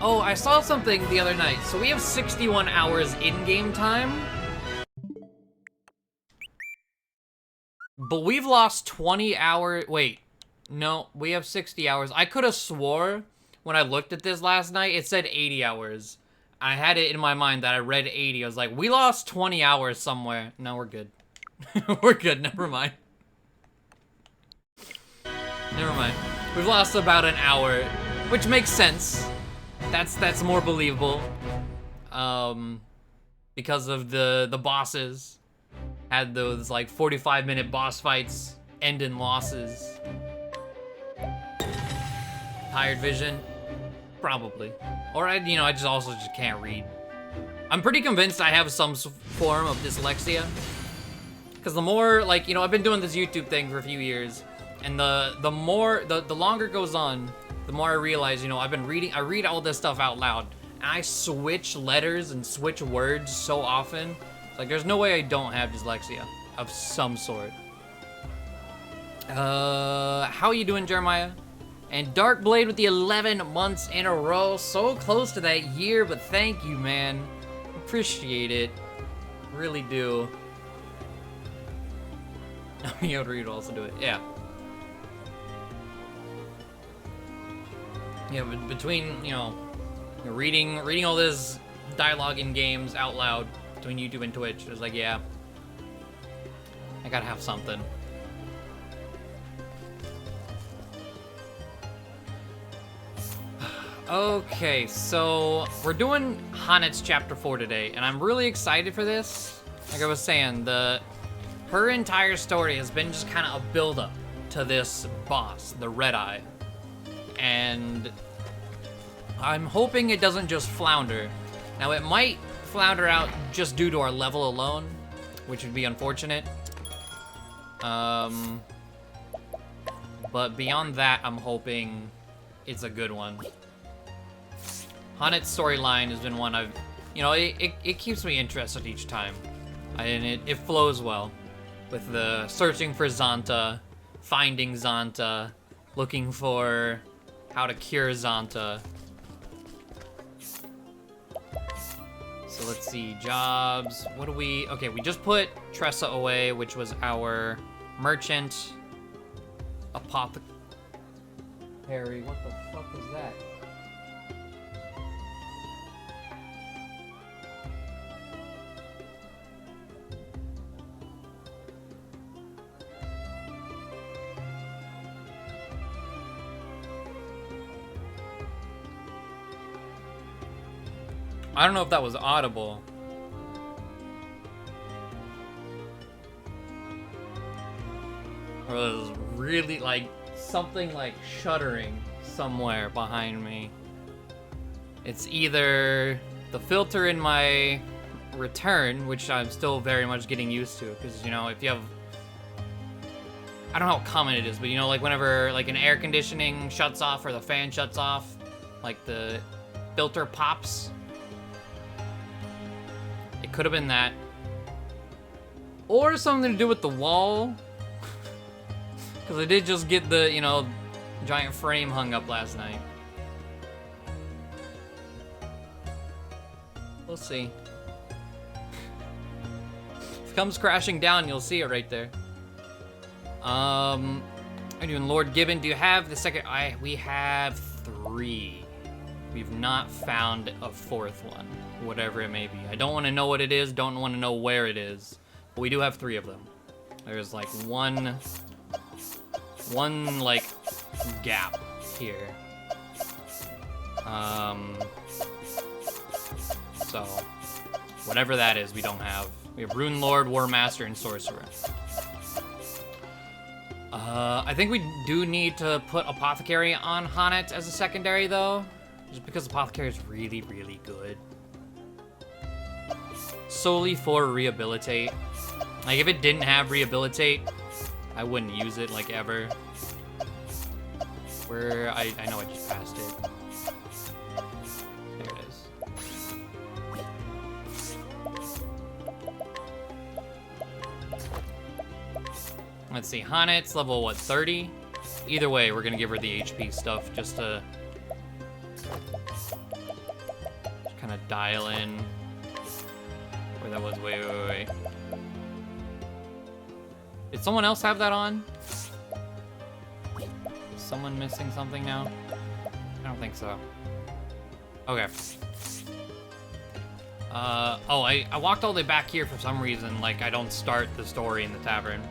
Oh, I saw something the other night. So we have 61 hours in-game time. But we've lost 20 hours. Wait, no, we have 60 hours. I could have swore when I looked at this last night, it said 80 hours. I had it in my mind that I read 80. I was like, we lost 20 hours somewhere. No, we're good. We're good, never mind. Never mind. We've lost about an hour, which makes sense. That's more believable. Because of the bosses had those like 45-minute boss fights end in losses. Tired vision? Probably. Or I just also can't read. I'm pretty convinced I have some form of dyslexia. Because the more, like, I've been doing this YouTube thing for a few years, and the longer it goes on, the more I realize, I've been reading, I read all this stuff out loud, and I switch letters and switch words so often. Like, there's no way I don't have dyslexia of some sort. How you doing, Jeremiah? And Darkblade with the 11 months in a row. So close to that year, but thank you, man. Appreciate it. Really do. You have to read also do it. Yeah. Yeah, but between, reading all this dialogue in games out loud between YouTube and Twitch, it was like, yeah. I gotta have something. Okay, so we're doing Hanet's Chapter 4 today, and I'm really excited for this. Like I was saying, her entire story has been just kind of a build-up to this boss, the Red Eye. And I'm hoping it doesn't just flounder. Now, it might flounder out just due to our level alone, which would be unfortunate. But beyond that, I'm hoping it's a good one. Hanet's storyline has been one I've, it keeps me interested each time. And it flows well. With the searching for Xanta, finding Xanta, looking for how to cure Xanta. So let's see, jobs, what do we, okay, we just put Tressa away, which was our merchant. Apothecary, what the fuck was that? I don't know if that was audible. Or it was really like something like shuddering somewhere behind me. It's either the filter in my return, which I'm still very much getting used to, because if you have, I don't know how common it is, but like whenever like an air conditioning shuts off or the fan shuts off, like the filter pops. It could have been that. Or something to do with the wall. Because I did just get the, giant frame hung up last night. We'll see. If it comes crashing down, you'll see it right there. How you doing, Lord Gibbon? Do you have the second? We have 3. We've not found a 4th one. Whatever it may be. I don't want to know what it is, don't want to know where it is. But we do have 3 of them. There's like one like gap here. So whatever that is, we don't have. We have Rune Lord, War Master, and Sorcerer. I think we do need to put Apothecary on Hanet as a secondary though. Just because Apothecary is really, really good. Solely for Rehabilitate. Like, if it didn't have Rehabilitate, I wouldn't use it, like, ever. Where, I know I just passed it. There it is. Let's see, Hanet's level, what, 30? Either way, we're gonna give her the HP stuff just to dial in where that was. Wait. Did someone else have that on? Is someone missing something now? I don't think so. Okay. Oh, I walked all the way back here for some reason. Like, I don't start the story in the tavern.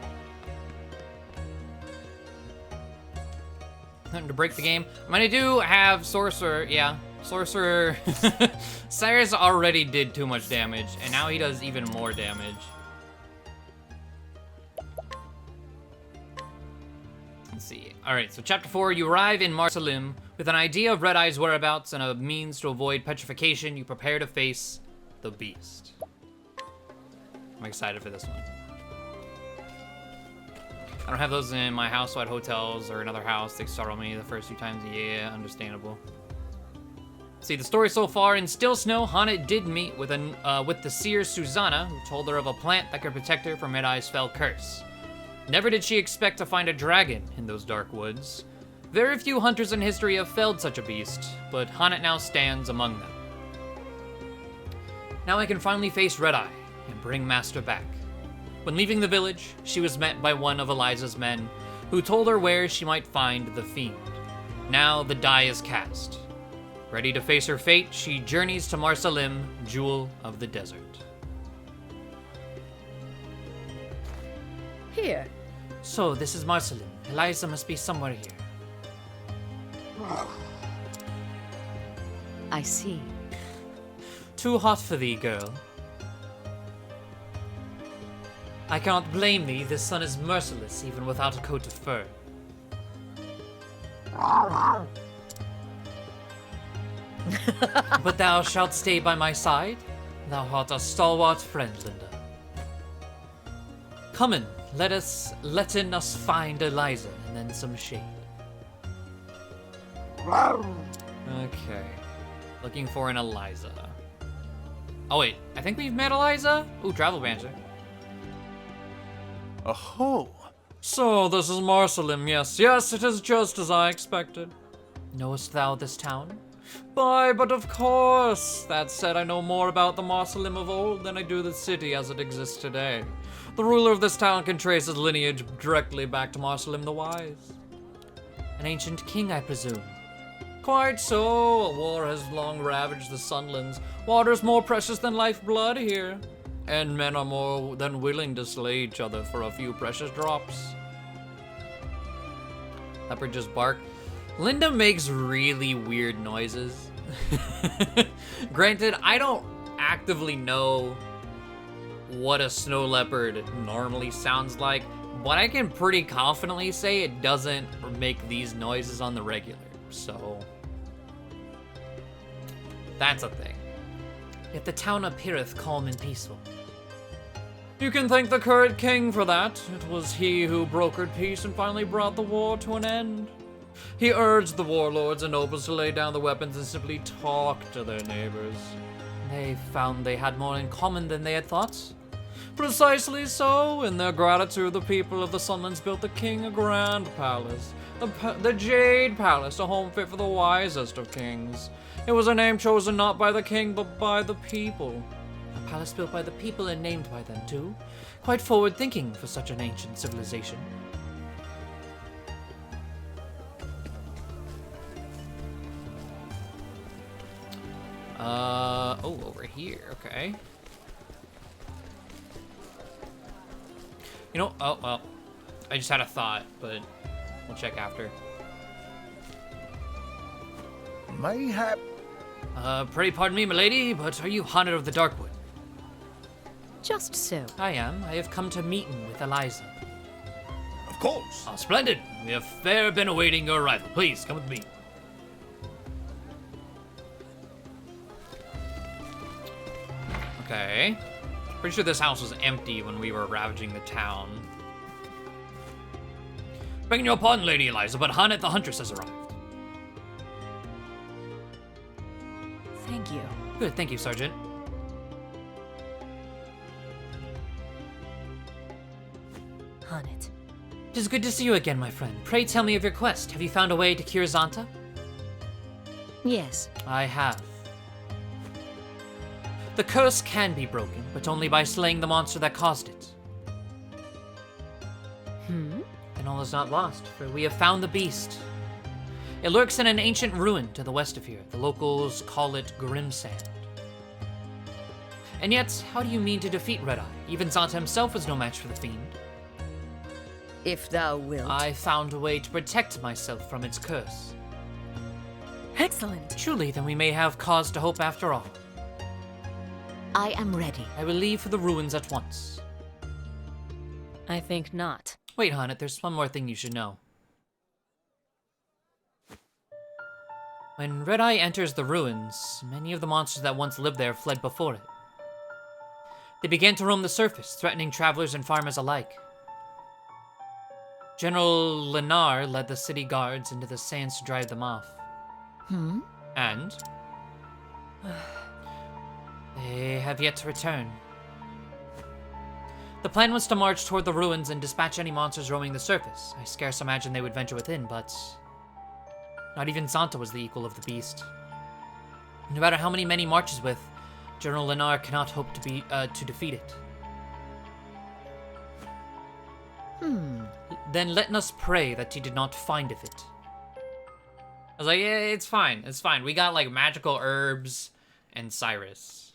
To break the game. I mean, I do have Sorcerer, yeah. Sorcerer. Cyrus already did too much damage, and now he does even more damage. Let's see. Alright, so Chapter 4, you arrive in Marsalim. With an idea of Red Eye's whereabouts and a means to avoid petrification, you prepare to face the beast. I'm excited for this one. I don't have those in my house, so at hotels or another house, they startle me the first few times. Yeah, understandable. See, the story so far, in Still Snow, Hana did meet with the seer Susanna, who told her of a plant that could protect her from Red Eye's fell curse. Never did she expect to find a dragon in those dark woods. Very few hunters in history have felled such a beast, but Hana now stands among them. Now I can finally face Red Eye and bring Master back. When leaving the village, she was met by one of Eliza's men, who told her where she might find the fiend. Now the die is cast. Ready to face her fate, she journeys to Marsalim, Jewel of the Desert. Here. So, this is Marsalim. Eliza must be somewhere here. I see. Too hot for thee, girl. I cannot blame thee, this sun is merciless, even without a coat of fur. But thou shalt stay by my side. Thou art a stalwart friend, Linda. Come in, let in us find Eliza, and then some shade. Okay. Looking for an Eliza. Oh wait, I think we've met Eliza? Ooh, travel banter. Oh. So, this is Marsalim, yes, it is just as I expected. Knowest thou this town? Why, but of course! That said, I know more about the Marsalim of old than I do the city as it exists today. The ruler of this town can trace his lineage directly back to Marsalim the Wise. An ancient king, I presume? Quite so. A war has long ravaged the Sunlands. Water is more precious than lifeblood here. And men are more than willing to slay each other for a few precious drops. Leopard just bark. Linda makes really weird noises. Granted, I don't actively know what a snow leopard normally sounds like, but I can pretty confidently say it doesn't make these noises on the regular, so that's a thing. Yet the town appeareth calm and peaceful. You can thank the current king for that. It was he who brokered peace and finally brought the war to an end. He urged the warlords and nobles to lay down the weapons and simply talk to their neighbors. They found they had more in common than they had thought. Precisely so. In their gratitude, the people of the Sunlands built the king a grand palace. The Jade Palace, a home fit for the wisest of kings. It was a name chosen not by the king, but by the people. A palace built by the people and named by them, too. Quite forward-thinking for such an ancient civilization. Oh, over here, okay. You know, oh, well, I just had a thought, but we'll check after. Mayhap. Pray pardon me, milady, but are you Haunted of the Darkwood? Just so. I am. I have come to meeting with Eliza. Of course. Oh, splendid. We have fair been awaiting your arrival. Please, come with me. Okay. Pretty sure this house was empty when we were ravaging the town. Begging your pardon, Lady Eliza, but Hanet the Huntress has arrived. Thank you. Good, thank you, Sergeant. Hanet. It is good to see you again, my friend. Pray tell me of your quest. Have you found a way to cure Zanta? Yes. I have. The curse can be broken, but only by slaying the monster that caused it. Then all is not lost, for we have found the beast. It lurks in an ancient ruin to the west of here. The locals call it Grimsand. And yet, how do you mean to defeat Red Eye? Even Zanta himself was no match for the fiend. If thou wilt. I found a way to protect myself from its curse. Excellent. Truly, then we may have cause to hope after all. I am ready. I will leave for the ruins at once. I think not. Wait, Hanet, there's one more thing you should know. When Red Eye enters the ruins, many of the monsters that once lived there fled before it. They began to roam the surface, threatening travelers and farmers alike. General Lenar led the city guards into the sands to drive them off. And they have yet to return. The plan was to march toward the ruins and dispatch any monsters roaming the surface. I scarce imagined they would venture within, but not even Zanta was the equal of the beast. No matter how many marches with, General Lenar cannot hope to defeat it. Then let us pray that he did not find of it. I was like, yeah, it's fine. It's fine. We got like magical herbs and Cyrus.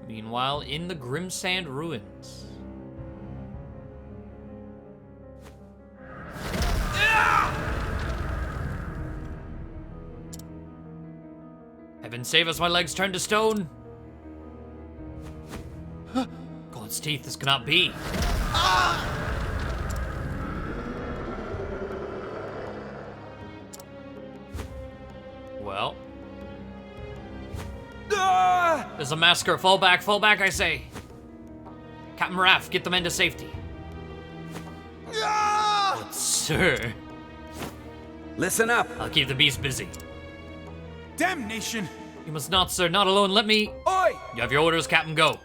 Meanwhile, in the Grimsand ruins. Heaven save us, my legs turned to stone. God's teeth, this cannot be. Well. There's a massacre. Fall back, I say. Captain Raff, get the men to safety. But sir. Listen up. I'll keep the beast busy. Damnation! You must not, sir. Not alone. Let me... Oi! You have your orders, Captain. Go.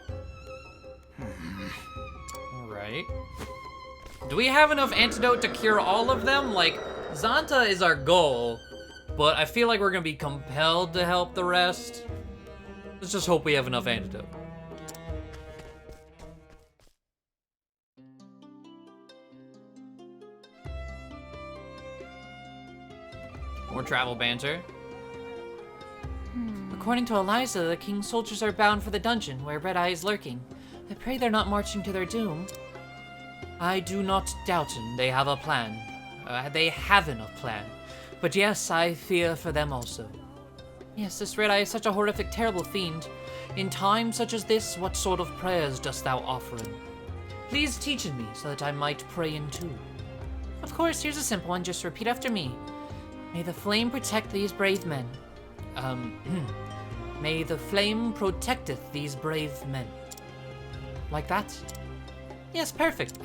Alright. Do we have enough antidote to cure all of them? Like, Zanta is our goal, but I feel like we're gonna be compelled to help the rest. Let's just hope we have enough antidote. More travel banter. According to Eliza, the king's soldiers are bound for the dungeon where Red Eye is lurking. I pray they're not marching to their doom. I do not doubt them. They have a plan. They haven't a plan. But yes, I fear for them also. Yes, this Red Eye is such a horrific, terrible fiend. In times such as this, what sort of prayers dost thou offer him? Please teach it me, so that I might pray in too. Of course, here's a simple one. Just repeat after me. May the flame protect these brave men. May the flame protecteth these brave men. Like that? Yes, perfect.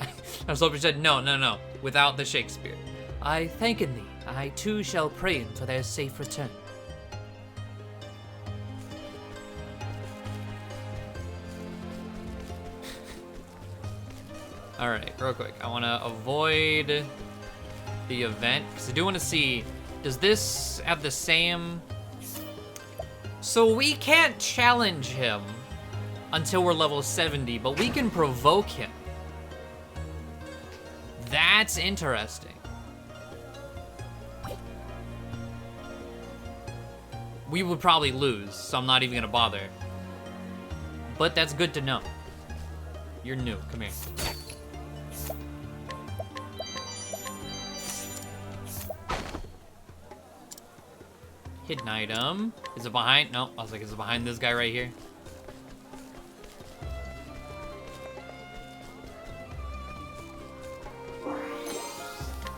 I was hoping you said no. Without the Shakespeare. I thanken thee. I too shall pray in for their safe return. Alright, real quick. I want to avoid the event, because I do want to see, does this have the same... So we can't challenge him until we're level 70, but we can provoke him. That's interesting. We would probably lose, so I'm not even gonna bother. But that's good to know. You're new, come here. Hidden item. Is it behind? No, I was like, is it behind this guy right here?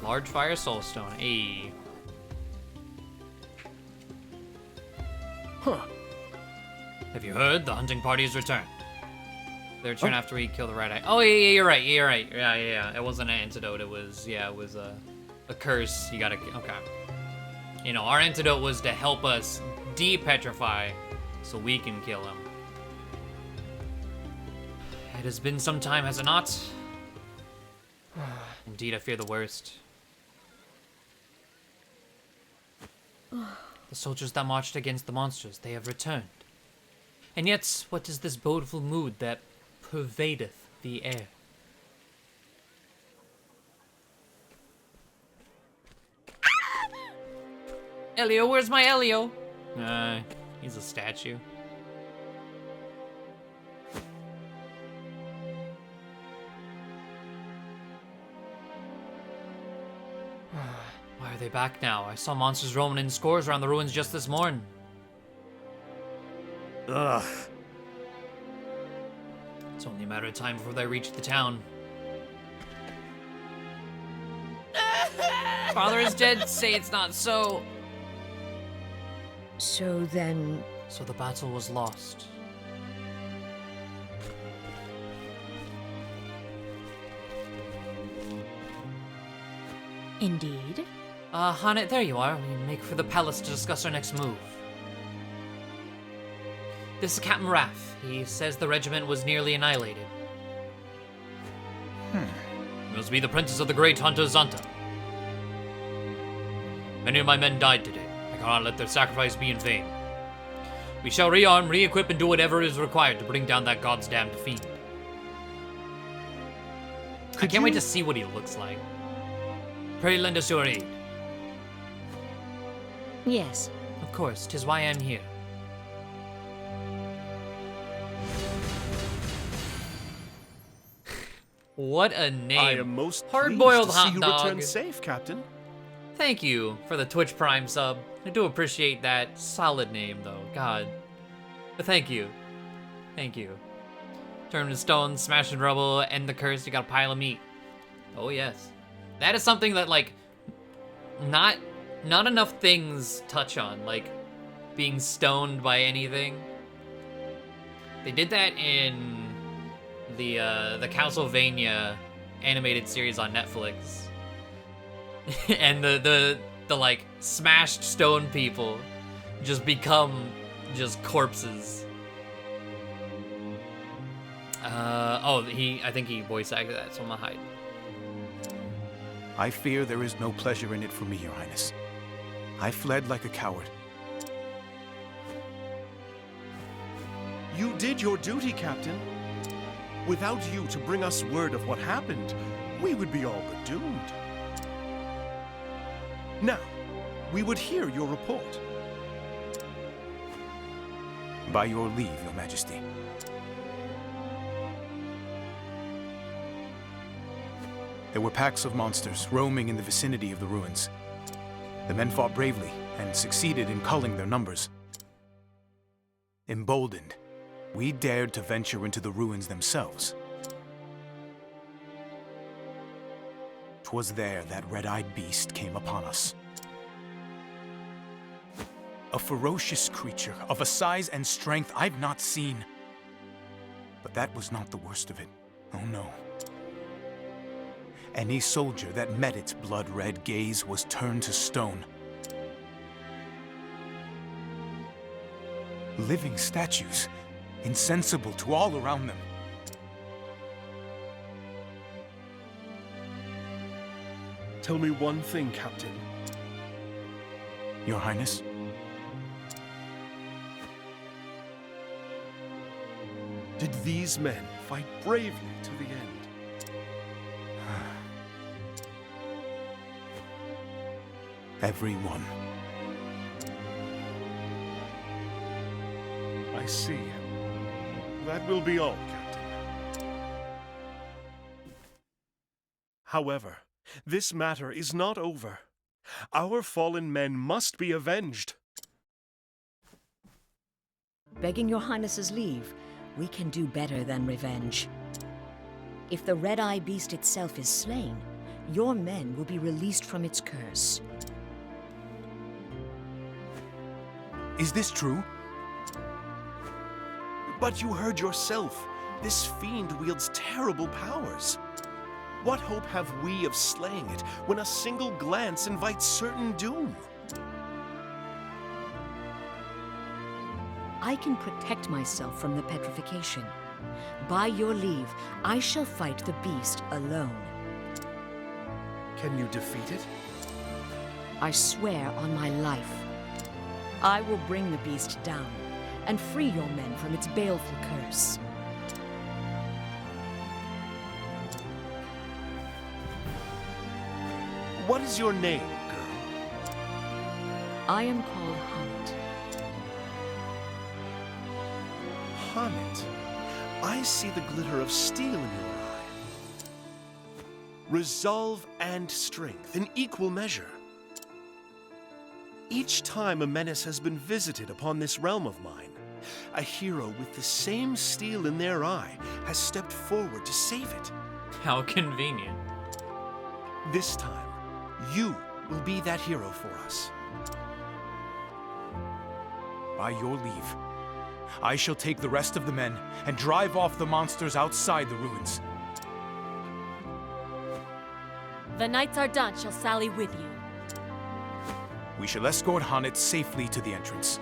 Large fire soulstone. Ayy. Huh. Have you heard? The hunting party has returned. They return after we kill the red eye. Oh yeah, you're right. Yeah. It wasn't an antidote. It was a curse. You gotta. Okay. You know, our antidote was to help us de-petrify so we can kill him. It has been some time, has it not? Indeed, I fear the worst. The soldiers that marched against the monsters, they have returned. And yet, what is this bodeful mood that pervadeth the air? Elio, where's my Elio? He's a statue. Why are they back now? I saw monsters roaming in scores around the ruins just this morning. Ugh. It's only a matter of time before they reach the town. Father is dead. Say it's not so. So then, So the battle was lost. indeed. Hanet, there you are. We make for the palace to discuss our next move. This is Captain Raff. He says the regiment was nearly annihilated. It must be the princes of the great hunter Zanta. Many of my men died today. I cannot let their sacrifice be in vain. We shall rearm, re-equip, and do whatever is required to bring down that god's damned fiend. I can't wait to see what he looks like. Pray lend us your aid. Yes. Of course, 'tis why I am here. What a name. I am most Hard-boiled pleased to see hot you dog. return safe, Captain. Thank you for the Twitch Prime sub. I do appreciate that. Solid name, though. God. But thank you. Thank you. Turn to stone, smash and rubble, end the curse, you got a pile of meat. Oh, yes. That is something that, like, not enough things touch on, like, being stoned by anything. They did that in the Castlevania animated series on Netflix. And the like smashed stone people just become just corpses. I think he voice acted that, so I'm gonna hide. I fear there is no pleasure in it for me, Your Highness. I fled like a coward. You did your duty, Captain. Without you to bring us word of what happened, we would be all but doomed. Now, we would hear your report. By your leave, Your Majesty. There were packs of monsters roaming in the vicinity of the ruins. The men fought bravely and succeeded in culling their numbers. Emboldened, we dared to venture into the ruins themselves. 'Twas there that red-eyed beast came upon us. A ferocious creature of a size and strength I've not seen. But that was not the worst of it. Oh no. Any soldier that met its blood-red gaze was turned to stone. Living statues, insensible to all around them. Tell me one thing, Captain. Your Highness? Did these men fight bravely to the end? Everyone. I see. That will be all, Captain. However, this matter is not over. Our fallen men must be avenged. Begging your highness's leave, we can do better than revenge. If the red-eye beast itself is slain, your men will be released from its curse. Is this true? But you heard yourself. This fiend wields terrible powers. What hope have we of slaying it when a single glance invites certain doom? I can protect myself from the petrification. By your leave, I shall fight the beast alone. Can you defeat it? I swear on my life. I will bring the beast down and free your men from its baleful curse. What is your name, girl? I am called Hunt. Honnet. I see the glitter of steel in your eye. Resolve and strength in equal measure. Each time a menace has been visited upon this realm of mine, a hero with the same steel in their eye has stepped forward to save it. How convenient. This time, you will be that hero for us. By your leave, I shall take the rest of the men and drive off the monsters outside the ruins. The Knights Ardent shall sally with you. We shall escort Honnet safely to the entrance.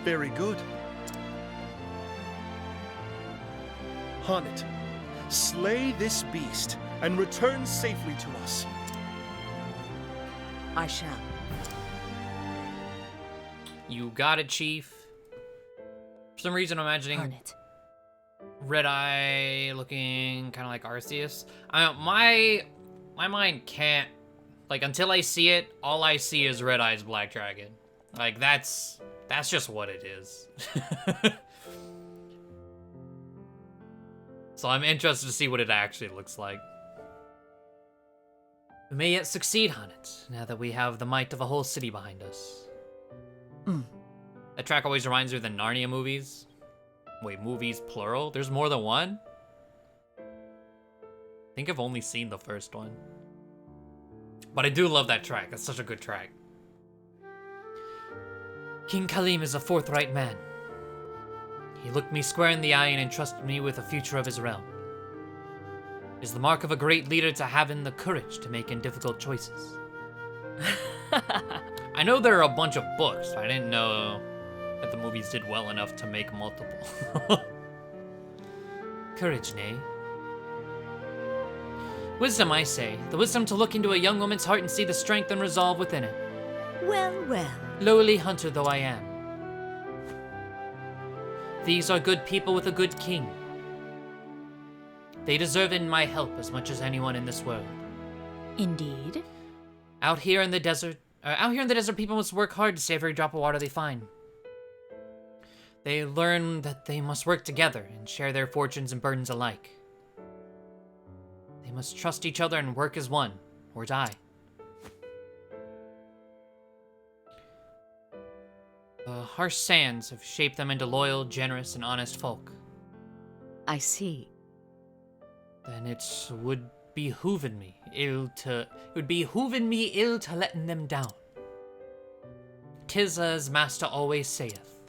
Very good. Honnet, slay this beast and return safely to us. I shall. You got it, Chief. For some reason, I'm imagining Honnet. Red Eye looking kind of like Arceus. My mind can't, like, until I see it, all I see is Red Eye's Black Dragon. Like, that's just what it is. So I'm interested to see what it actually looks like. We may yet succeed, Honnet, now that we have the might of a whole city behind us. That track always reminds me of the Narnia movies. Wait, movies plural? There's more than one? I think I've only seen the first one. But I do love that track. That's such a good track. King Kalim is a forthright man. He looked me square in the eye and entrusted me with the future of his realm. It is the mark of a great leader to having the courage to make difficult choices. I know there are a bunch of books. I didn't know that the movies did well enough to make multiple. Courage, nay. Wisdom, I say. The wisdom to look into a young woman's heart and see the strength and resolve within it. Well, well. Lowly hunter though I am. These are good people with a good king. They deserve in my help as much as anyone in this world. Indeed. Out here in the desert, people must work hard to save every drop of water they find. They learn that they must work together and share their fortunes and burdens alike. They must trust each other and work as one, or die. The harsh sands have shaped them into loyal, generous, and honest folk. I see. Then it would behoove me ill to letting them down. 'Tis as Master always saith,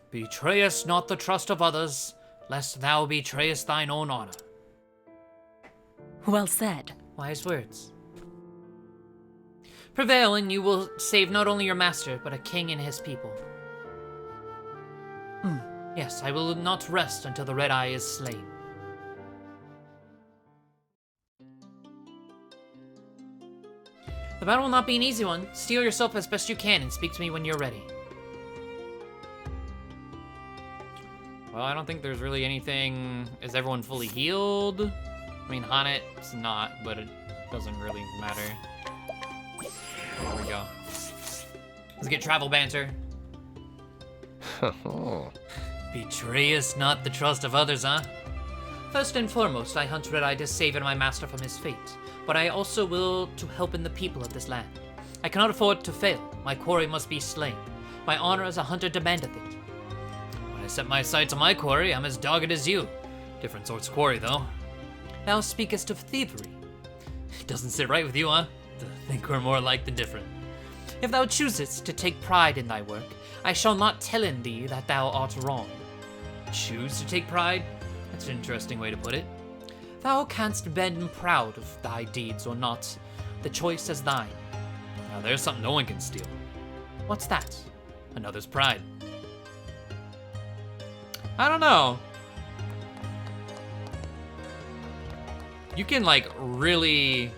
betrayest not the trust of others, lest thou betrayest thine own honor. Well said. Wise words. Prevail, and you will save not only your master, but a king and his people. Yes, I will not rest until the Red Eye is slain. The battle will not be an easy one. Steel yourself as best you can and speak to me when you're ready. Well, I don't think there's really anything... Is everyone fully healed? I mean, Honnet's not, but it doesn't really matter. There we go. Let's get travel banter. Betrayest not the trust of others, huh? First and foremost, I hunt Red Eye to save my master from his fate, but I also will to help in the people of this land. I cannot afford to fail. My quarry must be slain. My honor as a hunter demandeth it. When I set my sights on my quarry, I'm as dogged as you. Different sorts of quarry, though. Thou speakest of thievery. It doesn't sit right with you, huh? To think we're more alike than different. If thou choosest to take pride in thy work, I shall not tell in thee that thou art wrong. Choose to take pride? That's an interesting way to put it. Thou canst bend proud of thy deeds or not. The choice is thine. Now there's something no one can steal. What's that? Another's pride. I don't know. You can like really,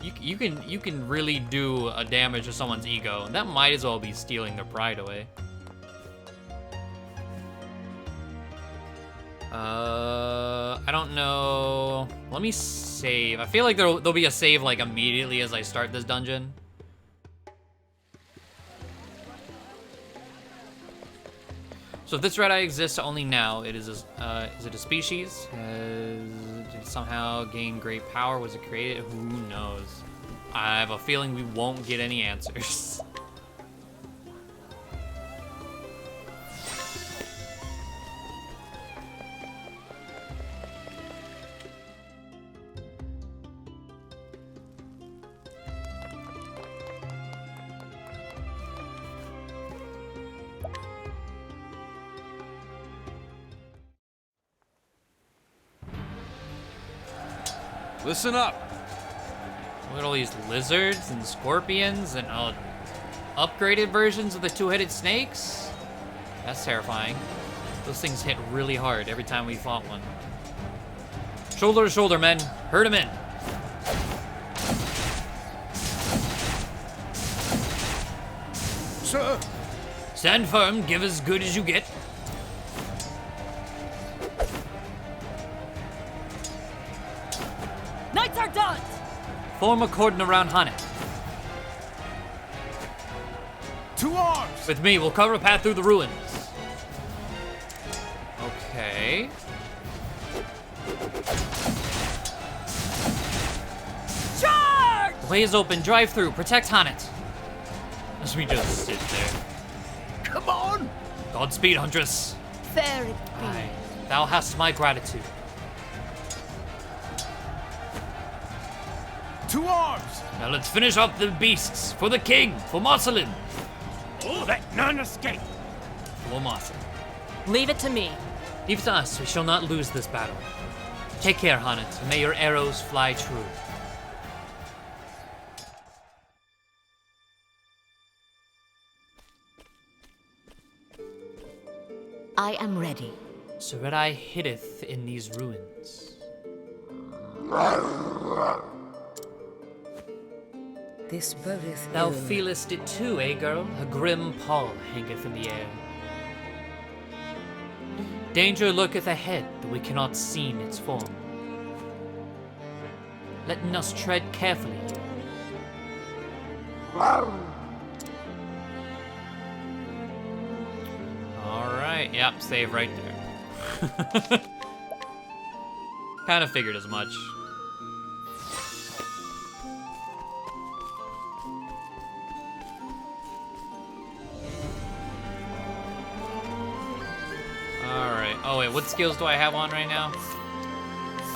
you can really do a damage to someone's ego. That might as well be stealing their pride away. I don't know. Let me save. I feel like there'll be a save like immediately as I start this dungeon. So if this red eye exists only now, is it a species? Did it somehow gain great power? Was it created? Who knows? I have a feeling we won't get any answers. Listen up. Look at all these lizards and scorpions and upgraded versions of the two-headed snakes. That's terrifying. Those things hit really hard every time we fought one. Shoulder to shoulder, men. Herd 'em in. Sir! Stand firm. Give as good as you get. Knights are done! Form a cordon around Hanet. To arms! With me, we'll cover a path through the ruins. Okay. Charge! The way is open. Drive through. Protect Hanet. As we just sit there. Come on! Godspeed, Huntress. Fair it be. Aye. Thou hast my gratitude. To arms! Now let's finish off the beasts. For the king. For Marcelin. Let none escape! For Marcelin. Leave it to me. Leave it to us. We shall not lose this battle. Take care, Hanet. May your arrows fly true. I am ready. So red eye hiddeth in these ruins. This bodeth Thou ill. feelest it too, eh, girl? A grim pall hangeth in the air. Danger lurketh ahead, though we cannot see its form. Letting us tread carefully. Alright, yep, save right there. Kind of figured as much. Alright. Oh wait, what skills do I have on right now?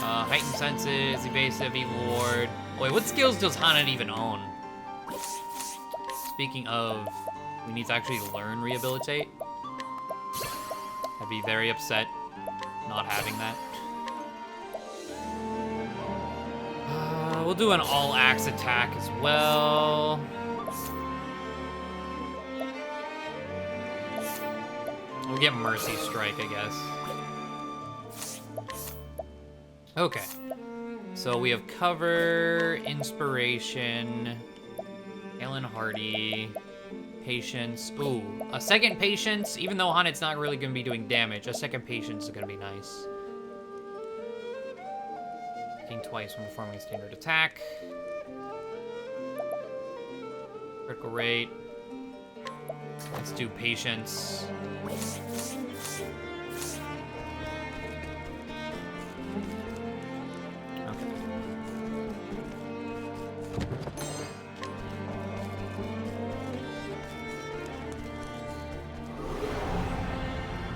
Heightened senses, evasive, evil ward. Oh, wait, what skills does Hanet even own? Speaking of, we need to actually learn rehabilitate. I'd be very upset not having that. We'll do an all-axe attack as well. We'll get Mercy Strike, I guess. Okay. So we have Cover, Inspiration, Ellen Hardy, Patience. Ooh, a second Patience, even though Hanet's not really going to be doing damage, a second Patience is going to be nice. Hitting twice when performing a standard attack. Critical rate. Let's do Patience. Okay.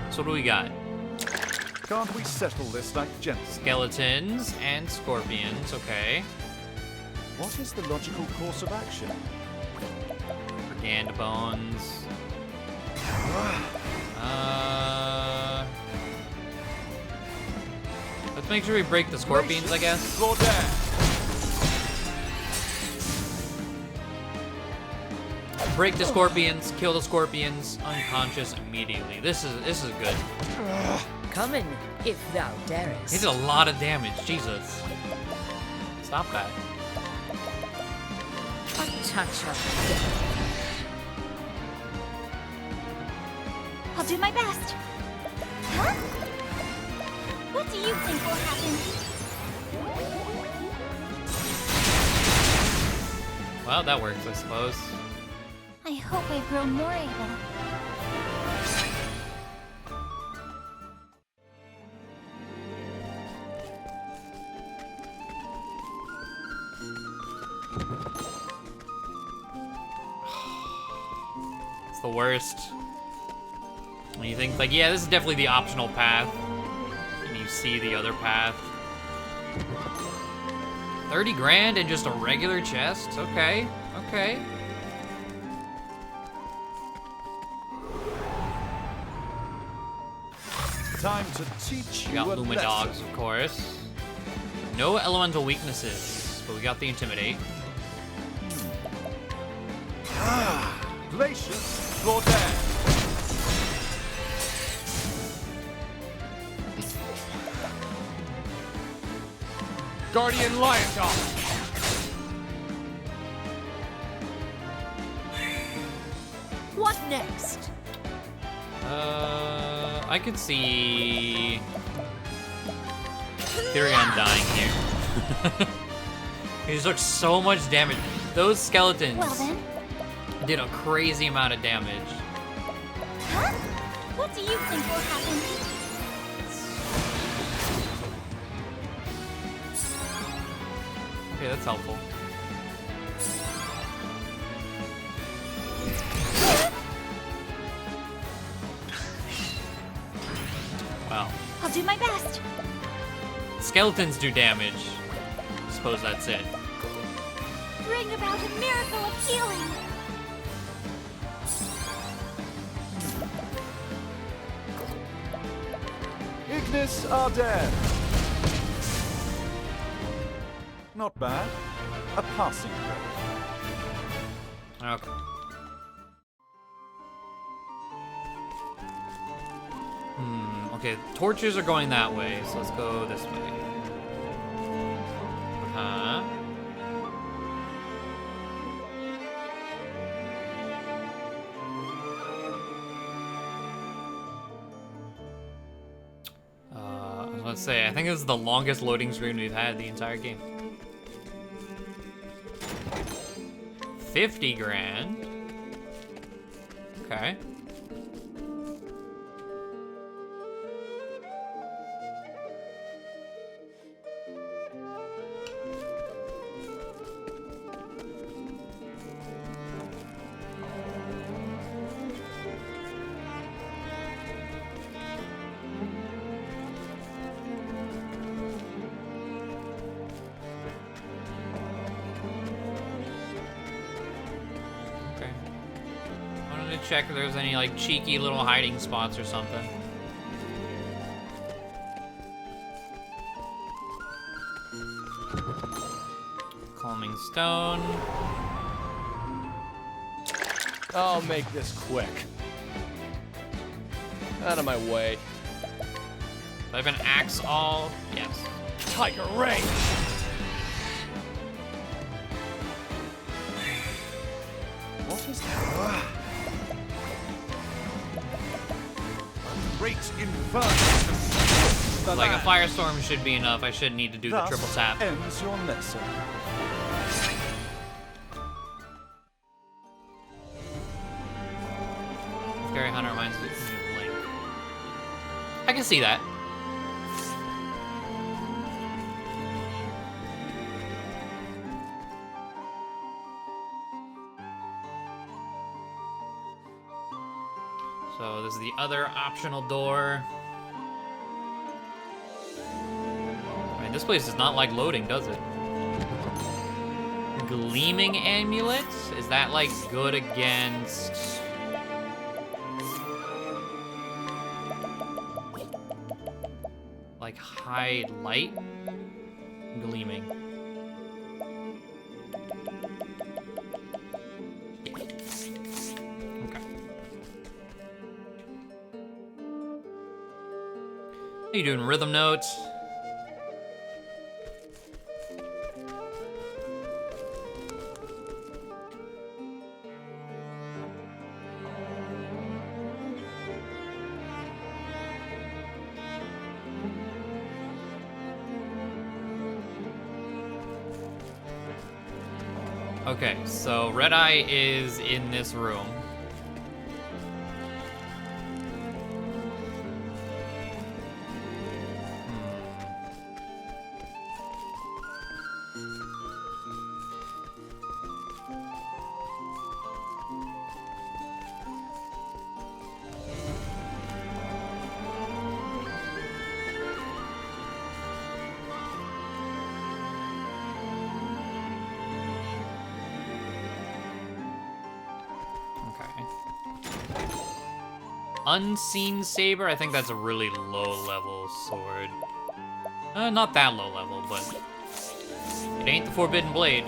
So what do we got? Can't we settle this like gents? Skeletons and scorpions, okay. What is the logical course of action? Brigand bones. Let's make sure we break the scorpions, I guess. Go there. Break the scorpions, kill the scorpions, unconscious immediately. This is good. Come in, if thou darest. He did a lot of damage, Jesus. Stop that. A touch of death. I'll do my best. Huh? What do you think will happen? Well, that works, I suppose. I hope I've grown more able. It's the worst. When you think, like, yeah, this is definitely the optional path. And you see the other path. 30 grand and just a regular chest? Okay, okay. Time to teach We you got a Luma lesson. Dogs, of course. No elemental weaknesses, but we got the Intimidate. Glacius Jordan. Guardian Lion Dog! What next? I could see Therion dying here. He took so much damage. Those skeletons Well then. did a crazy amount of damage. Huh? What do you think will happen? Okay, that's helpful. Wow. I'll do my best. Skeletons do damage. Suppose that's it. Bring about a miracle of healing. Ignis Arden. Not bad. A passing grade. Okay. Okay, torches are going that way, so let's go this way. Uh-huh. I was gonna say, I think this is the longest loading screen we've had the entire game. 50 grand. Okay. Check if there's any like cheeky little hiding spots or something. Calming stone. I'll make this quick. Out of my way. Do I have an axe all? Yes. Tiger Ray! What is that? Great inferno. Like a firestorm should be enough. I shouldn't need to do the Thus triple tap. ends your lesson. Fairy Hunter reminds me of Link. I can see that. So this is the other optional door. I mean, this place does not like loading, does it? Gleaming amulet? Is that like good against... like high light? Gleaming. Okay. you doing, rhythm notes? Okay, so Red Eye is in this room. Unseen Saber, I think that's a really low level sword. Not that low level, but it ain't the Forbidden Blade.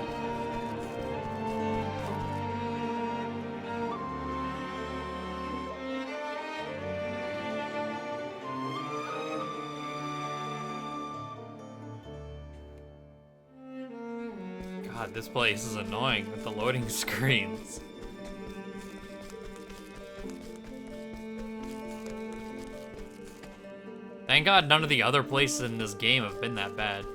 God, this place is annoying with the loading screens. Thank God none of the other places in this game have been that bad.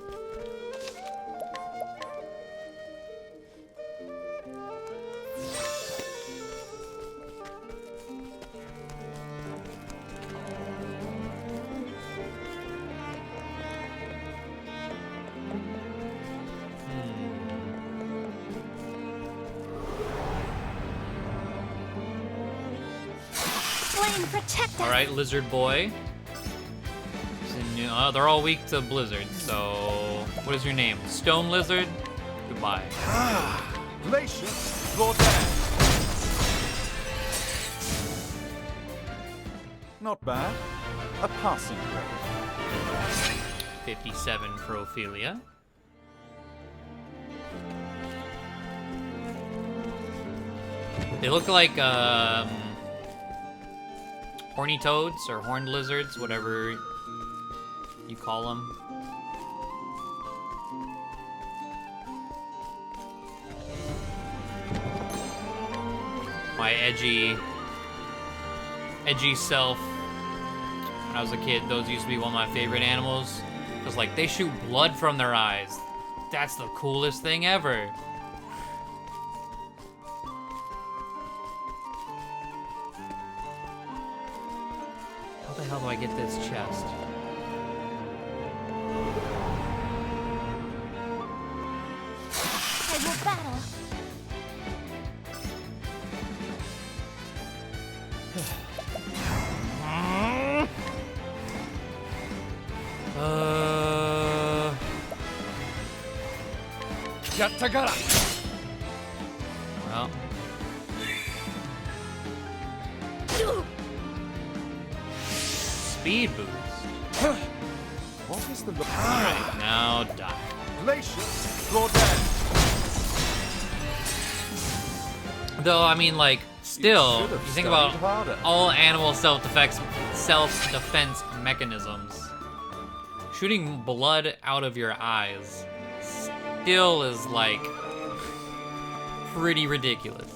Flame, protect us! Alright, Lizard Boy. They're all weak to Blizzard, so... What is your name? Stone Lizard? Goodbye. Glacier, floor down. Not bad. A passing grade. 57 for Ophelia. They look like, horny toads or horned lizards, whatever you call them. My edgy self. When I was a kid, those used to be one of my favorite animals. Because, like, they shoot blood from their eyes. That's the coolest thing ever. How the hell do I get this chest? I will battle. Yattagara! Well. Speed boost. What is the look? Alright, now die. Glacier, floor down. Though, I mean, like, still, You should you have think about studied harder. all animal self-defense mechanisms. Shooting blood out of your eyes still is, like, pretty ridiculous.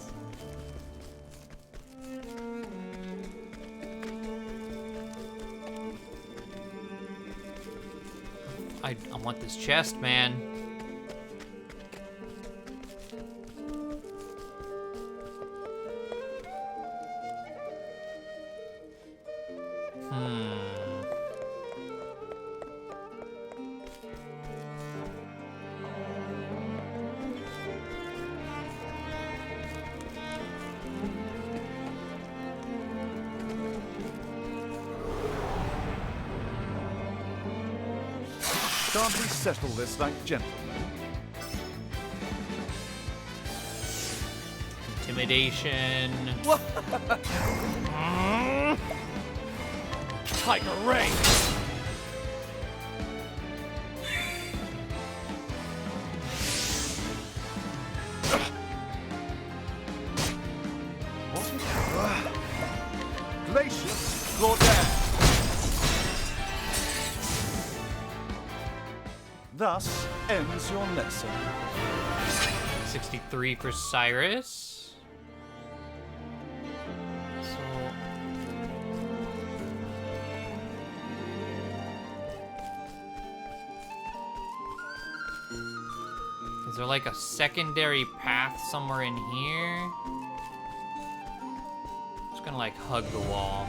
I want this chest, man. Can't we settle this like gentlemen? Intimidation. Tiger Ray! What is Glacier, floor down. Thus ends your lesson. 63 for Cyrus. So... Is there like a secondary path somewhere in here? Just gonna like hug the wall.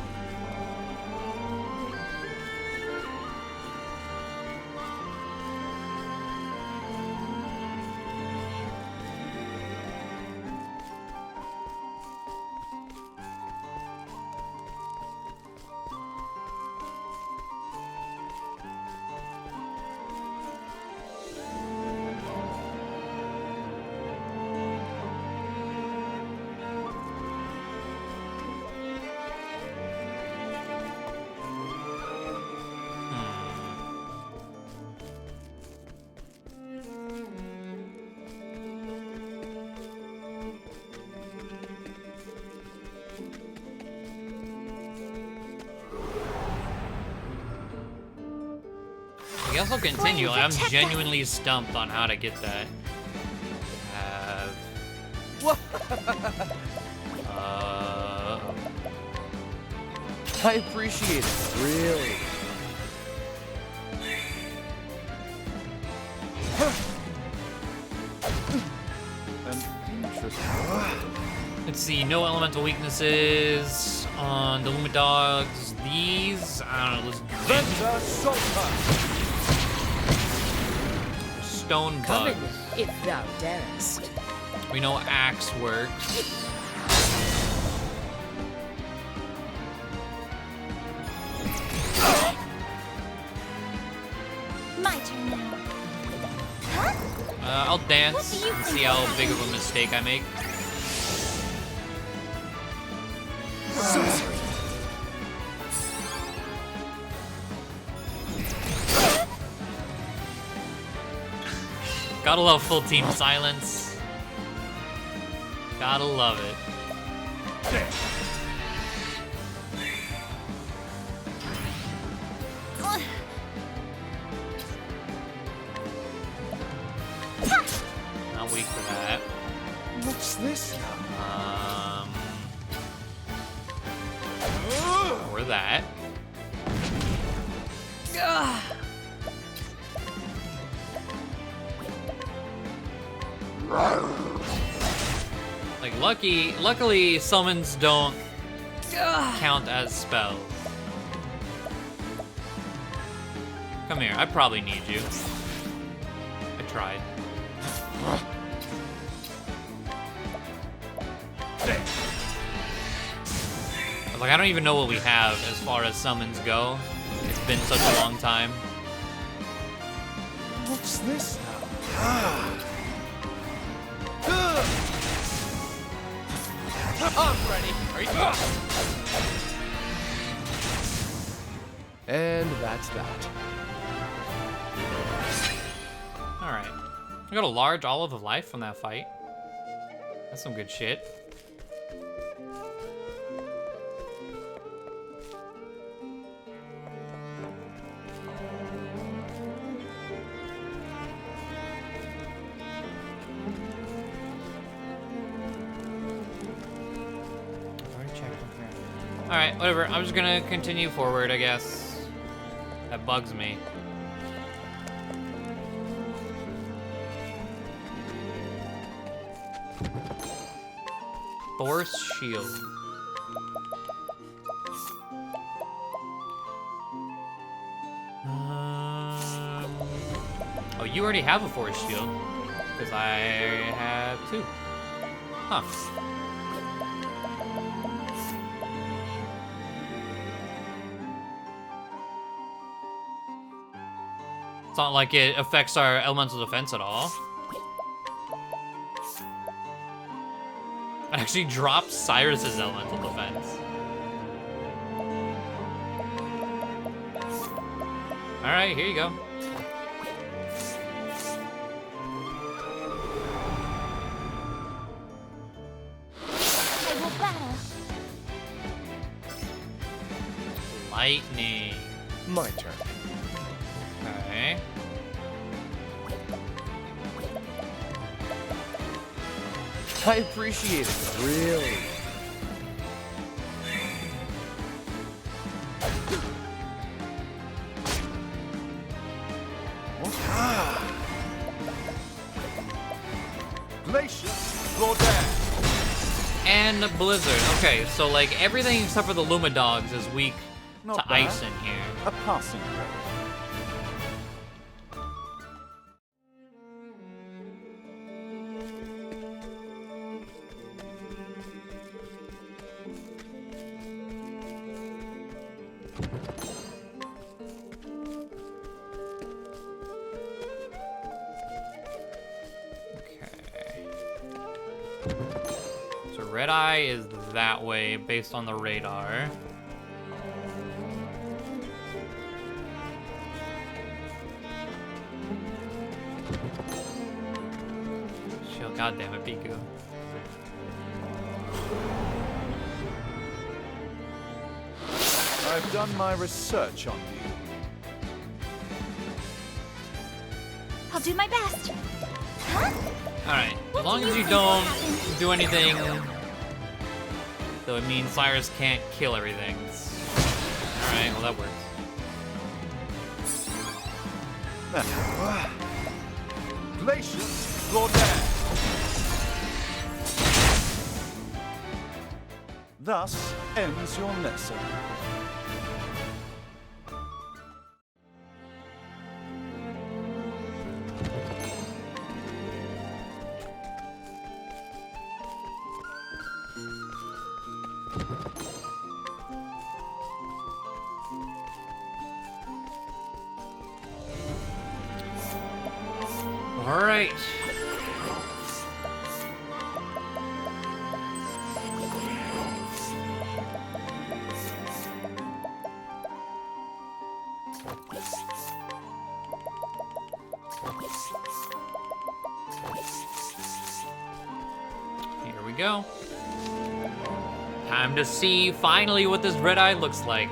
I guess I'll continue. I'm genuinely stumped on how to get that. I appreciate it, really. Let's see, no elemental weaknesses on the Luma Dogs. These, I don't know, stone Come bugs. in, if thou darest. We know axe works. My turn now. Huh? I'll dance What do you and think see how of big that? of a mistake I make. Gotta love full team silence. Gotta love it. Not weak for that. What's this now? Or that. Like luckily summons don't count as spells. Come here, I probably need you. I tried. Like, I don't even know what we have as far as summons go. It's been such a long time. What's this now? I'm ready. Are you? And that's that. Alright. I got a large olive of life from that fight. That's some good shit. Alright, whatever. I'm just gonna continue forward, I guess. That bugs me. Thor's shield. Oh, you already have a force shield. Because I have two. Huh. It's not like it affects our elemental defense at all. It actually drops Cyrus's elemental defense. Alright, here you go. I will battle. Lightning. My turn. Okay. I appreciate it, really. Glacier, roll down. And Blizzard. Okay, so like everything except for the Lumadogs is weak Not to bad. ice in here. A passing grade. Okay. So Red Eye is that way based on the radar. Chill, goddammit, Piku. I've done my research on you. I'll do my best. Huh? Alright, as What long do as you you think don't will happen? do anything, though it means Cyrus can't kill everything. Alright, well that works. Glacier, roll down. Thus ends your lesson. Alright. Here we go. Time to see finally what this red eye looks like.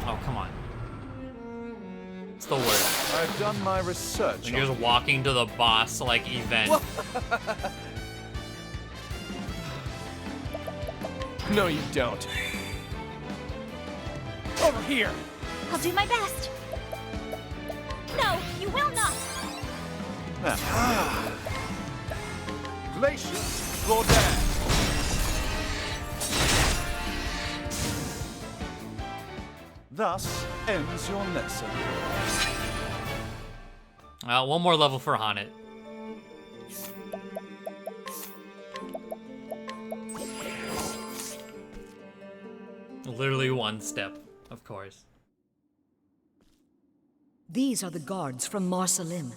Oh, come on. It's the worst. I've done my research When you're on just walking to the boss, like, event. No, you don't. Over here. I'll do my best. No, you will not. Glacier, roll down. Thus ends your lesson. One more level for Haunted. Literally one step, of course. These are the guards from Marsalim.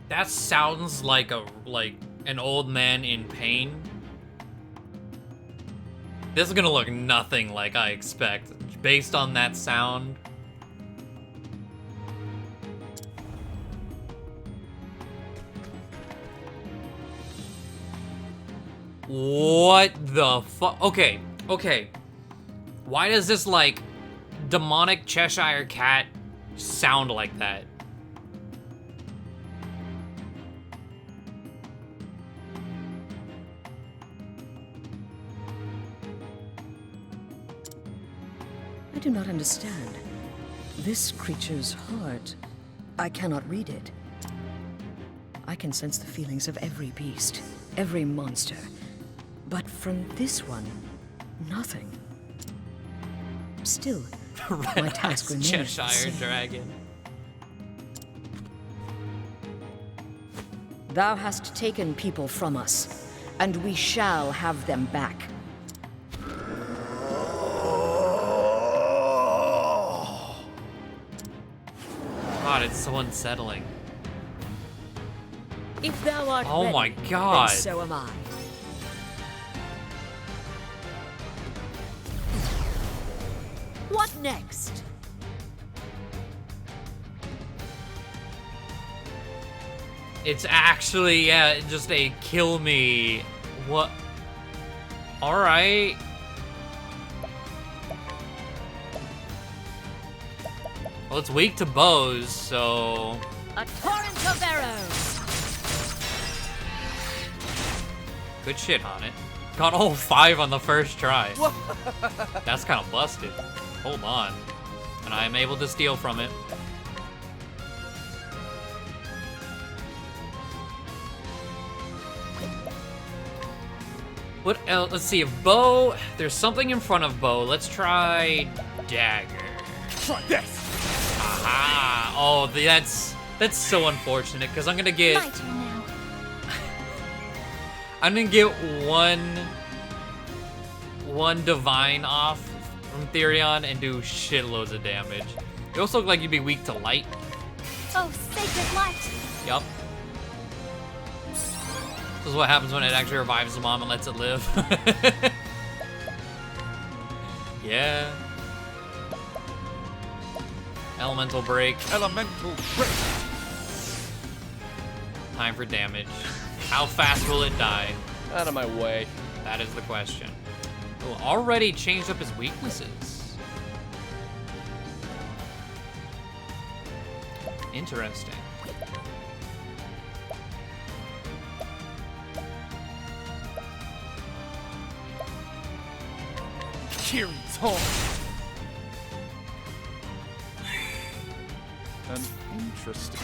That sounds like an old man in pain. This is gonna look nothing like I expect, based on that sound. What the fuck? Okay, okay. Why does this, like, demonic Cheshire cat sound like that? I do not understand. This creature's heart, I cannot read it. I can sense the feelings of every beast, every monster. But from this one, nothing. Still, my task remains the Cheshire same. dragon. Thou hast taken people from us, and we shall have them back. God, it's so unsettling. If thou art Oh ready, my God. then so am I. What next? It's actually, yeah, just a kill me. What? Alright. Well, it's weak to bows, so... A torrent of arrows. Good shit on it. Got all 5 on the first try. That's kind of busted. Hold on. And I am able to steal from it. What else? Let's see. Bow. There's something in front of bow. Let's try dagger. Try this. Aha. Oh, that's so unfortunate because I'm gonna get. My turn now. I'm gonna get one divine off from Therion and do shitloads of damage. You also look like you'd be weak to light. Oh, sacred light. Yup. This is what happens when it actually revives the mom and lets it live. Yeah. Elemental break. Elemental break. Time for damage. How fast will it die? Out of my way. That is the question. Oh, already changed up his weaknesses. Interesting. Kiri's home. An interesting.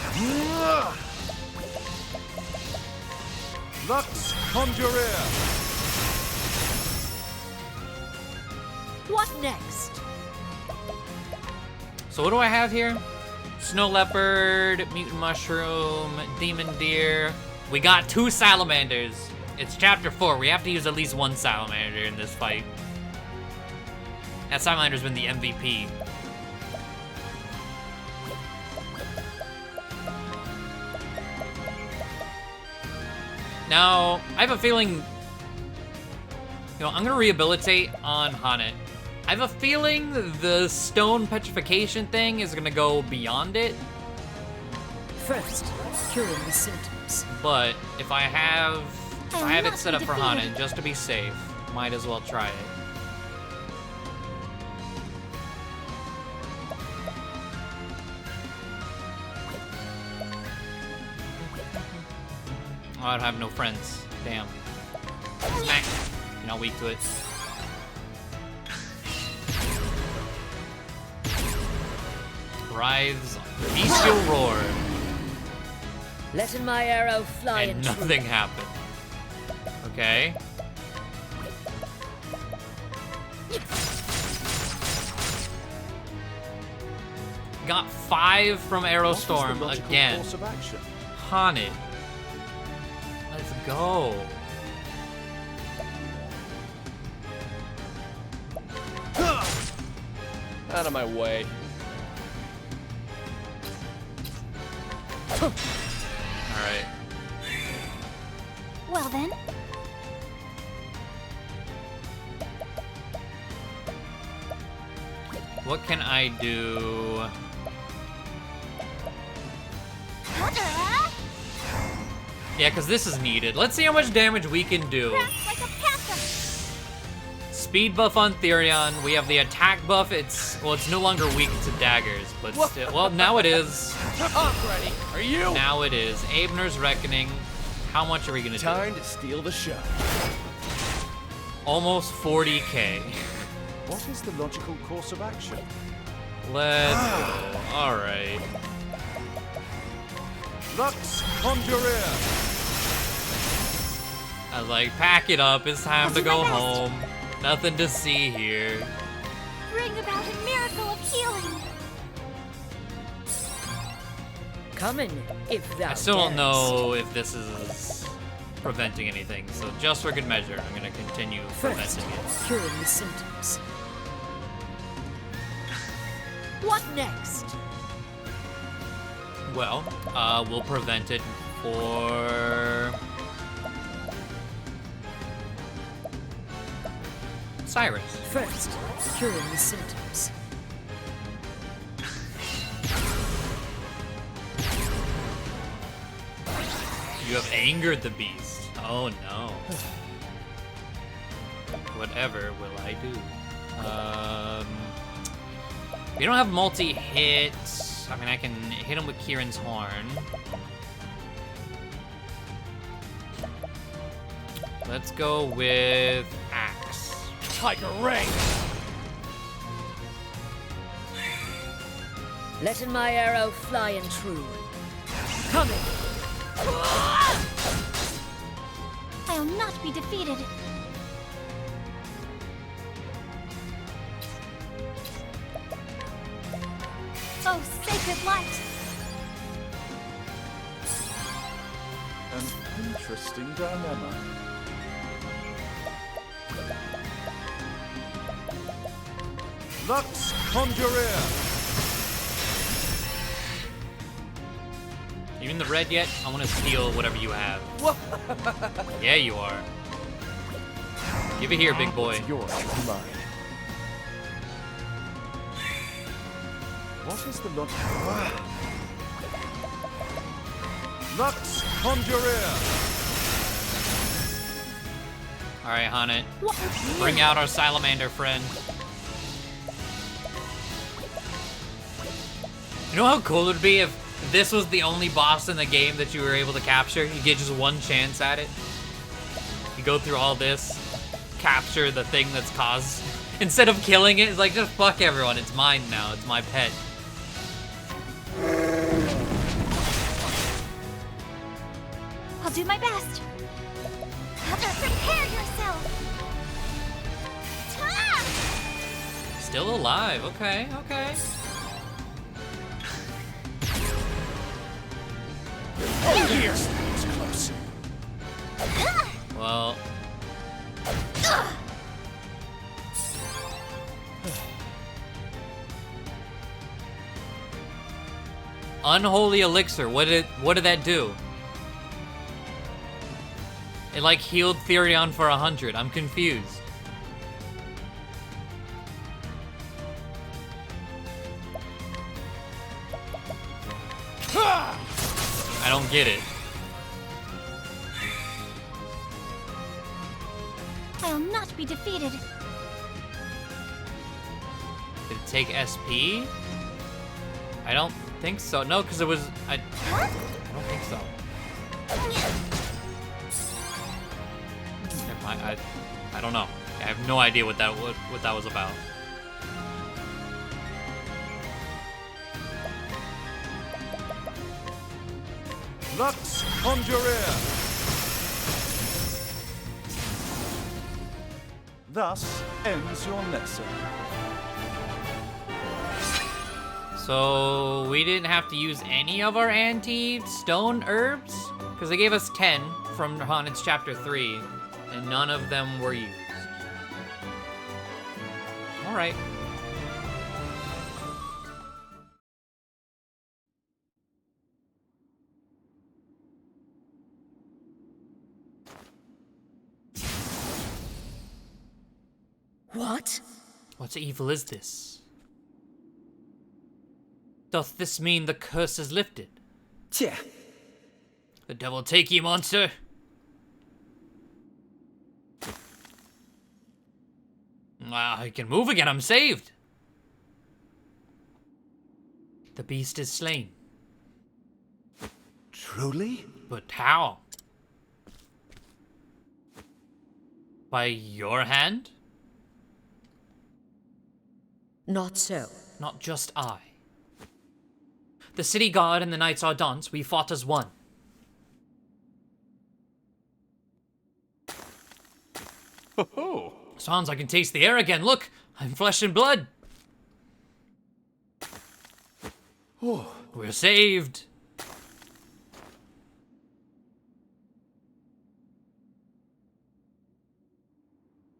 Lux Conjurer. What next? So what do I have here? Snow leopard, mutant mushroom, demon deer. We got 2 salamanders. It's chapter 4. We have to use at least 1 salamander in this fight. That salamander's been the MVP. Now, I have a feeling, I'm gonna rehabilitate on Hanet. I have a feeling the stone petrification thing is gonna go beyond it. First, curing the symptoms. But if I have it not set up for defeated. Hanet, just to be safe, might as well try it. Oh, I have no friends. Damn. Smack. You're not weak to it. Writhes bestial roar. Letting my arrow fly And nothing happened. Okay. Got 5 from Arrow Storm What is the logical again. course of action? Haunted. Let's go. Out of my way. Alright. Well then, What can I do? Yeah, because this is needed. Let's see how much damage we can do. prance like a panther. Speed buff on Therion. We have the attack buff. It's no longer weak to daggers, but still, well, now it is. I'm ready. Are you? Now it is. Abner's Reckoning. How much are we gonna do? Time to steal the show. Almost 40k. What is the logical course of action? Let's go. All right. Lux Conjurer. I was like, pack it up. It's time I'll to do go my best. home. Nothing to see here. Bring about a miracle of healing. Coming, if thou I still don't dares. know if this is preventing anything, so just for good measure, I'm gonna continue First, preventing it. curing the symptoms. What next? Well, we'll prevent it for Cyrus. First, curing the symptoms. You have angered the beast. Oh no. Whatever will I do? We don't have multi-hits. I mean, I can hit him with Kieran's horn. Let's go with axe. Tiger Ray! Letting my arrow fly and true. Coming! I'll not be defeated. Oh, sacred light! An interesting dilemma. Lux Conjurer! You in the red yet? I want to steal whatever you have. Yeah, you are. Give it here, big boy. What's yours is mine. What is the logic? Lux Conjurer! All right, Haunted. Bring out our salamander friend. You know how cool it would be if this was the only boss in the game that you were able to capture? You get just one chance at it. You go through all this, capture the thing that's caused. Instead of killing it, it's like, just fuck everyone. It's mine now. It's my pet. I'll do my best. Prepare yourself. Ah! Still alive. Okay, okay. Here's that close. Well. Unholy elixir. What did that do? It like healed Therion for 100. I'm confused. I don't get it. I'll not be defeated. Did it take SP? I don't think so. No, because it was. I don't think so. Never mind. I don't know. I have no idea what that was about. Lux Conjurer! Thus ends your lesson. So we didn't have to use any of our anti-stone herbs? Because they gave us 10 from Haunted's Chapter 3, and none of them were used. Alright. What? What evil is this? Doth this mean the curse is lifted? Tja. The devil take ye, monster! I can move again, I'm saved! The beast is slain. Truly? But how? By your hand? Not so. Not just I. The city guard and the Knights Ardents, we fought as one. Ho-ho! Sans, I can taste the air again. Look, I'm flesh and blood. Oh, We're saved.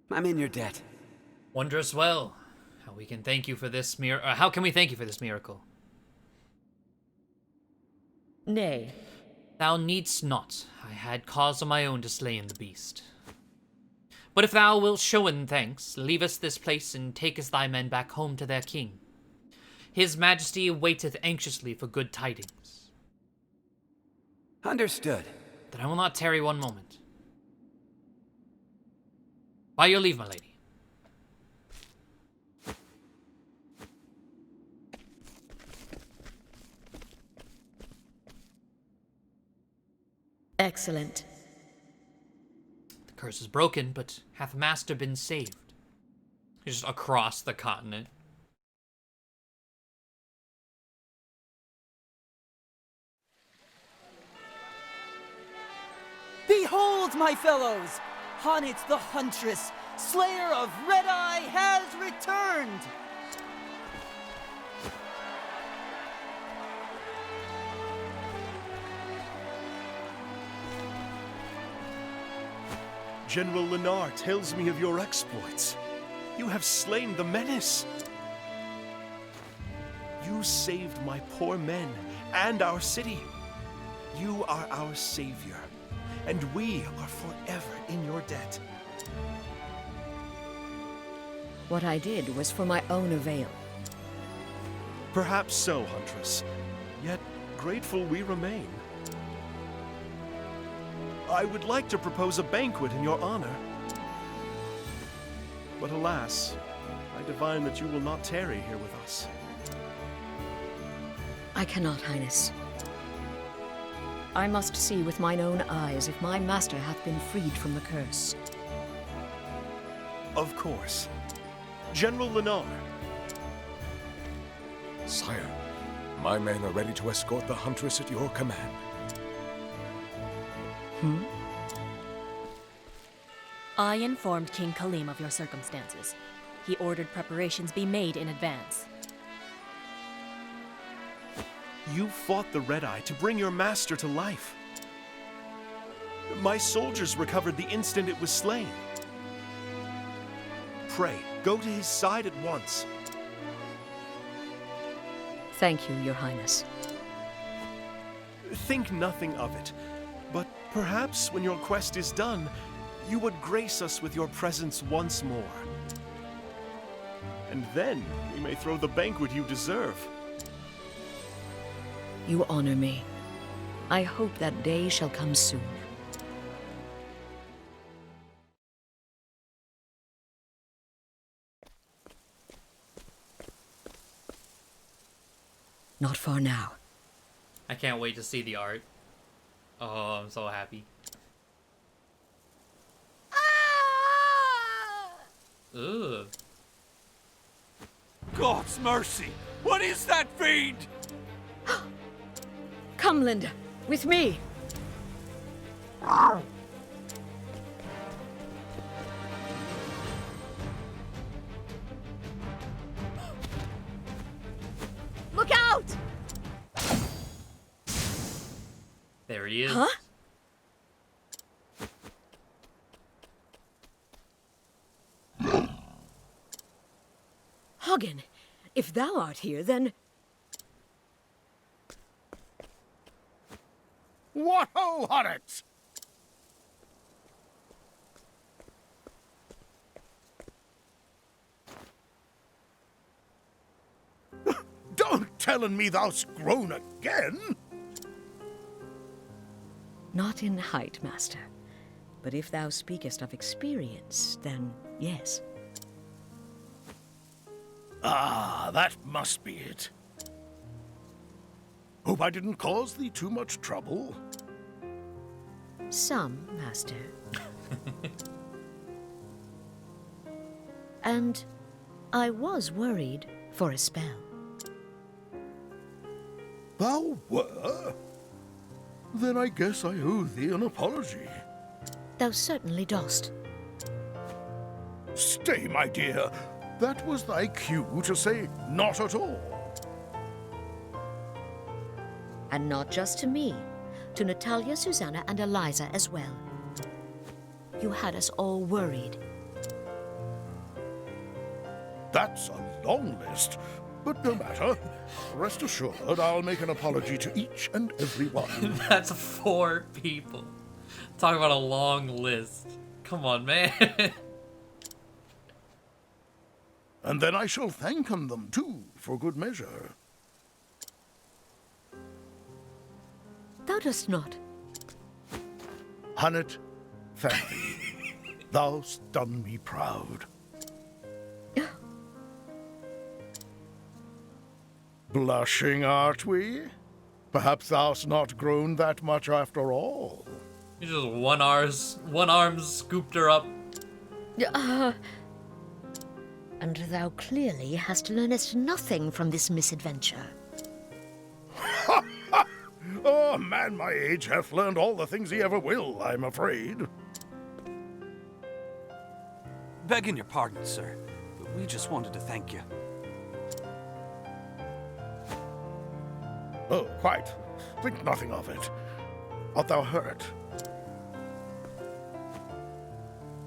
I'm in your debt. Wondrous well. How we can thank you for this how can we thank you for this miracle? Nay. Thou needst not. I had cause of my own to slay in the beast. But if thou wilt show in thanks, leave us this place and take us thy men back home to their king. His majesty waiteth anxiously for good tidings. Understood. Then I will not tarry one moment. By your leave, my lady. Excellent. The curse is broken, but hath master been saved? Just across the continent. Behold, my fellows! Hanit the Huntress, Slayer of Red Eye, has returned! General Lennar tells me of your exploits. You have slain the menace. You saved my poor men and our city. You are our savior, and we are forever in your debt. What I did was for my own avail. Perhaps so, Huntress. Yet grateful we remain. I would like to propose a banquet in your honor. But alas, I divine that you will not tarry here with us. I cannot, Highness. I must see with mine own eyes if my master hath been freed from the curse. Of course. General Lennar. Sire, my men are ready to escort the Huntress at your command. I informed King Khalim of your circumstances. He ordered preparations be made in advance. You fought the Red Eye to bring your master to life. My soldiers recovered the instant it was slain. Pray, go to his side at once. Thank you, Your Highness. Think nothing of it, but perhaps when your quest is done, you would grace us with your presence once more. And then we may throw the banquet you deserve. You honor me. I hope that day shall come soon. Not far now. I can't wait to see the art. Oh, I'm so happy. Ugh. God's mercy! What is that fiend? Come, Linda, with me. Look out! There he is. Huh? Hagen, if thou art here, then... What ho, Hanit! Don't tellin' me thou'st grown again! Not in height, master. But if thou speakest of experience, then yes. Ah, that must be it. Hope I didn't cause thee too much trouble. Some, master. And I was worried for a spell. Thou were? Then I guess I owe thee an apology. Thou certainly dost. Stay, my dear. That was thy cue to say not at all. And not just to me, to Natalia, Susanna, and Eliza as well. You had us all worried. That's a long list, but no matter. Rest assured, I'll make an apology to each and every one. That's 4 people. Talk about a long list. Come on, man. And then I shall thank them too, for good measure. Thou dost not. Hunnet, thank thee. Thou'st done me proud. Blushing, art we? Perhaps thou'st not grown that much after all. You just one arm scooped her up. And thou clearly hast learnest nothing from this misadventure. Oh, a man my age hath learned all the things he ever will, I'm afraid. Begging your pardon, sir, but we just wanted to thank you. Oh, quite. Think nothing of it. Art thou hurt?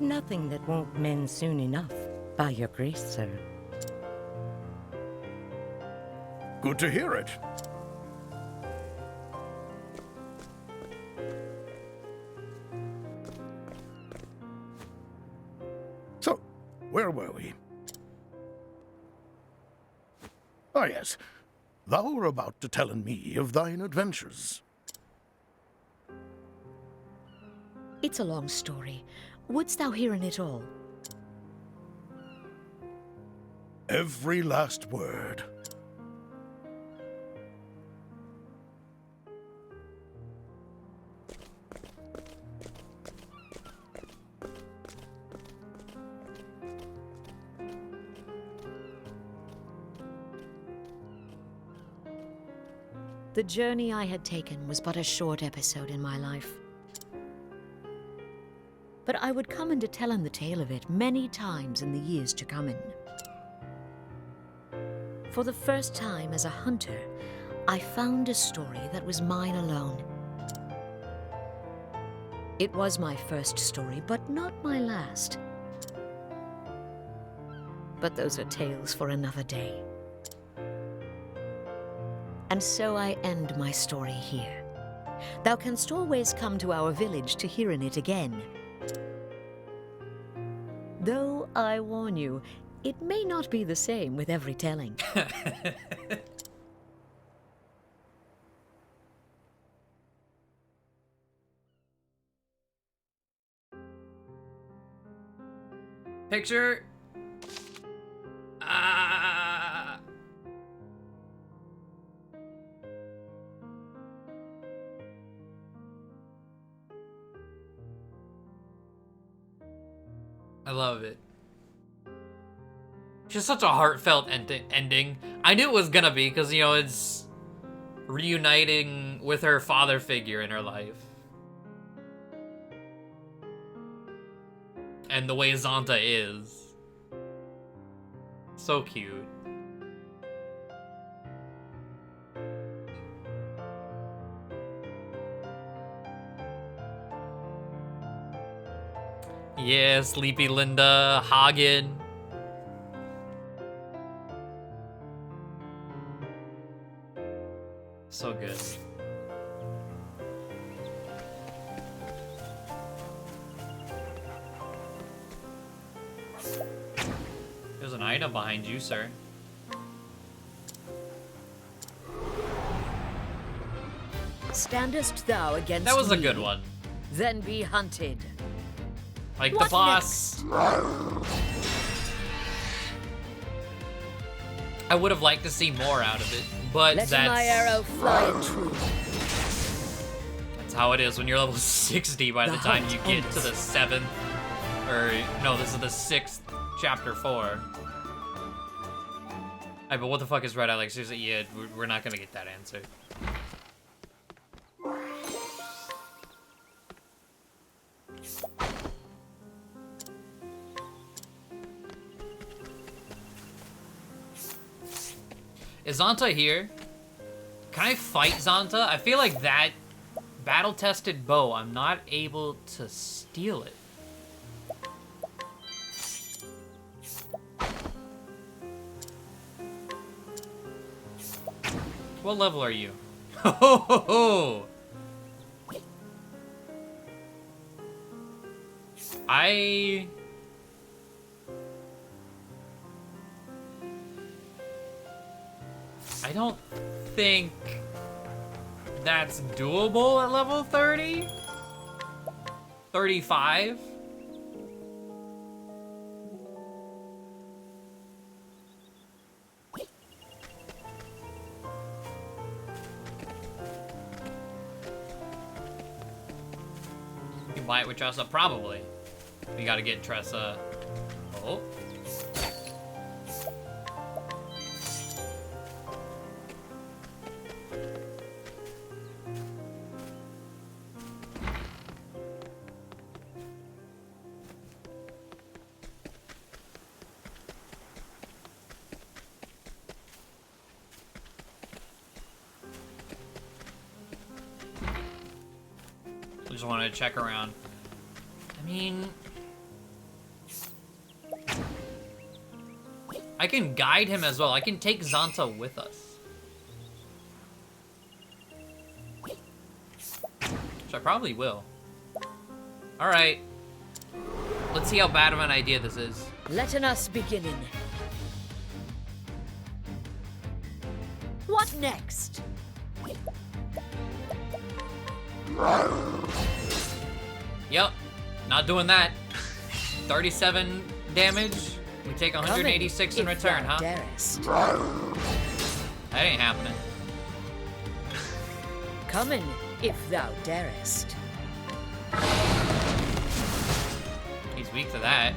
Nothing that won't mend soon enough, by your grace, sir. Good to hear it. So, where were we? Ah, yes. Thou were about to tell me of thine adventures. It's a long story. Wouldst thou hear in it all? Every last word. The journey I had taken was but a short episode in my life. But I would come into telling the tale of it many times in the years to come in. For the first time as a hunter, I found a story that was mine alone. It was my first story, but not my last. But those are tales for another day. And so I end my story here. Thou canst always come to our village to hear in it again. Though I warn you, it may not be the same with every telling. Picture. I love it. Just such a heartfelt ending. I knew it was gonna be, because, you know, it's reuniting with her father figure in her life. And the way Zonta is. So cute. Yeah, Sleepy Linda, Hagen. So good. There's an item behind you, sir. Standest thou against That was a me? good one. Then be hunted. Like What the boss. I would have liked to see more out of it, but Let that's my arrow fly true. That's how it is when you're level 60 by the time you get to the 7th, or no, this is the 6th, chapter 4. Alright, but what the fuck is Red Eye? Like, seriously, yeah, we're not gonna get that answer. Is Zonta here? Can I fight Zonta? I feel like that battle-tested bow, I'm not able to steal it. What level are you? Ho ho ho ho! I don't think that's doable at level 30. 35? You can buy it with Tressa? Probably. We gotta get Tressa. Oh. Just wanted to check around. I mean, I can guide him as well. I can take Xanta with us. Which I probably will. Alright. Let's see how bad of an idea this is. Let us begin. What next? Yep, not doing that. 37 damage. We take 186 in return, huh? Darest. That ain't happening. Come in, if thou darest. He's weak to that.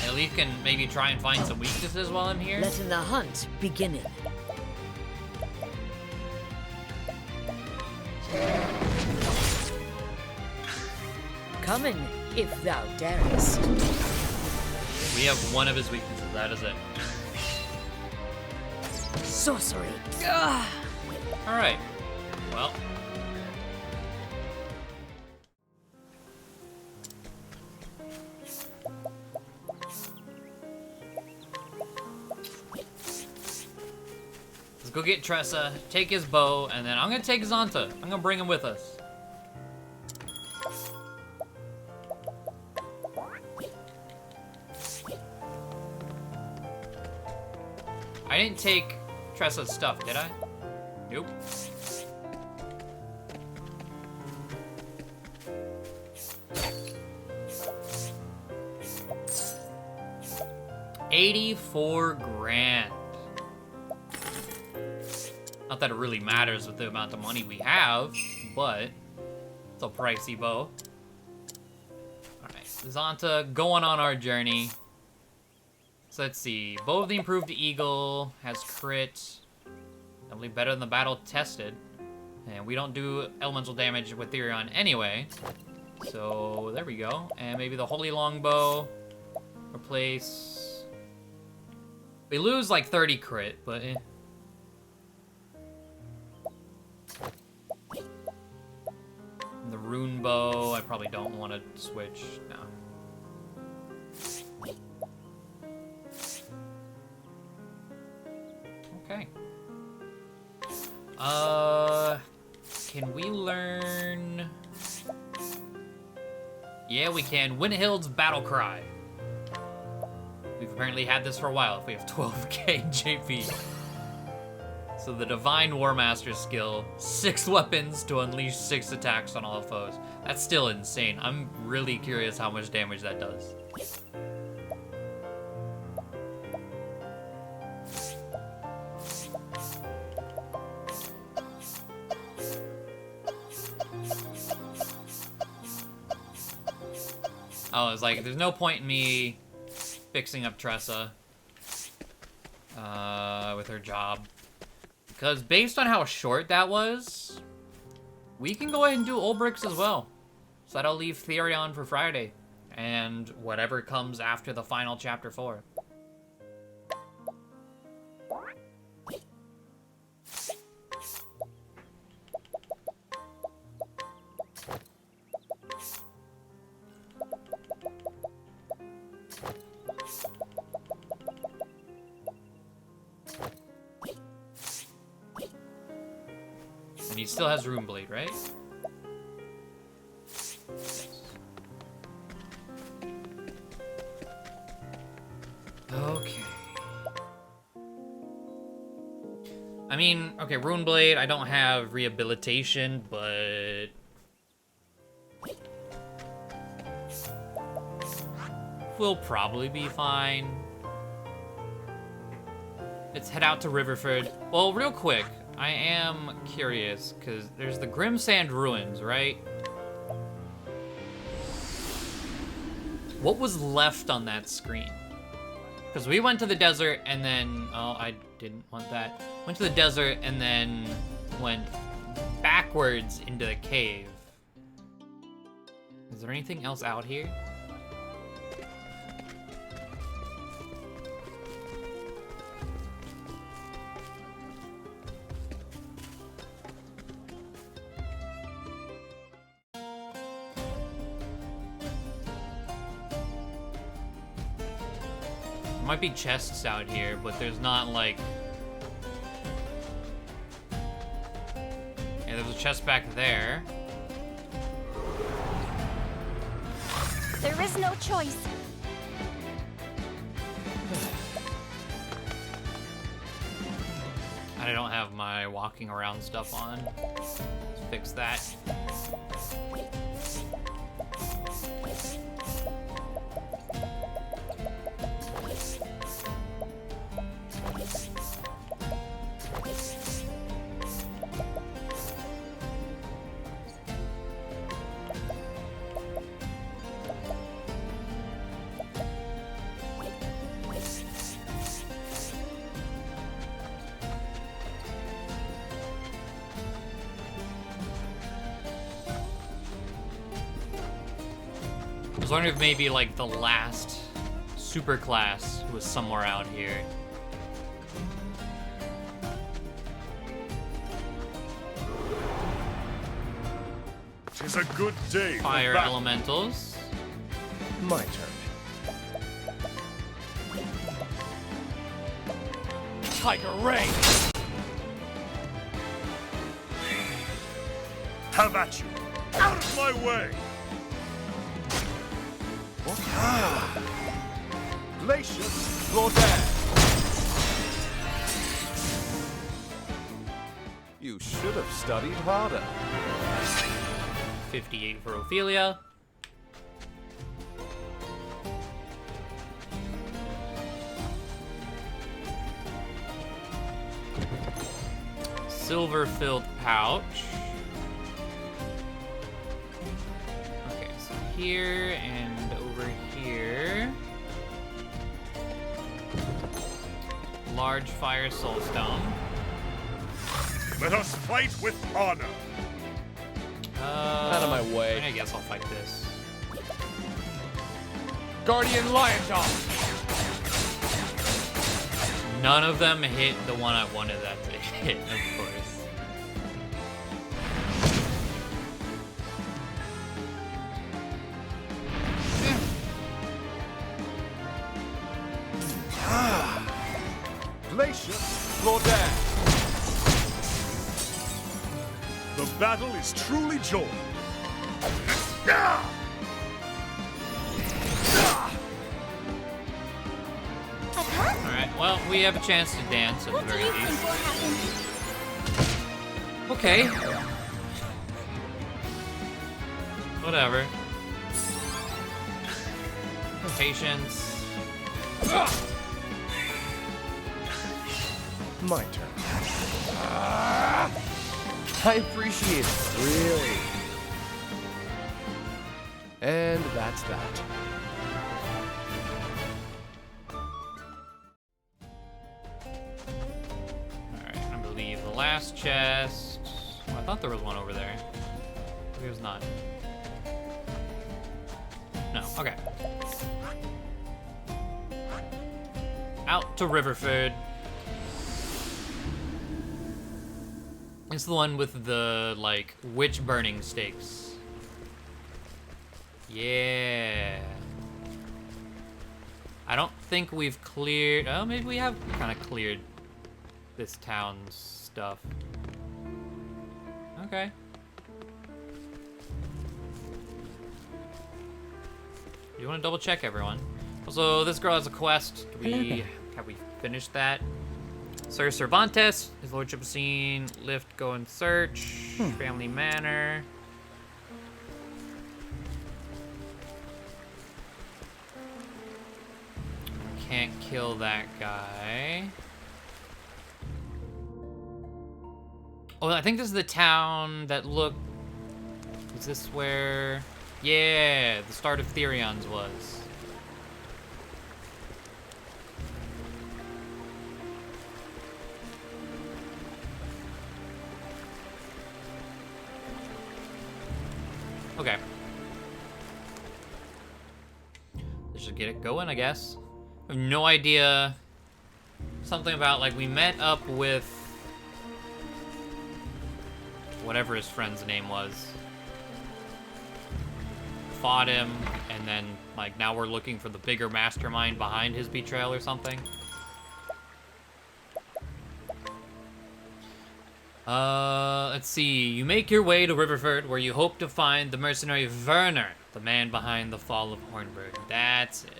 At least can maybe try and find some weaknesses while I'm here. Let the hunt begin. Come in, if thou darest. We have one of his weaknesses, that is it. Sorcery. Alright. Well. Let's go get Tressa, take his bow, and then I'm gonna take Xanta. I'm gonna bring him with us. I didn't take Tressa's stuff, did I? Nope. $84 grand. Not that it really matters with the amount of money we have, but it's a pricey bow. Alright, Xanta going on our journey. So let's see. Bow of the Improved Eagle has crit. Definitely better than the battle tested. And we don't do elemental damage with Therion anyway. So there we go. And maybe the Holy Longbow. Replace. We lose like 30 crit, but eh. And the Rune Bow, I probably don't want to switch. No. Okay. Can we learn? Yeah, we can. Winhild's Battle Cry. We've apparently had this for a while if we have 12k JP. So the Divine Warmaster skill, 6 weapons to unleash 6 attacks on all foes. That's still insane. I'm really curious how much damage that does. Oh, it's like, there's no point in me fixing up Tressa with her job. Because based on how short that was, we can go ahead and do Ulbrich's as well. So that'll leave Therion for Friday. And whatever comes after the final chapter 4. And he still has Rune Blade, right? Okay. I mean, okay, Rune Blade, I don't have rehabilitation, but we'll probably be fine. Let's head out to Riverford. Well, real quick, I am curious, because there's the Grimsand Ruins, right? What was left on that screen? Because we went to the desert and then... Oh, I didn't want that. Went to the desert and then went backwards into the cave. Is there anything else out here? There might be chests out here, but there's not like... Yeah, there's a chest back there. There is no choice. I don't have my walking around stuff on. Let's fix that. I was wondering if maybe like the last super class was somewhere out here. 'Tis a good day for Fire battle. elementals. My turn. Tiger Ray! Have at you! Out of my way! Glacius Rodan! You should have studied harder. 58 for Ophelia. Silver-filled pouch. Okay, so here and over here. Large fire soulstone. Let us fight with honor! Out of my way. I guess I'll fight this. Guardian Lion Dog! None of them hit the one I wanted that to hit, of course. Glacius Rodan! The battle is truly joined. Alright, well, we have a chance to dance at the What do very you think least. will happen? Okay. Whatever. Patience. My turn. I appreciate it, really. And that's that. Alright, I believe the last chest... Oh, I thought there was one over there. Maybe it was not. No, okay. Out to Riverford. It's the one with the, like, witch burning stakes. Yeah. I don't think we've cleared... Oh, maybe we have kind of cleared this town's stuff. Okay. You want to double check, everyone? Also, this girl has a quest. Have we finished that? Sir Cervantes, his lordship seen. Lift, go and search. Family Manor. can't kill that guy. Oh, I think this is the town that looked... Is this where... Yeah, the start of Therion's was. Okay. This should get it going, I guess. I have no idea. Something about, like, we met up with... whatever his friend's name was. Fought him, and then, like, now we're looking for the bigger mastermind behind his betrayal or something. Let's see. You make your way to Riverford, where you hope to find the mercenary Werner, the man behind the fall of Hornburg. That's it.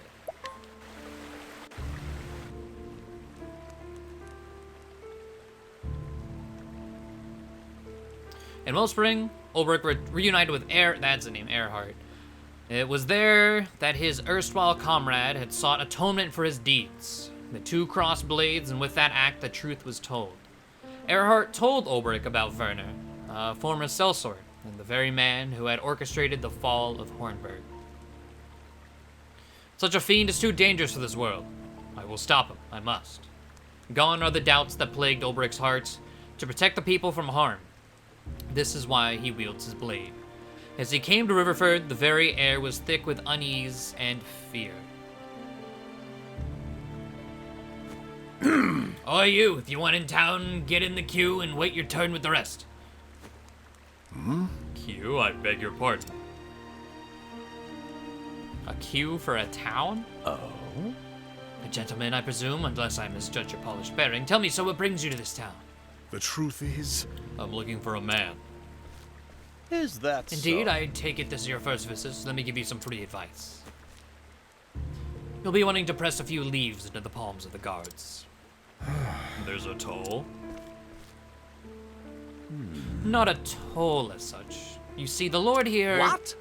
In Wellspring, Ulbrich reunited with that's the name, Earhart. It was there that his erstwhile comrade had sought atonement for his deeds. The two crossed blades, and with that act, the truth was told. Earhart told Ulbrich about Werner, a former sellsword, and the very man who had orchestrated the fall of Hornburg. Such a fiend is too dangerous for this world. I will stop him, I must. Gone are the doubts that plagued Ulbrich's heart. To protect the people from harm, this is why he wields his blade. As he came to Riverford, the very air was thick with unease and fear. Oh, you, if you want in town, get in the queue and wait your turn with the rest. Queue? I beg your pardon. A queue for a town? Oh? A gentleman, I presume, unless I misjudge your polished bearing. Tell me, so what brings you to this town? The truth is... I'm looking for a man. Is that Indeed, so? I take it this is your first visit, so let me give you some free advice. You'll be wanting to press a few leaves into the palms of the guards. There's a toll? Not a toll as such. You see, the Lord here... What?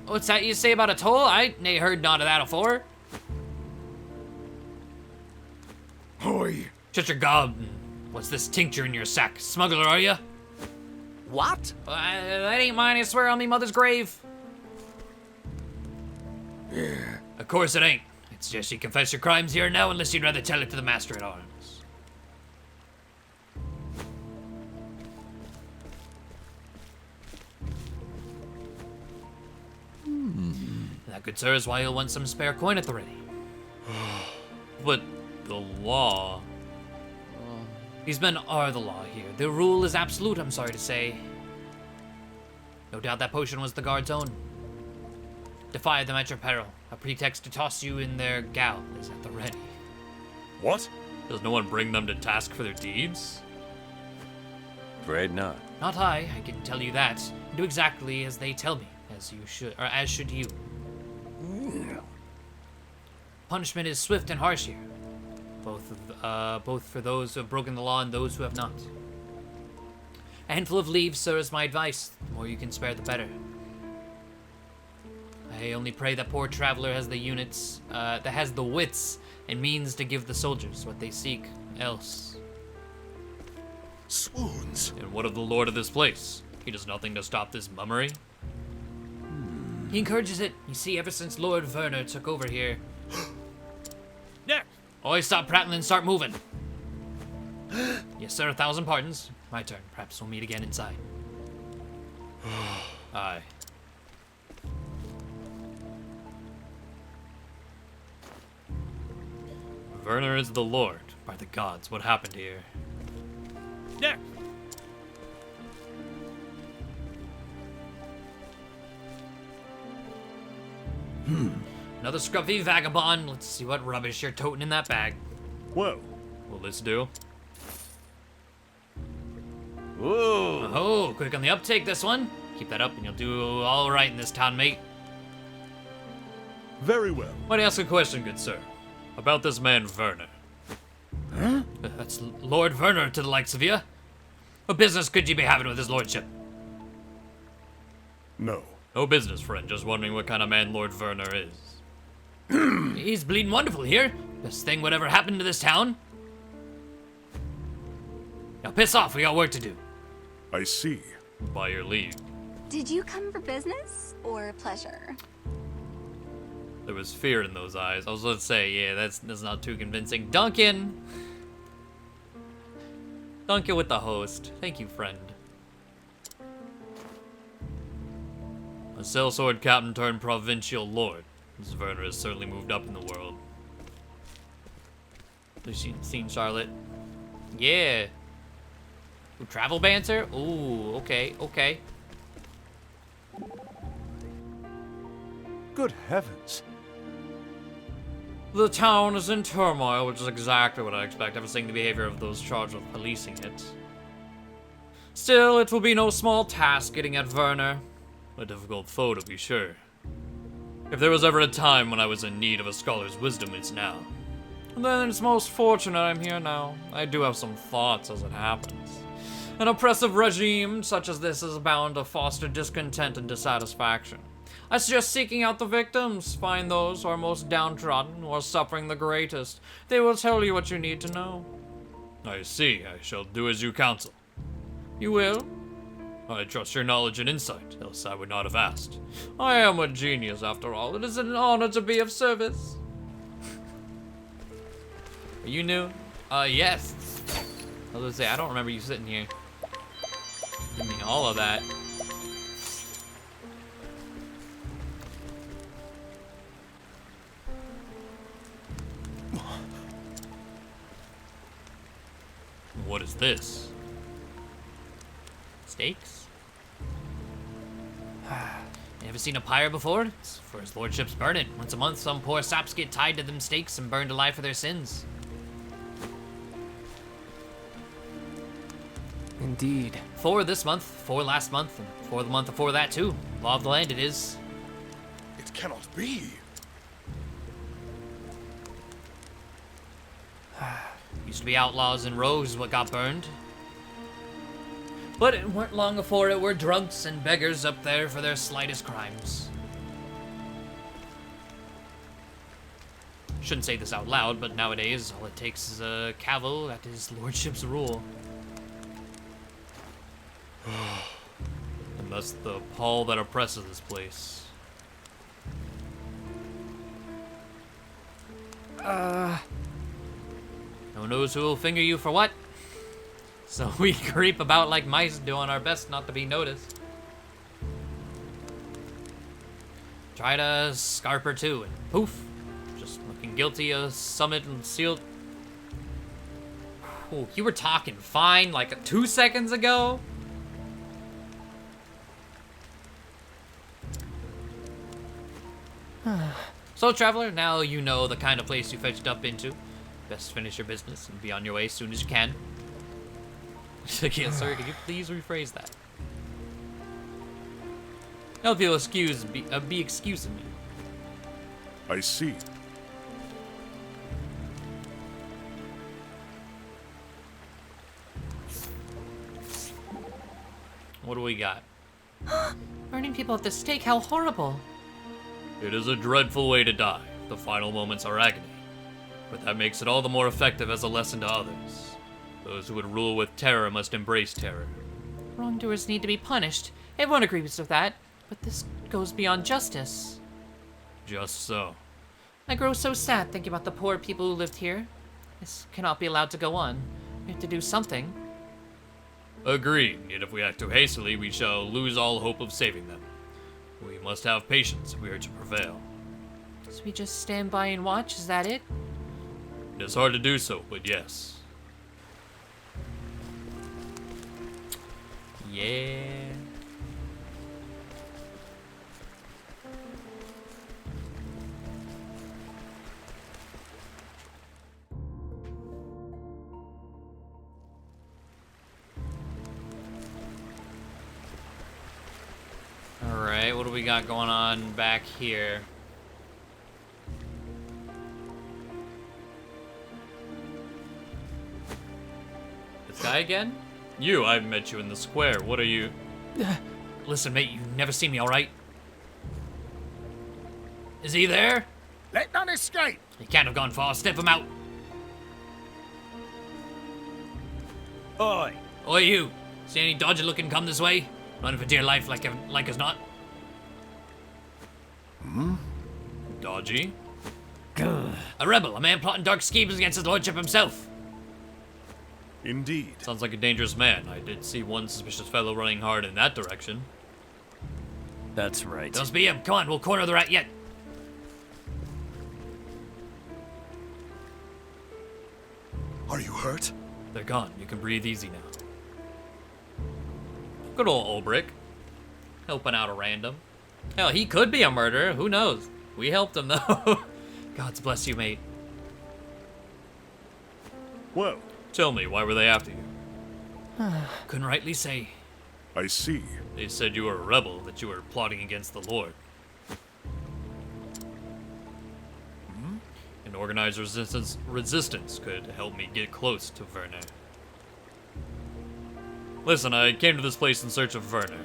What's that you say about a toll? I nae heard none of that afore. Hoy! Shut your gob. What's this tincture in your sack? Smuggler, are you? What? That ain't mine, I swear on me mother's grave. Yeah. Of course it ain't. It's just you confess your crimes here now unless you'd rather tell it to the Master at Arms. That, good sir, is why you'll want some spare coin at the ready. But the law... These men are the law here. The rule is absolute, I'm sorry to say. No doubt that potion was the guard's own. Defy them at your peril. A pretext to toss you in their gal is at the ready. What? Does no one bring them to task for their deeds? Afraid not. Not I can tell you that. Do exactly as they tell me, as you should, or as should you. Punishment is swift and harsh here. Both for those who have broken the law and those who have not. A handful of leaves, sir, is my advice. The more you can spare, the better. I only pray that poor traveler has the wits and means to give the soldiers what they seek else. Swoons. And what of the lord of this place? He does nothing to stop this mummery? He encourages it. You see, ever since Lord Werner took over here... Next! Oi, stop prattling and start moving. Yes, sir, 1,000 pardons. My turn. Perhaps we'll meet again inside. Aye. Werner is the Lord. By the gods, what happened here? Next! Another scruffy vagabond. Let's see what rubbish you're toting in that bag. Whoa. Will this do? Ooh. Oh, quick on the uptake, this one. Keep that up and you'll do all right in this town, mate. Very well. Might I ask a question, good sir? About this man, Werner. Huh? That's Lord Werner to the likes of you. What business could you be having with his lordship? No. No business, friend. Just wondering what kind of man Lord Werner is. He's bleeding wonderful here. Best thing whatever happened to this town. Now piss off, we got work to do. I see. By your leave. Did you come for business or pleasure? There was fear in those eyes. I was going to say, yeah, that's not too convincing. Duncan! Duncan with the host. Thank you, friend. A sellsword captain turned provincial lord. This Werner has certainly moved up in the world. Have you seen Charlotte? Yeah. Ooh, travel banter? Ooh, okay, okay. Good heavens. The town is in turmoil, which is exactly what I expect, ever seeing the behavior of those charged with policing it. Still, it will be no small task getting at Werner. A difficult foe, to be sure. If there was ever a time when I was in need of a scholar's wisdom, it's now. And then it's most fortunate I'm here now. I do have some thoughts as it happens. An oppressive regime such as this is bound to foster discontent and dissatisfaction. I suggest seeking out the victims. Find those who are most downtrodden, who are suffering the greatest. They will tell you what you need to know. I see. I shall do as you counsel. You will? I trust your knowledge and insight, else I would not have asked. I am a genius, after all. It is an honor to be of service. Are you new? Yes. I was gonna say, I don't remember you sitting here. Give me all of that. What is this? Steaks? Never seen a pyre before? It's for his lordship's burning. Once a month, some poor saps get tied to them stakes and burned alive for their sins. Indeed. 4 this month, 4 last month, and 4 the month before that too. Law of the land it is. It cannot be. Used to be outlaws and rogues what got burned. But it weren't long before it were drunks and beggars up there for their slightest crimes. Shouldn't say this out loud, but nowadays all it takes is a cavil at his lordship's rule. And thus the pall that oppresses this place. No one knows who will finger you for what. So we creep about like mice, doing our best not to be noticed. Tried a scarp or two, and poof, just looking guilty of summit and sealed. Ooh, you were talking fine like 2 seconds ago. So, traveler, now you know the kind of place you fetched up into. Best finish your business and be on your way as soon as you can. Again, sorry, could you please rephrase that? I hope you'll be excusing me. I see. What do we got? Burning people at the stake, how horrible. It is a dreadful way to die. The final moments are agony. But that makes it all the more effective as a lesson to others. Those who would rule with terror must embrace terror. Wrongdoers need to be punished. Everyone agrees with that. But this goes beyond justice. Just so. I grow so sad thinking about the poor people who lived here. This cannot be allowed to go on. We have to do something. Agreed, yet if we act too hastily, we shall lose all hope of saving them. We must have patience if we are to prevail. So we just stand by and watch, is that it? It is hard to do so, but yes. Yeah. Alright, what do we got going on back here? This guy again? You, I've met you in the square. What are you? Listen, mate, you've never seen me, alright? Is he there? Let none escape! He can't have gone far. Sniff him out. Oi! Oi, you. See any dodgy looking come this way? Running for dear life like as not. Dodgy? A rebel, a man plotting dark schemes against his lordship himself. Indeed. Sounds like a dangerous man. I did see one suspicious fellow running hard in that direction. That's right. Don't be him. Come on, we'll corner the rat yet. Are you hurt? They're gone. You can breathe easy now. Good old Olbrick. Helping out a random. Hell, he could be a murderer. Who knows? We helped him, though. God's bless you, mate. Well, Tell me, why were they after you? Couldn't rightly say. I see. They said you were a rebel, that you were plotting against the Lord. An organized resistance could help me get close to Werner. Listen, I came to this place in search of Werner.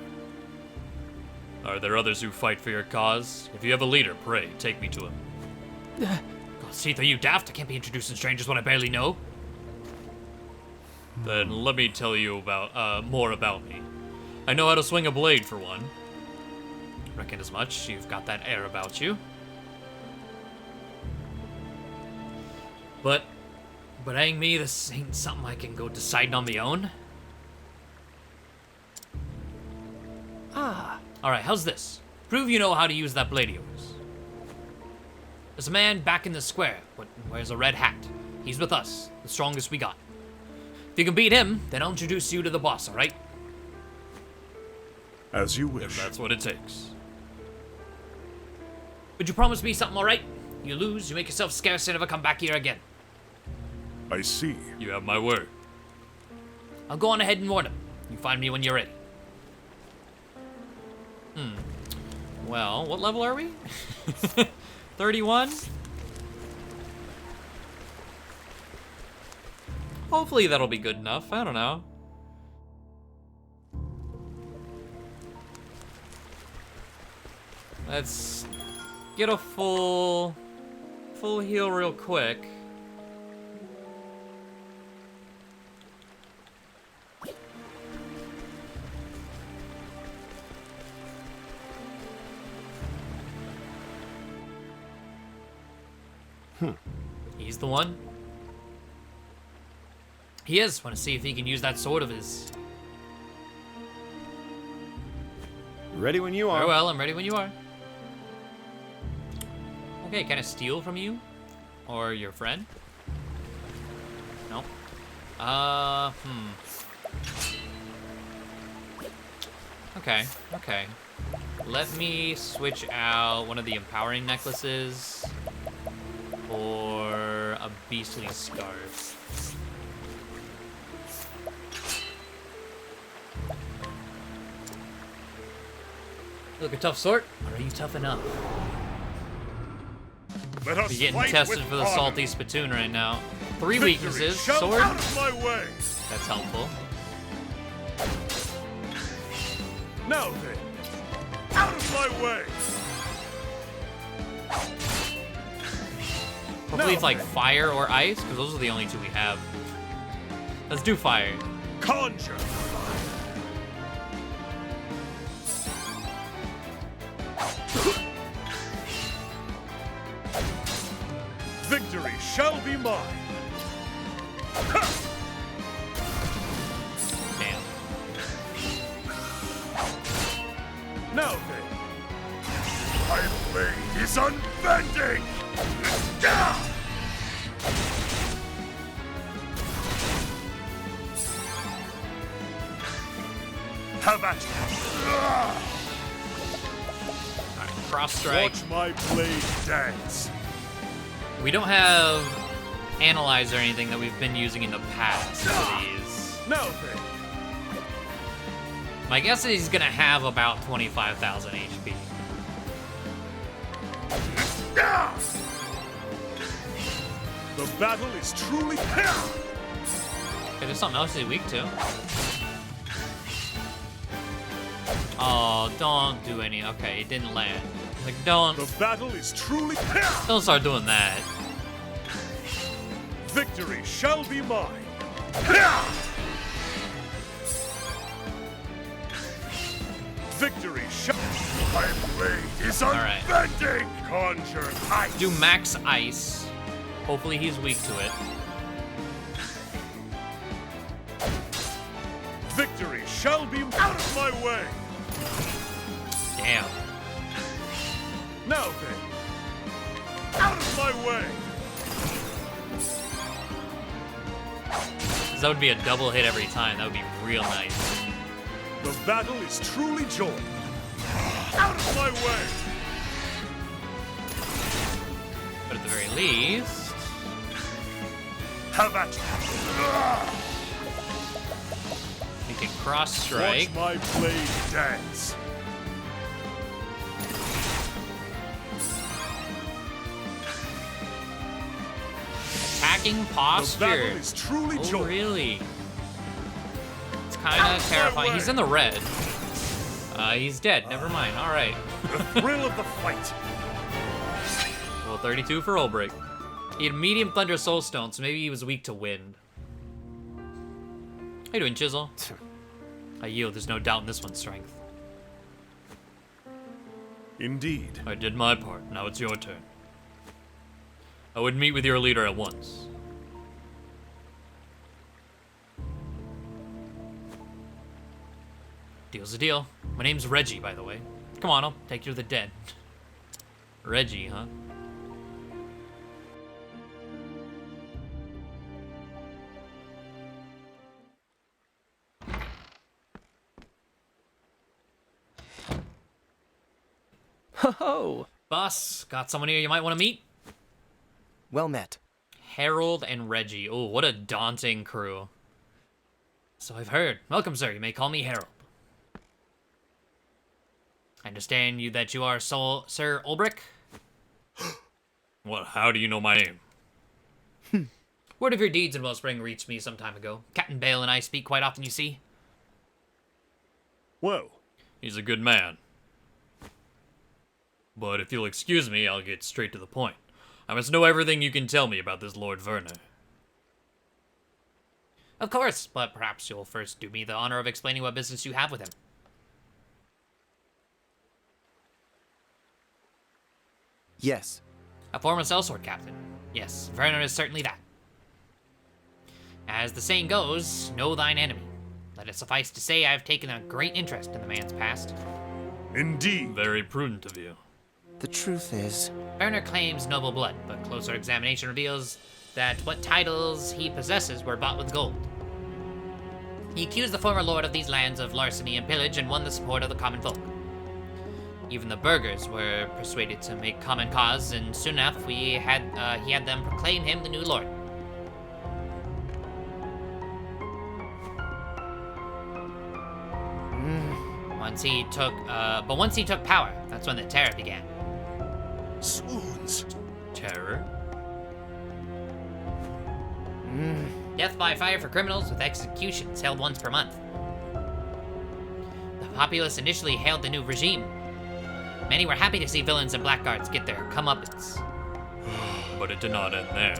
Are there others who fight for your cause? If you have a leader, pray, take me to him. God, Seath, are you daft? I can't be introducing strangers when I barely know. Then let me tell you about more about me. I know how to swing a blade, for one. Reckon as much. You've got that air about you. But hang me, this ain't something I can go deciding on my own. Alright, how's this? Prove you know how to use that blade of yours. There's a man back in the square, but wears a red hat. He's with us, the strongest we got. If you can beat him, then I'll introduce you to the boss, alright? As you If wish. that's what it takes. Would you promise me something, alright? You lose, you make yourself scarce and never come back here again. I see. You have my word. I'll go on ahead and warn him. You find me when you're ready. Well, what level are we? 31? Hopefully that'll be good enough. I don't know. Let's get a full heal real quick. He's the one. He is. Want to see if he can use that sword of his. Ready when you are. Very well, I'm ready when you are. Okay, can I steal from you? Or your friend? No. Okay. Let me switch out one of the empowering necklaces for a beastly scarf. Look, a tough sort? Or are you tough enough? Let us You're getting fight tested with for the honor. salty spittoon right now. 3 Victory weaknesses. shall Sword. out of my way. That's helpful. Now then, out of my way. Hopefully it's like fire or ice, because those are the only two we have. Let's do fire. Conjure. Victory shall be mine. Damn. Now then, my blade is unbending. Have at you. Alright, cross strike. Watch my blade dance. We don't have analyze or anything that we've been using in the past for these. Now then, My guess is he's gonna have about 25,000 HP. the battle is truly. Okay, there's something else he's weak to. Oh, don't do any. Okay, it didn't land. Like, don't The battle is truly... start doing that. Victory shall be mine. Victory shall... My blade is Alright. unbending! Conjure ice! Do max ice. Hopefully he's weak to it. Victory shall be out of my way! Damn. Now then, out of my way! That would be a double hit every time. That would be real nice. The battle is truly joined. Out of my way! But at the very least... Have at we can cross strike. Watch my blade dance. Attacking The posture. battle is truly Oh, joined. really? It's kind of terrifying. He's in the red. He's dead. Never mind. All right. The thrill of the fight. Well, 32 for Ulbrich. He had medium Thunder Soulstone, so maybe he was weak to wind. How you doing, Chisel? I yield. There's no doubt in this one's strength. Indeed. I did my part. Now it's your turn. I would meet with your leader at once. Deal's a deal. My name's Reggie, by the way. Come on, I'll take you to the dead. Reggie, huh? Ho-ho! Boss, got someone here you might want to meet? Well met. Harold and Reggie. Oh, what a daunting crew. So I've heard. Welcome, sir. You may call me Harold. I understand that you are Sir Ulbrich? Well, how do you know my name? Word of your deeds in Wellspring reached me some time ago. Captain Bale and I speak quite often, you see. Well, he's a good man. But if you'll excuse me, I'll get straight to the point. I must know everything you can tell me about this Lord Werner. Of course, but perhaps you'll first do me the honor of explaining what business you have with him. Yes. A former sellsword captain. Yes, Werner is certainly that. As the saying goes, know thine enemy. Let it suffice to say I've taken a great interest in the man's past. Indeed. Very prudent of you. The truth is... Werner claims noble blood, but closer examination reveals that what titles he possesses were bought with gold. He accused the former lord of these lands of larceny and pillage and won the support of the common folk. Even the burghers were persuaded to make common cause, and soon enough he had them proclaim him the new lord. Once he took power, that's when the terror began. Swoons. Terror? Death by fire for criminals, with executions held once per month. The populace initially hailed the new regime. Many were happy to see villains and blackguards get their comeuppance. But it did not end there.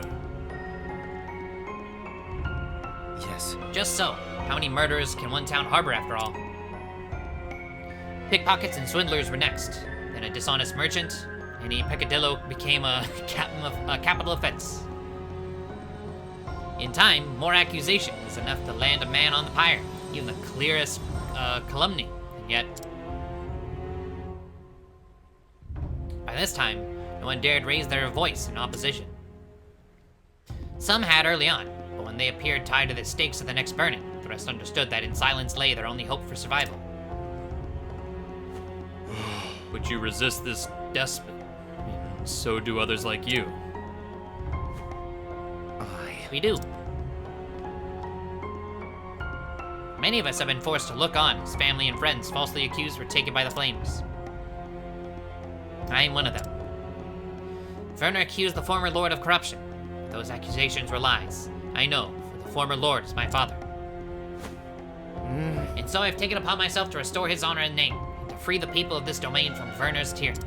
Yes. Just so. How many murderers can one town harbor after all? Pickpockets and swindlers were next. Then a dishonest merchant, any peccadillo became a capital offense. In time, more accusation was enough to land a man on the pyre, even the clearest calumny, and yet... By this time, no one dared raise their voice in opposition. Some had early on, but when they appeared tied to the stakes of the next burning, the rest understood that in silence lay their only hope for survival. Would you resist this despot? So do others like you. We do. Many of us have been forced to look on as family and friends falsely accused were taken by the flames. I am one of them. Werner accused the former lord of corruption. Those accusations were lies. I know, for the former lord is my father. And so I've taken upon myself to restore his honor and name, and to free the people of this domain from Werner's tyranny.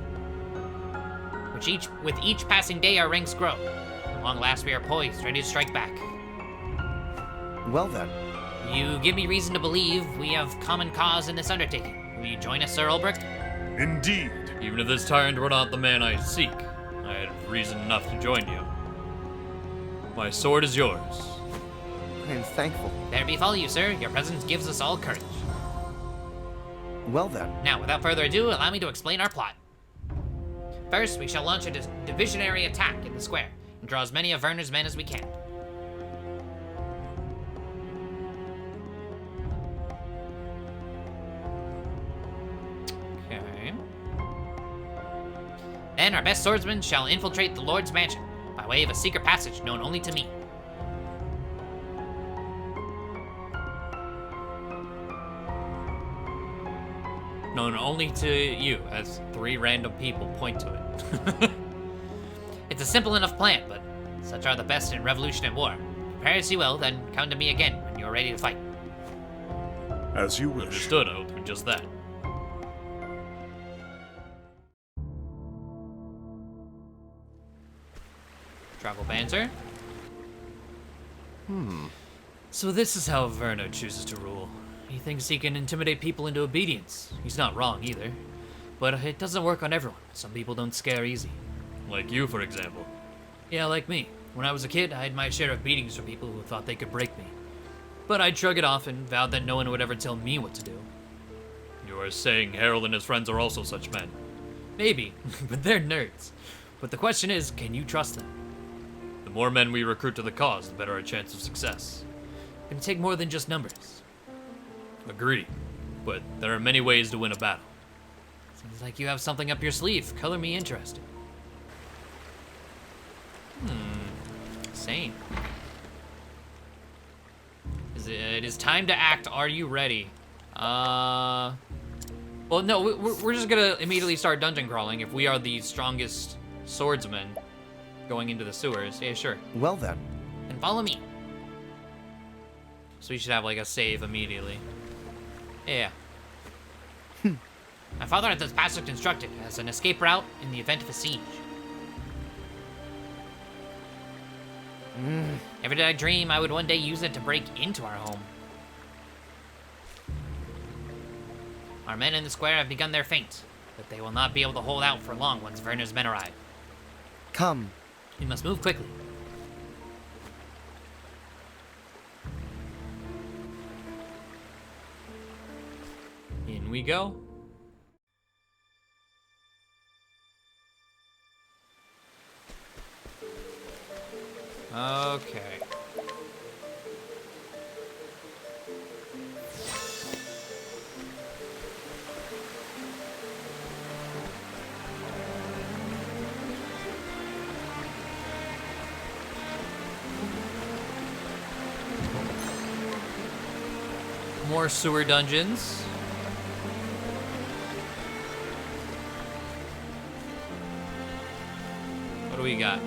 With each passing day, our ranks grow. At long last, we are poised, ready to strike back. Well then. You give me reason to believe we have common cause in this undertaking. Will you join us, Sir Ulbricht? Indeed. Even if this tyrant were not the man I seek, I had reason enough to join you. My sword is yours. I am thankful. There befall you, sir. Your presence gives us all courage. Well then. Now, without further ado, allow me to explain our plot. First, we shall launch a divisionary attack in the square and draw as many of Werner's men as we can. Okay. Then our best swordsmen shall infiltrate the Lord's mansion by way of a secret passage known only to me. Known only to you, as 3 random people point to it. It's a simple enough plan, but such are the best in revolution and war. Prepare as you will, then come to me again when you are ready to fight. As you wish. Understood, I will do just that. Travel banter. So this is how Werner chooses to rule. He thinks he can intimidate people into obedience. He's not wrong either. But it doesn't work on everyone. Some people don't scare easy. Like you, for example. Yeah, like me. When I was a kid, I had my share of beatings from people who thought they could break me. But I'd shrug it off and vowed that no one would ever tell me what to do. You are saying Harold and his friends are also such men? Maybe, but they're nerds. But the question is, can you trust them? The more men we recruit to the cause, the better our chance of success. It can take more than just numbers. Agree, but there are many ways to win a battle. Seems like you have something up your sleeve. Color me interested. Same. It is time to act. Are you ready? Well, no, we're just gonna immediately start dungeon crawling if we are the strongest swordsmen going into the sewers. Yeah, sure. Well then. And follow me. So we should have like a save immediately. Yeah. My father had this passage constructed as an escape route in the event of a siege. Every day I dream I would one day use it to break into our home. Our men in the square have begun their feint, but they will not be able to hold out for long once Werner's men arrive. Come. We must move quickly. In we go. Okay. More sewer dungeons. What do we got?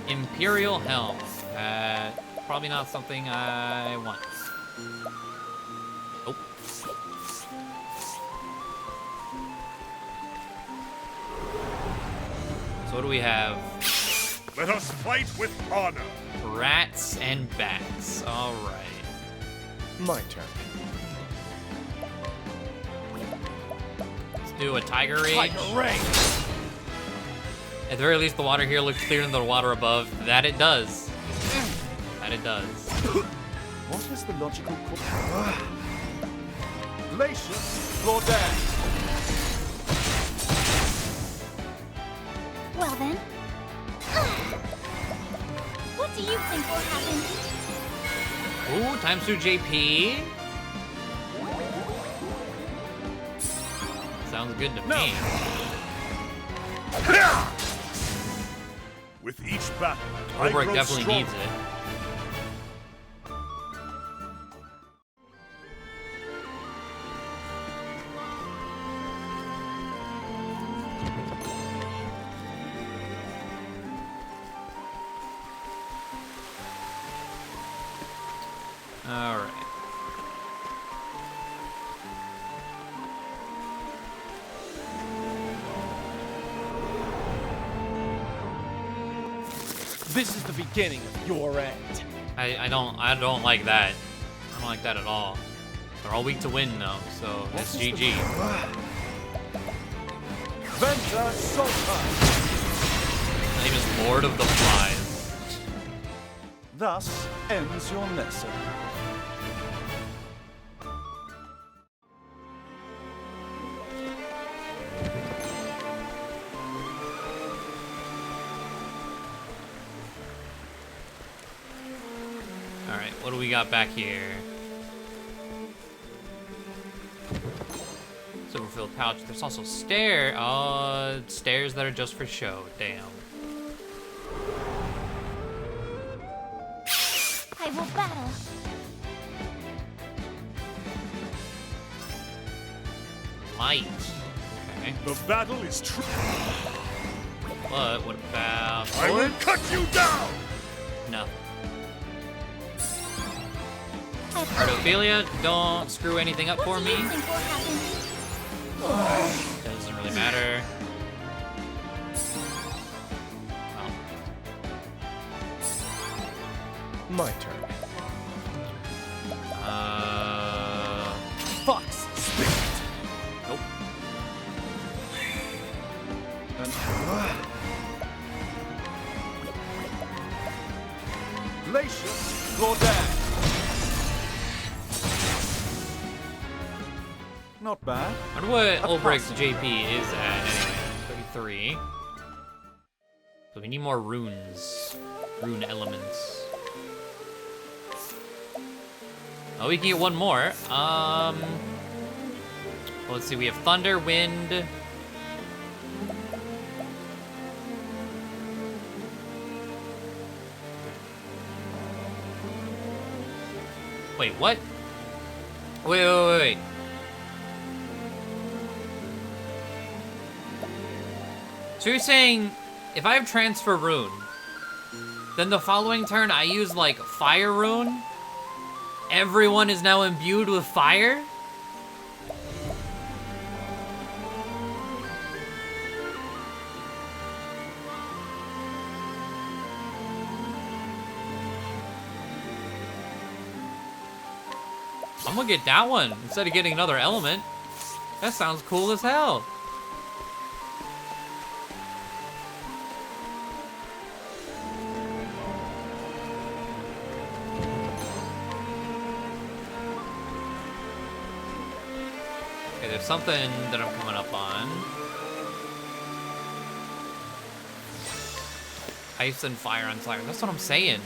Imperial Helm. Probably not something I want. Oh. So what do we have? Let us fight with honor. Rats and bats. All right. My turn. Let's do a Tiger Rage. Tiger Rage. At the very least, the water here looks clearer than the water above. That it does. That it does. What is the logical Glacier, Rodan. Well then. What do you think will happen? Ooh, times 2 JP. Sounds good to me. With each battle, I Ulbricht grow definitely stronger. needs it. All right. This is the beginning of your end. I don't like that. I don't like that at all. They're all weak to win though, so it's GG. Venta Solta. His name is Lord of the Flies. Thus ends your lesson. Alright, what do we got back here? Silverfield pouch. There's also stairs that are just for show. Damn. I will battle. Light. Okay. The battle is true. But what about I will swords? cut you down! No. Artophilia, don't screw anything up for me. Doesn't really matter. Well. My turn. Fox Spirit. Nope. Glacius Gordon. Not bad. I wonder what Ulbricht's JP is at anyway. 33. So we need more runes. Rune elements. Oh, we can get one more. Let's see, we have thunder, wind. Wait, what? Wait. So you're saying, if I have transfer rune, then the following turn I use like fire rune? Everyone is now imbued with fire? I'm gonna get that one instead of getting another element. That sounds cool as hell. Okay, there's something that I'm coming up on. Ice and fire on fire. That's what I'm saying.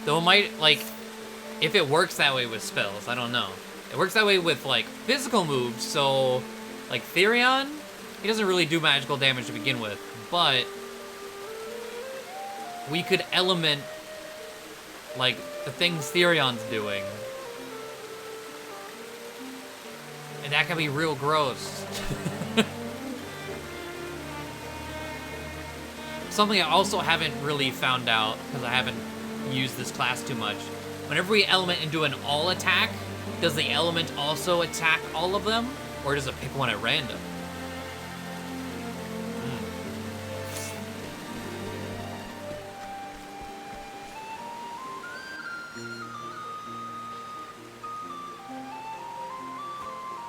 Though it might, like, if it works that way with spells, I don't know. It works that way with, like, physical moves, so, like, Therion, he doesn't really do magical damage to begin with, but we could element, like, the things Therion's doing. And that can be real gross. Something I also haven't really found out, because I haven't used this class too much. Whenever we element into an all attack, does the element also attack all of them? Or does it pick one at random?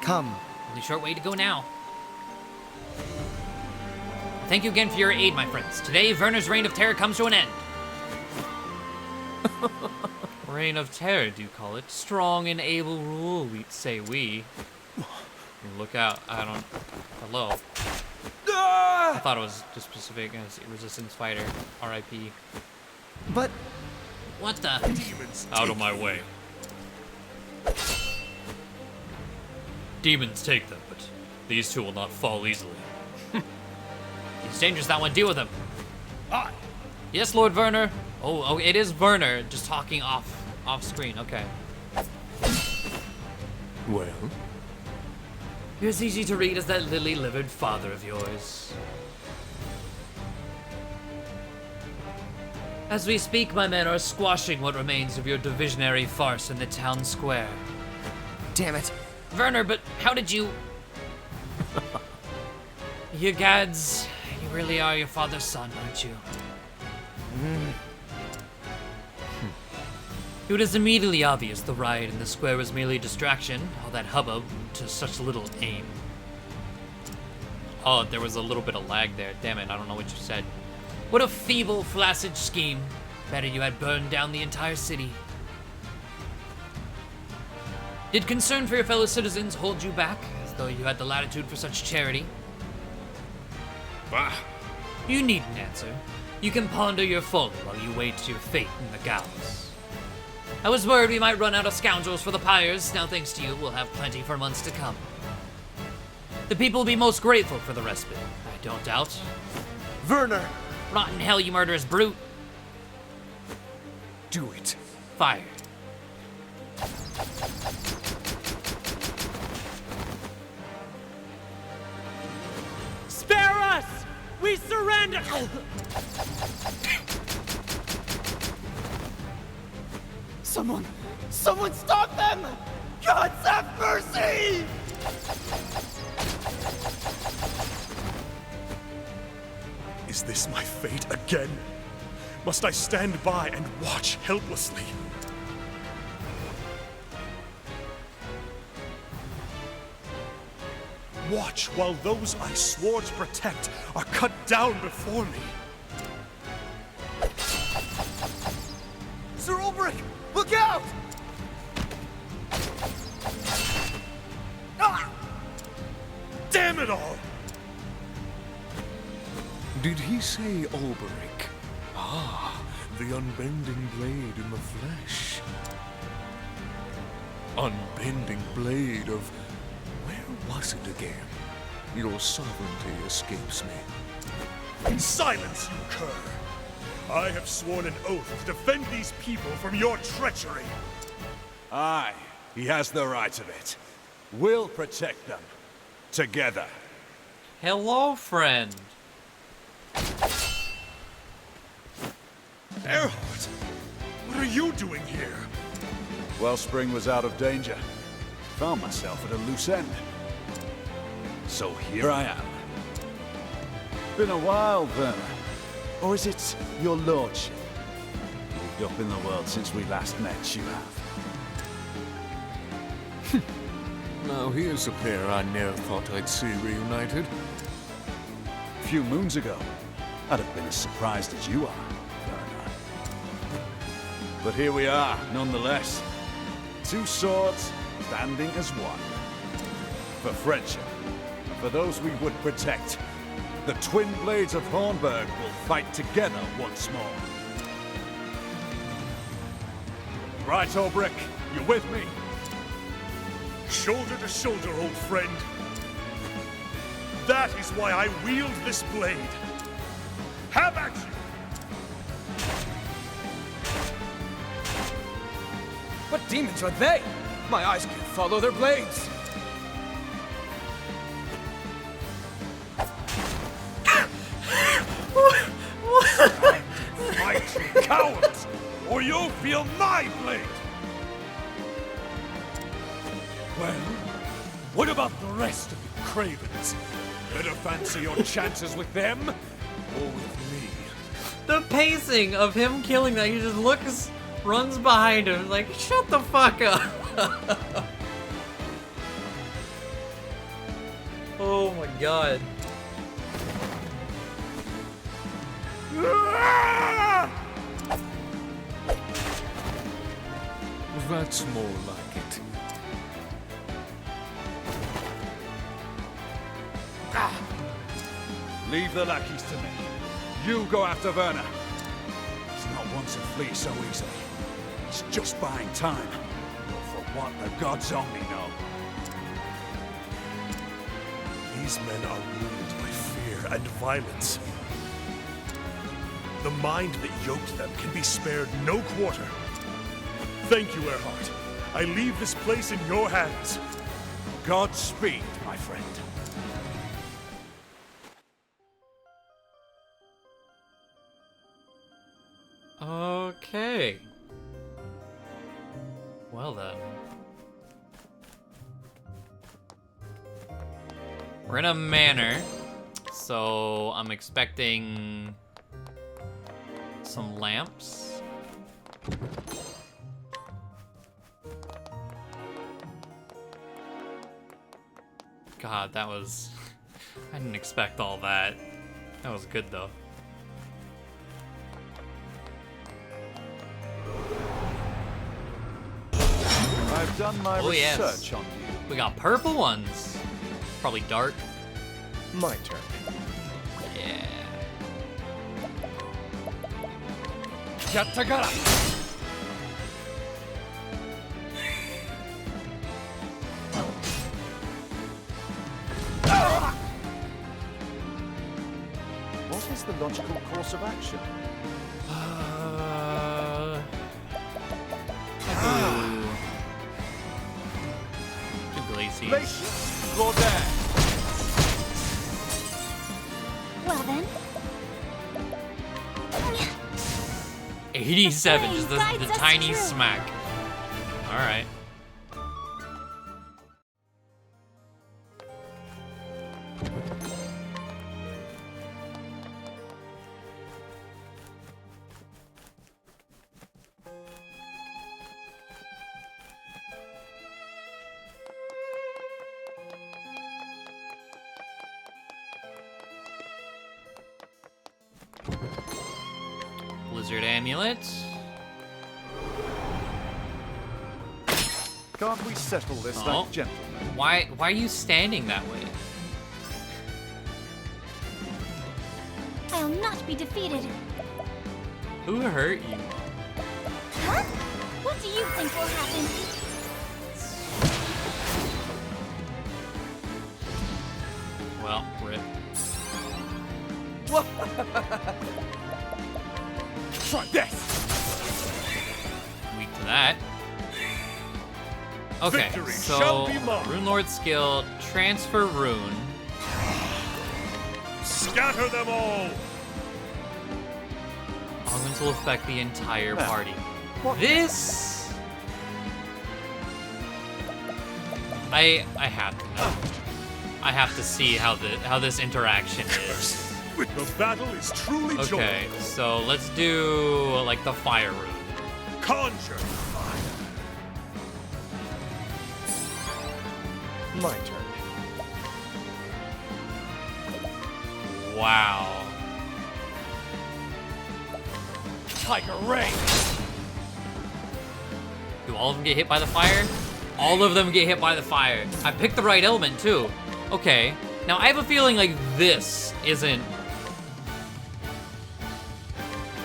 Come. Only short way to go now. Thank you again for your aid, my friends. Today, Werner's reign of terror comes to an end. Reign of terror, do you call it? Strong and able rule, we say we. Look out, I don't... Hello. I thought it was just specific as resistance fighter. R.I.P. But... What the? Demons out of my way. Demons take them, but these two will not fall easily. He's dangerous, that one. Deal with him. Yes, Lord Werner. Oh, it is Werner, just talking off screen. Okay. Well? You're as easy to read as that lily-livered father of yours. As we speak, my men are squashing what remains of your divisionary farce in the town square. Damn it. Werner, but how did you... You gads, you really are your father's son, aren't you? It was immediately obvious the riot in the square was merely a distraction, all that hubbub to such little aim. Oh, there was a little bit of lag there. Damn it, I don't know what you said. What a feeble, flaccid scheme. Better you had burned down the entire city. Did concern for your fellow citizens hold you back, as though you had the latitude for such charity? Bah! You needn't answer. You can ponder your folly while you wait your fate in the gallows. I was worried we might run out of scoundrels for the pyres. Now, thanks to you, we'll have plenty for months to come. The people will be most grateful for the respite, I don't doubt. Werner! Rotten hell, you murderous brute! Do it. Fire. Spare us! We surrender! Someone stop them! Gods have mercy! Is this my fate again? Must I stand by and watch helplessly? Watch while those I swore to protect are cut down before me. Sir Ulbrich, look out! Ah! Damn it all! Did he say Ulbrich? Ah, the unbending blade in the flesh. Unbending blade of... Where was it again? Your sovereignty escapes me. Silence, you cur! I have sworn an oath to defend these people from your treachery. Aye, he has the right of it. We'll protect them. Together. Hello, friend. Erhard, what are you doing here? Wellspring was out of danger. Found myself at a loose end. So here I am. Been a while, Werner. Or is it your lordship? Moved up in the world since we last met, you have. Now here's a pair I never thought I'd see reunited. A few moons ago, I'd have been as surprised as you are, Werner. But here we are, nonetheless. Two swords, standing as one. For friendship, and for those we would protect, the twin blades of Hornburg will fight together once more. Right, Ulbrich, you with me? Shoulder to shoulder, old friend. That is why I wield this blade. Have at you! What demons are they? My eyes can't follow their blades. Fight, you cowards, or you'll feel my blade! Well, what about the rest of you cravens? Better fancy your chances with them, or with me? The pacing of him killing that, he just looks, runs behind him, like, shut the fuck up. Oh my god. That's more like it. Leave the lackeys to me. You go after Werner. He's not one to flee so easily. He's just buying time. For what the gods only know. These men are ruled by fear and violence. The mind that yoked them can be spared no quarter. Thank you, Erhard. I leave this place in your hands. Godspeed, my friend. Okay. Well then. We're in a manor, so I'm expecting some lamps. God, that was... I didn't expect all that. That was good, though. I've done my research on you. We got purple ones. Probably dark. My turn. Yeah. Yattagara! What is the logical course of action? Glaciers. Rodan. Well then. 87, just the guides us tiny true. smack. Alright. Blizzard amulet. Can't we settle this Oh. like gentlemen? Why are you standing that way? I'll not be defeated. Who hurt you? Huh? What do you think will happen? Well, rip. Try this! Weak to that. Okay, Victory so shall be mine. Rune Lord skill, transfer rune. Scatter them all! Augments will affect the entire Now, party. what- This I have to know. I have to see how this interaction is. The battle is truly Okay, so let's do like the fire rune. Conjure! My turn. Wow. Tiger Ray! Do all of them get hit by the fire? All of them get hit by the fire. I picked the right element too. Okay. Now I have a feeling like this isn't.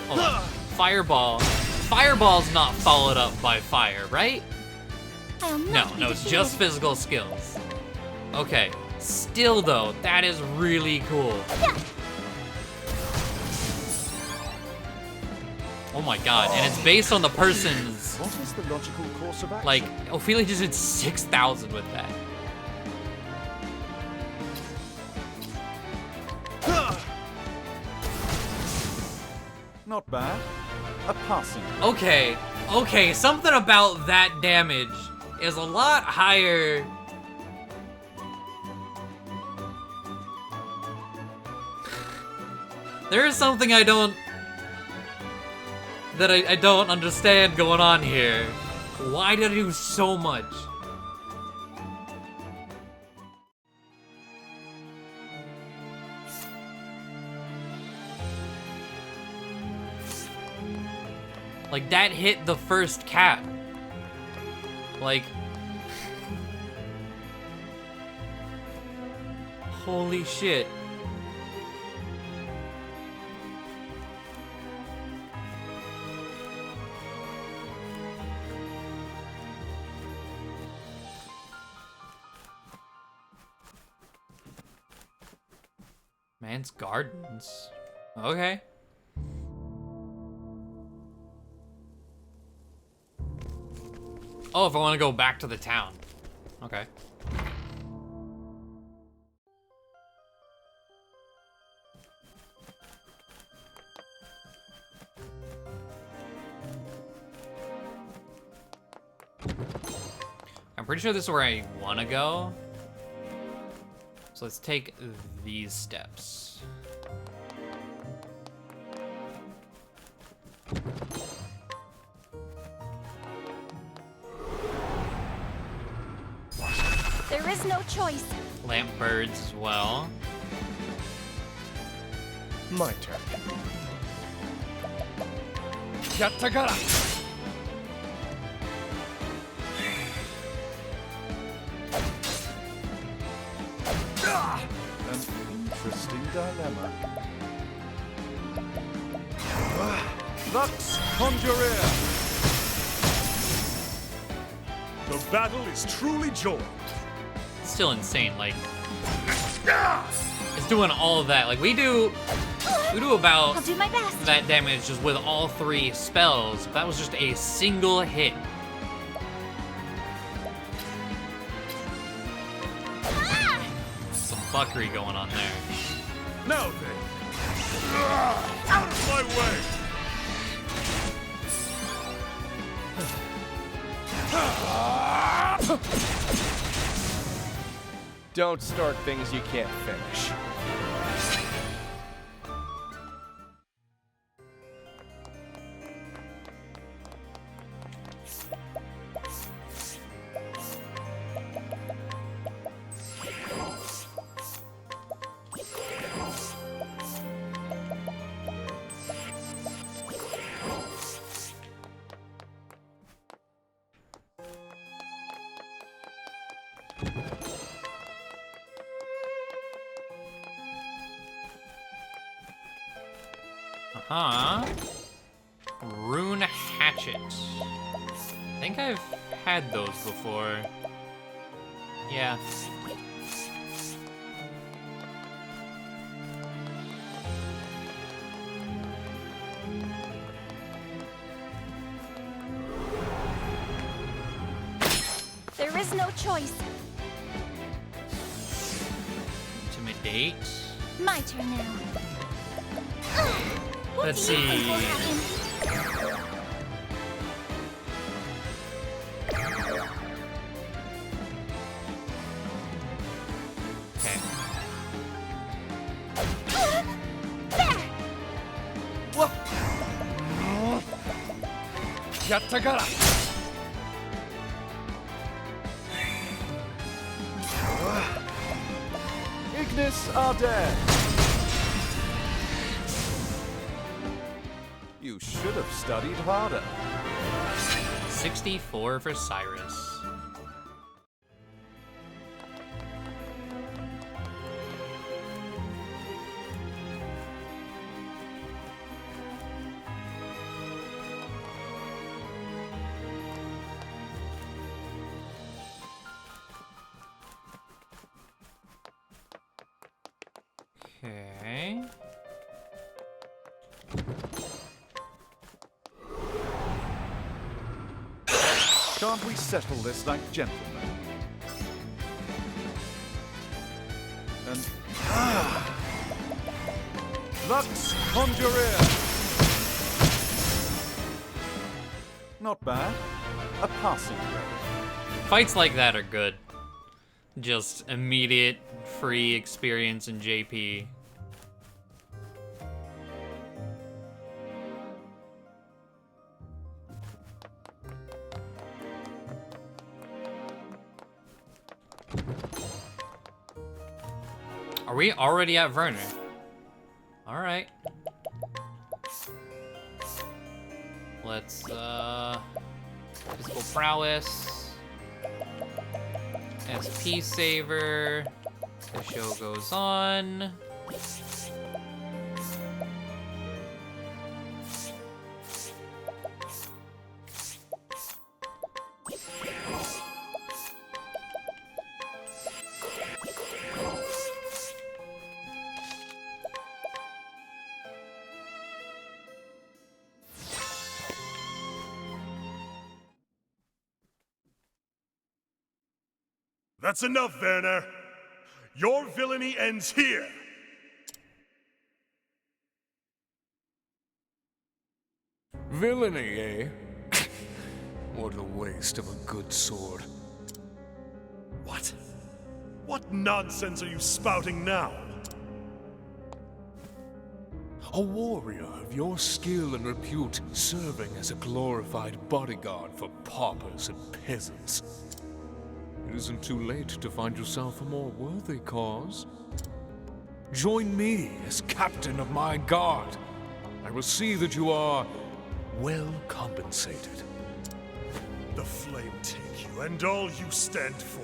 Hold on. Fireball. Fireball's not followed up by fire, right? I'll not No, be it's defeated. just physical skills. Okay. Still though, that is really cool. Yeah. Oh my god, and it's based on the person's. What is the logical course of action? Like, Ophelia just did 6,000 with that. Not bad. A passing. Okay, something about that damage is a lot higher. There is something I don't understand going on here. Why did I do so much? Like, that hit the first cap. Like... Holy shit. Man's Gardens. Okay. Oh, if I want to go back to the town. Okay. I'm pretty sure this is where I want to go. So let's take these steps. There is no choice. lamp birds as well. My turn. Yattagara! An interesting dilemma. Lux Conjurer! The battle is truly joined. Still insane, like it's doing all of that. Like we do about I'll do my best. that damage just with all 3 spells. That was just a single hit. Some fuckery going on there. Now then, out of my way! Don't start things you can't finish. Rune hatchet. I think I've had those before. Yeah. There is no choice. Intimidate. My turn now. Let's see. Yattagara! Ignis Arden! You should have studied harder. 64 for Cyrus. Okay. Can't we settle this like gentlemen? And Lux Conjurer! Not bad. A passing grade. Fights like that are good. Just immediate free experience in JP. Are we already at Werner? Alright. Let's, physical prowess. SP saver. The show goes on. That's enough, Werner. Your villainy ends here. Villainy, eh? What a waste of a good sword. What? What nonsense are you spouting now? A warrior of your skill and repute serving as a glorified bodyguard for paupers and peasants. It isn't too late to find yourself a more worthy cause. Join me as captain of my guard. I will see that you are well compensated. The flame take you and all you stand for.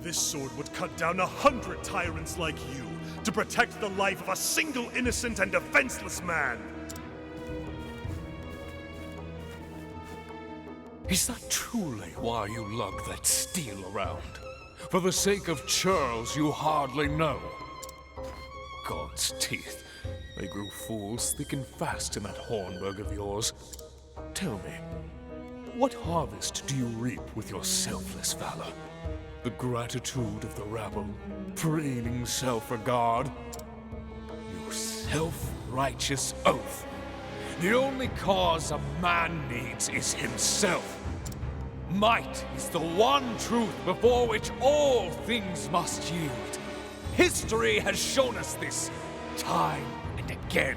This sword would cut down 100 tyrants like you to protect the life of a single innocent and defenseless man. Is that truly why you lug that steel around? For the sake of churls you hardly know? God's teeth. They grew fools thick and fast in that Hornburg of yours. Tell me, what harvest do you reap with your selfless valor? The gratitude of the rabble, preening self-regard? Your self-righteous oath. The only cause a man needs is himself. Might is the one truth before which all things must yield. History has shown us this, time and again.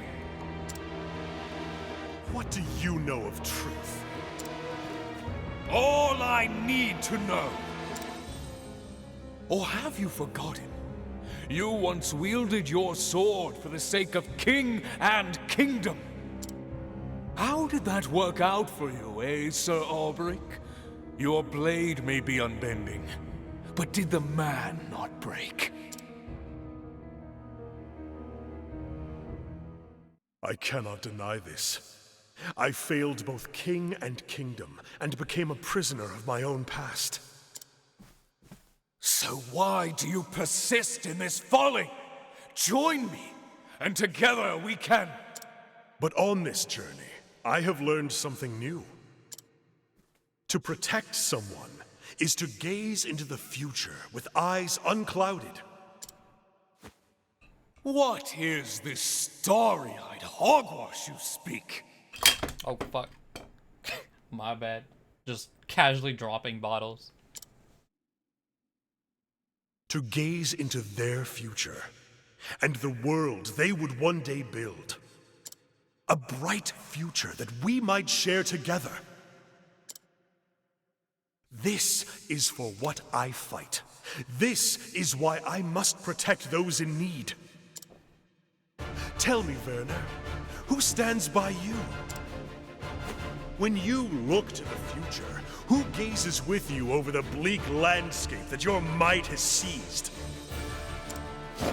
What do you know of truth? All I need to know. Or have you forgotten? You once wielded your sword for the sake of king and kingdom. How did that work out for you, eh, Sir Alberic? Your blade may be unbending, but did the man not break? I cannot deny this. I failed both king and kingdom, and became a prisoner of my own past. So why do you persist in this folly? Join me, and together we can... But on this journey, I have learned something new. To protect someone is to gaze into the future with eyes unclouded. What is this starry-eyed hogwash you speak? Oh, fuck. My bad. Just casually dropping bottles. To gaze into their future, and the world they would one day build. A bright future that we might share together. This is for what I fight. This is why I must protect those in need. Tell me, Werner, who stands by you? When you look to the future, who gazes with you over the bleak landscape that your might has seized?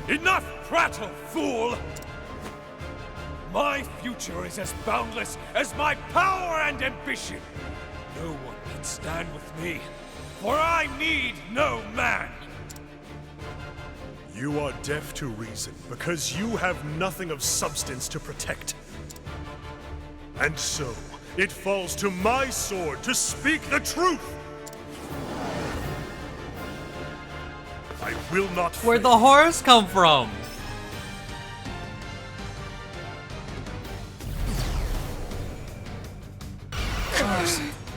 Enough prattle, fool! My future is as boundless as my power and ambition. No one can stand with me, for I need no man. You are deaf to reason because you have nothing of substance to protect. And so, it falls to my sword to speak the truth. I will not Where'd the horse come from?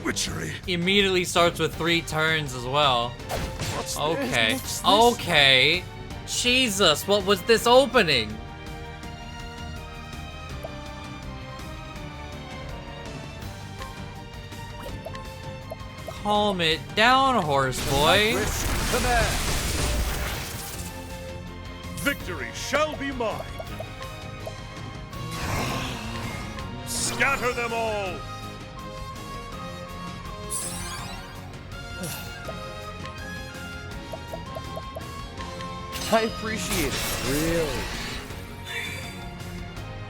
Witchery. He immediately starts with 3 turns as well. Okay. What's this? Okay. Jesus, what was this opening? Calm it down, horse boy. Victory shall be mine. Scatter them all. I appreciate it, really.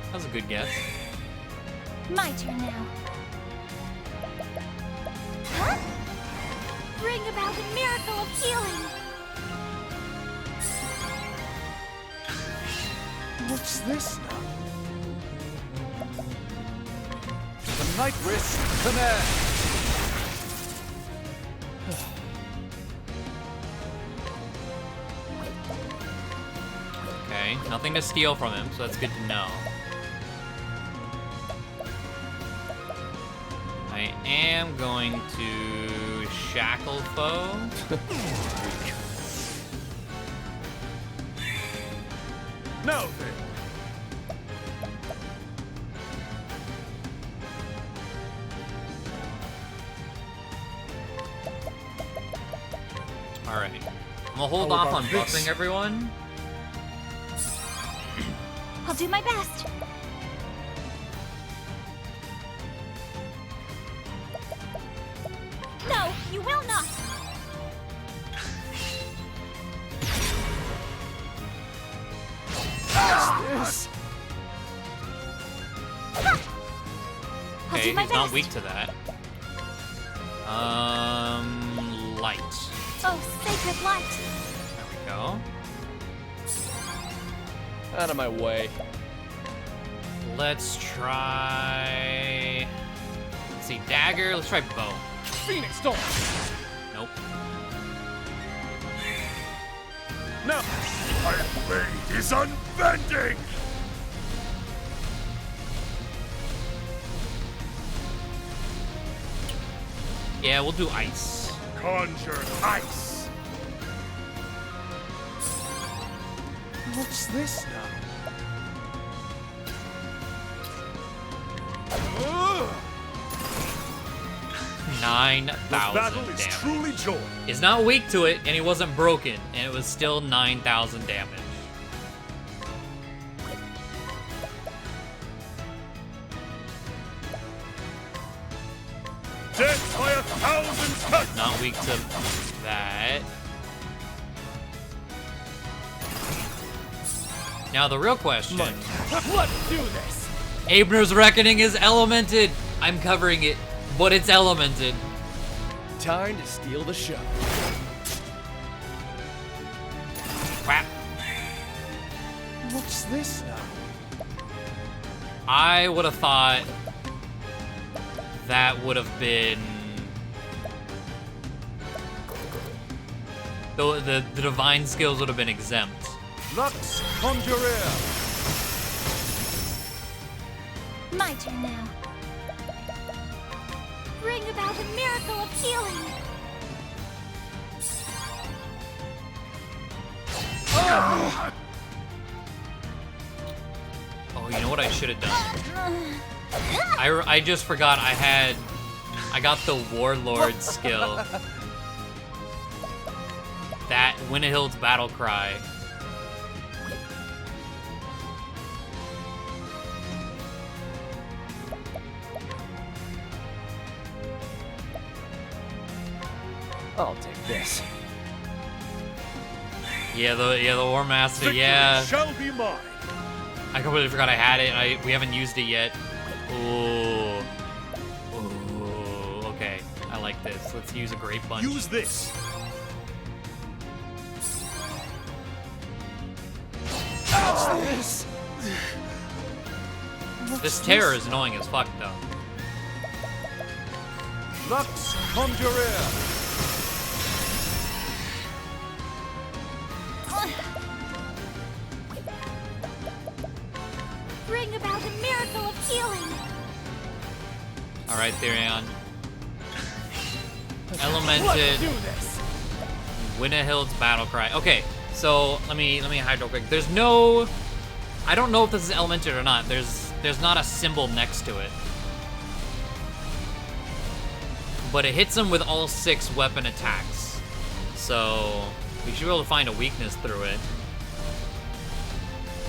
That was a good guess. My turn now. Huh? Bring about a miracle of healing. What's this now? The night risk command. Okay, nothing to steal from him, so that's good to know. I am going to shackle foe. Now then. Alright. I'm gonna hold How off about on this? buffing everyone. I'll do my best. No, you will not. This. I'll Okay, do my he's not best. weak to that. Light. Oh, sacred light. There we go. Out of my way. Let's try... Let's see, dagger. Let's try bow. Phoenix Storm! Nope. No! My blade is unbending! Yeah, we'll do ice. Conjure ice! What's this now? Ugh. 9,000 battle is damage. truly joy. He's not weak to it, and he wasn't broken, and it was still 9,000 damage. Death by 1,000 cuts! Not weak to that. Now the real question. Let's do this! Abner's Reckoning is elemented. I'm covering it, but it's elemented. Time to steal the show. Whap. What's this now? I would have thought that would have been the divine skills would have been exempt. Lux Conjurer! My turn now. Bring about a miracle of healing. Oh, you know what I should have done? I just forgot I got the Warlord skill. That Winnehild's battle cry. I'll take this. Yeah, the War Master, yeah. Shall be mine. I completely forgot I had it. We haven't used it yet. Ooh. Ooh, okay. I like this. Let's use a Great Bunch. Use this. What's this? This terror is annoying as fuck, though. Lux Conjurer! Bring about a miracle of healing. Alright, Therion. Let's Elemented. do this. Winnehild's battle cry. Okay, so let me hide real quick. There's no, I don't know if this is elemented or not. There's not a symbol next to it. But it hits him with all 6 weapon attacks. So we should be able to find a weakness through it.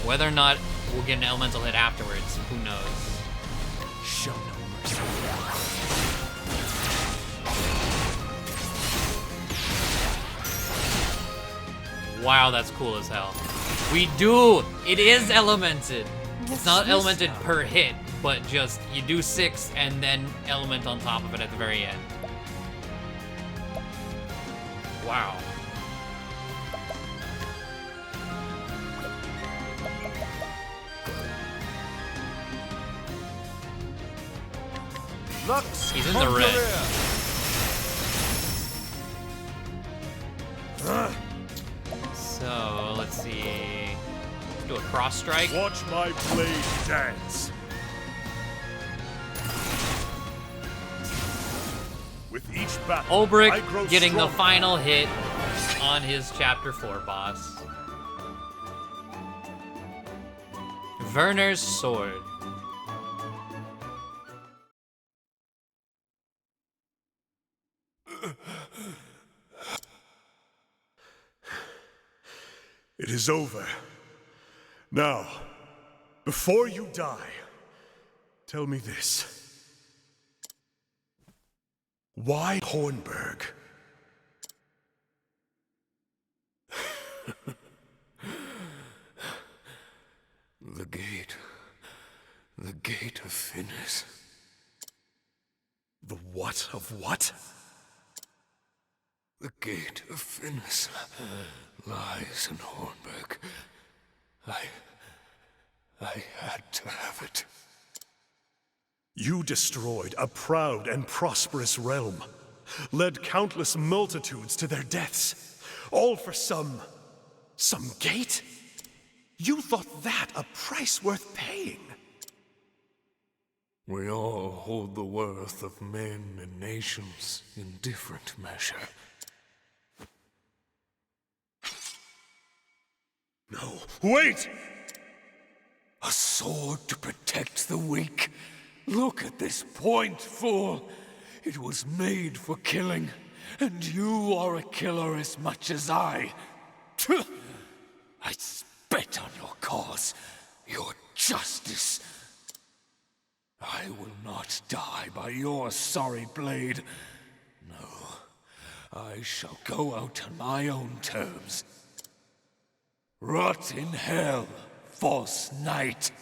Whether or not we'll get an elemental hit afterwards, who knows? Show no mercy. Wow, that's cool as hell. We do! It is elemented! It's not elemented per hit, but just you do 6 and then element on top of it at the very end. Wow. Lux He's in the red. So, let's see. Let's do a cross strike. Watch my blade dance. With each battle, I grow Ulbrich getting the stronger. final hit on his Chapter 4 boss. Werner's Sword. It is over. Now, before you die, tell me this. Why Hornburg? The gate. The gate of Finis. The what of what? The gate of Finis lies in Hornburg. I had to have it. You destroyed a proud and prosperous realm, led countless multitudes to their deaths, all for some gate? You thought that a price worth paying? We all hold the worth of men and nations in different measure. No, wait! A sword to protect the weak. Look at this point, fool. It was made for killing, and you are a killer as much as I. I spit on your cause, your justice. I will not die by your sorry blade. No, I shall go out on my own terms. Rot in hell, false knight.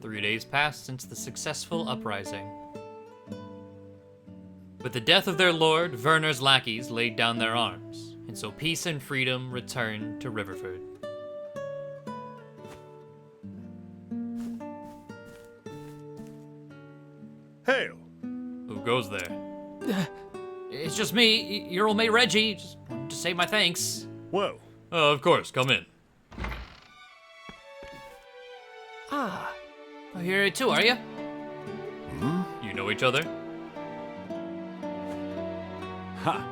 Three days passed since the successful uprising. With the death of their lord, Werner's lackeys laid down their arms, and so peace and freedom returned to Riverford. Hail! Who goes there? It's just me, your old mate Reggie. Just wanted to say my thanks. Well. Of course, come in. Ah. Oh, you're here too, are you? Hmm? You know each other? Ha!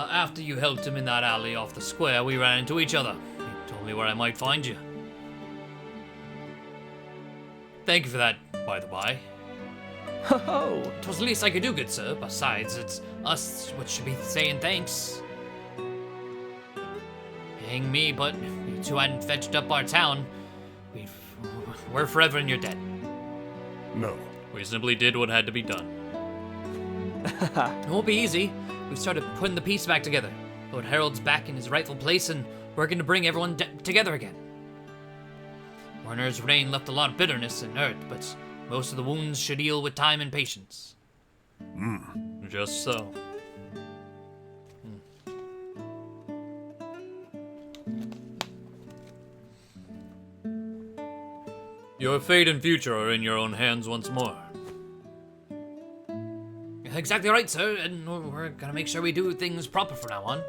After you helped him in that alley off the square, we ran into each other. He told me where I might find you. Thank you for that, by the by. Oh, 'twas the least I could do, good sir. Besides, it's us which should be saying thanks. Hang me, but if you two hadn't fetched up our town, we're forever in your debt. No. We simply did what had to be done. It won't be easy. We've started putting the piece back together. Lord Harold's back in his rightful place and working to bring everyone together again. Werner's reign left a lot of bitterness and hurt, but most of the wounds should heal with time and patience. Just so. Your fate and future are in your own hands once more. Exactly right, sir, and we're gonna make sure we do things proper from now on.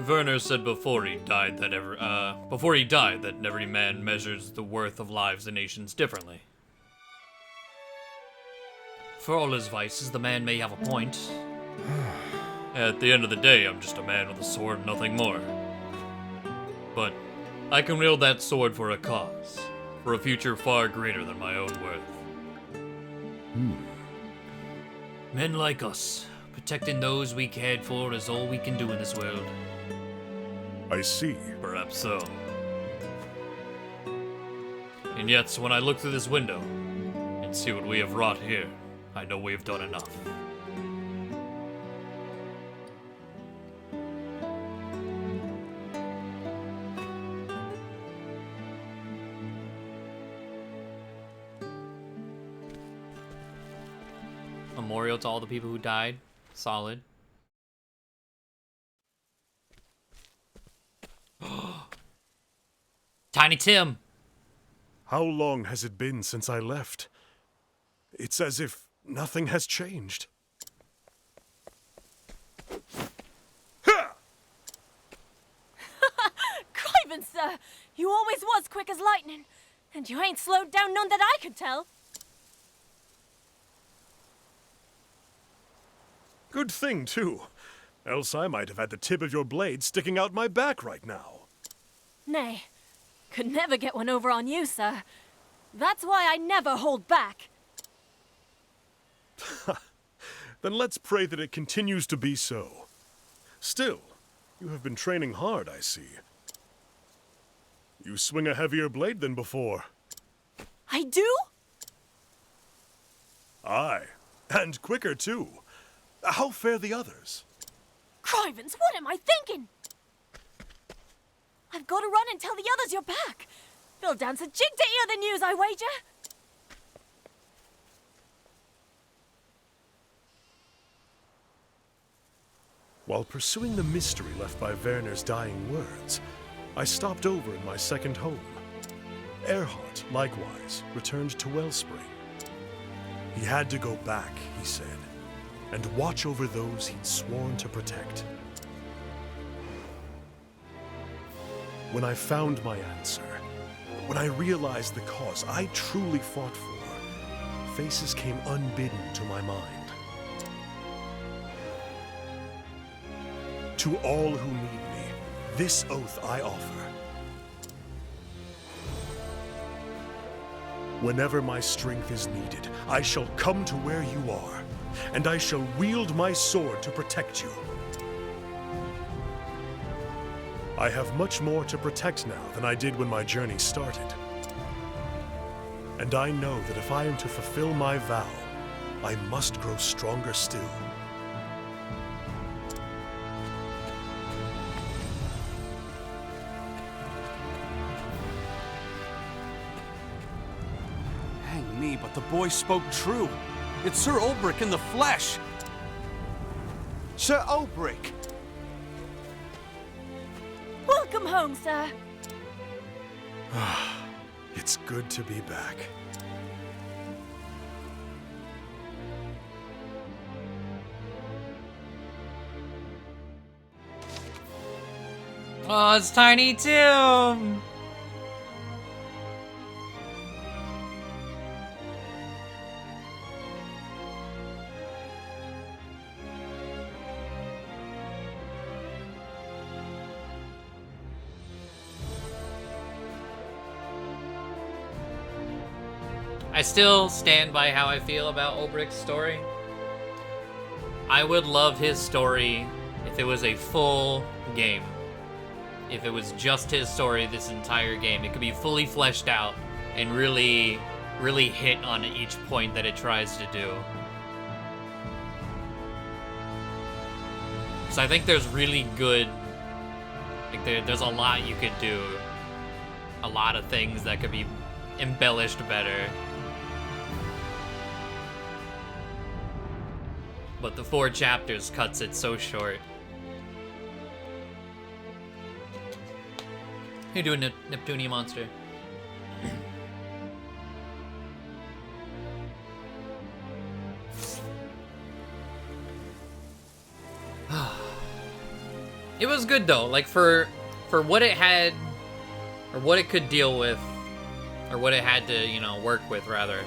Werner said before he died that every man measures the worth of lives and nations differently. For all his vices, the man may have a point. At the end of the day, I'm just a man with a sword, nothing more. But I can wield that sword for a cause, for a future far greater than my own worth. Men like us, protecting those we cared for is all we can do in this world. I see. Perhaps so. And yet, when I look through this window and see what we have wrought here, I know we have done enough. Memorial to all the people who died. Solid. Tiny Tim! How long has it been since I left? It's as if nothing has changed. Craven, sir! You always was quick as lightning, and you ain't slowed down none that I could tell. Good thing, too. Else I might have had the tip of your blade sticking out my back right now. Nay, could never get one over on you, sir. That's why I never hold back. Then let's pray that it continues to be so. Still, you have been training hard, I see. You swing a heavier blade than before. I do? Aye, and quicker, too. How fare the others? Crivens, what am I thinking? I've got to run and tell the others you're back. They'll dance a jig to hear the news, I wager. While pursuing the mystery left by Werner's dying words, I stopped over in my second home. Erhardt, likewise, returned to Wellspring. He had to go back, he said, and watch over those he'd sworn to protect. When I found my answer, when I realized the cause I truly fought for, faces came unbidden to my mind. To all who need me, this oath I offer. Whenever my strength is needed, I shall come to where you are, and I shall wield my sword to protect you. I have much more to protect now than I did when my journey started. And I know that if I am to fulfill my vow, I must grow stronger still. Hang me, but the boy spoke true. It's Sir Ulbricht in the flesh. Sir Ulbricht! Welcome home, sir. It's good to be back. Oh, it's Tiny Tim! I still stand by how I feel about Ulbricht's story. I would love his story if it was a full game. If it was just his story this entire game. It could be fully fleshed out and really hit on each point that it tries to do. So I think there's really good, like there's a lot you could do. A lot of things that could be embellished better. But the 4 chapters cuts it so short. How you doing, Neptunia Monster? It was good though, like for what it had, or what it could deal with, or what it had to, you know, work with rather.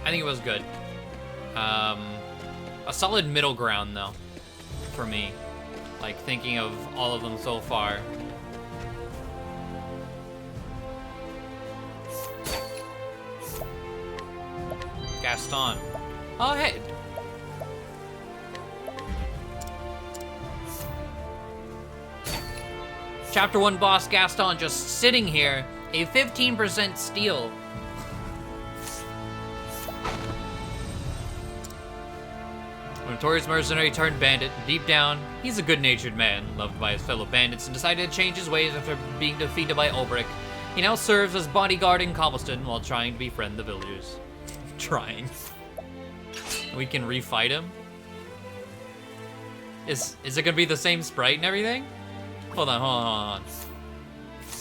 I think it was good. A solid middle ground though, for me. Like thinking of all of them so far. Gaston. Oh hey. Chapter 1 boss Gaston just sitting here, a 15% steal. A notorious mercenary turned bandit, deep down, he's a good-natured man, loved by his fellow bandits, and decided to change his ways after being defeated by Ulbricht. He now serves as bodyguard in Cobblestone while trying to befriend the villagers. Trying. We can refight him? Is it gonna be the same sprite and everything? Hold on.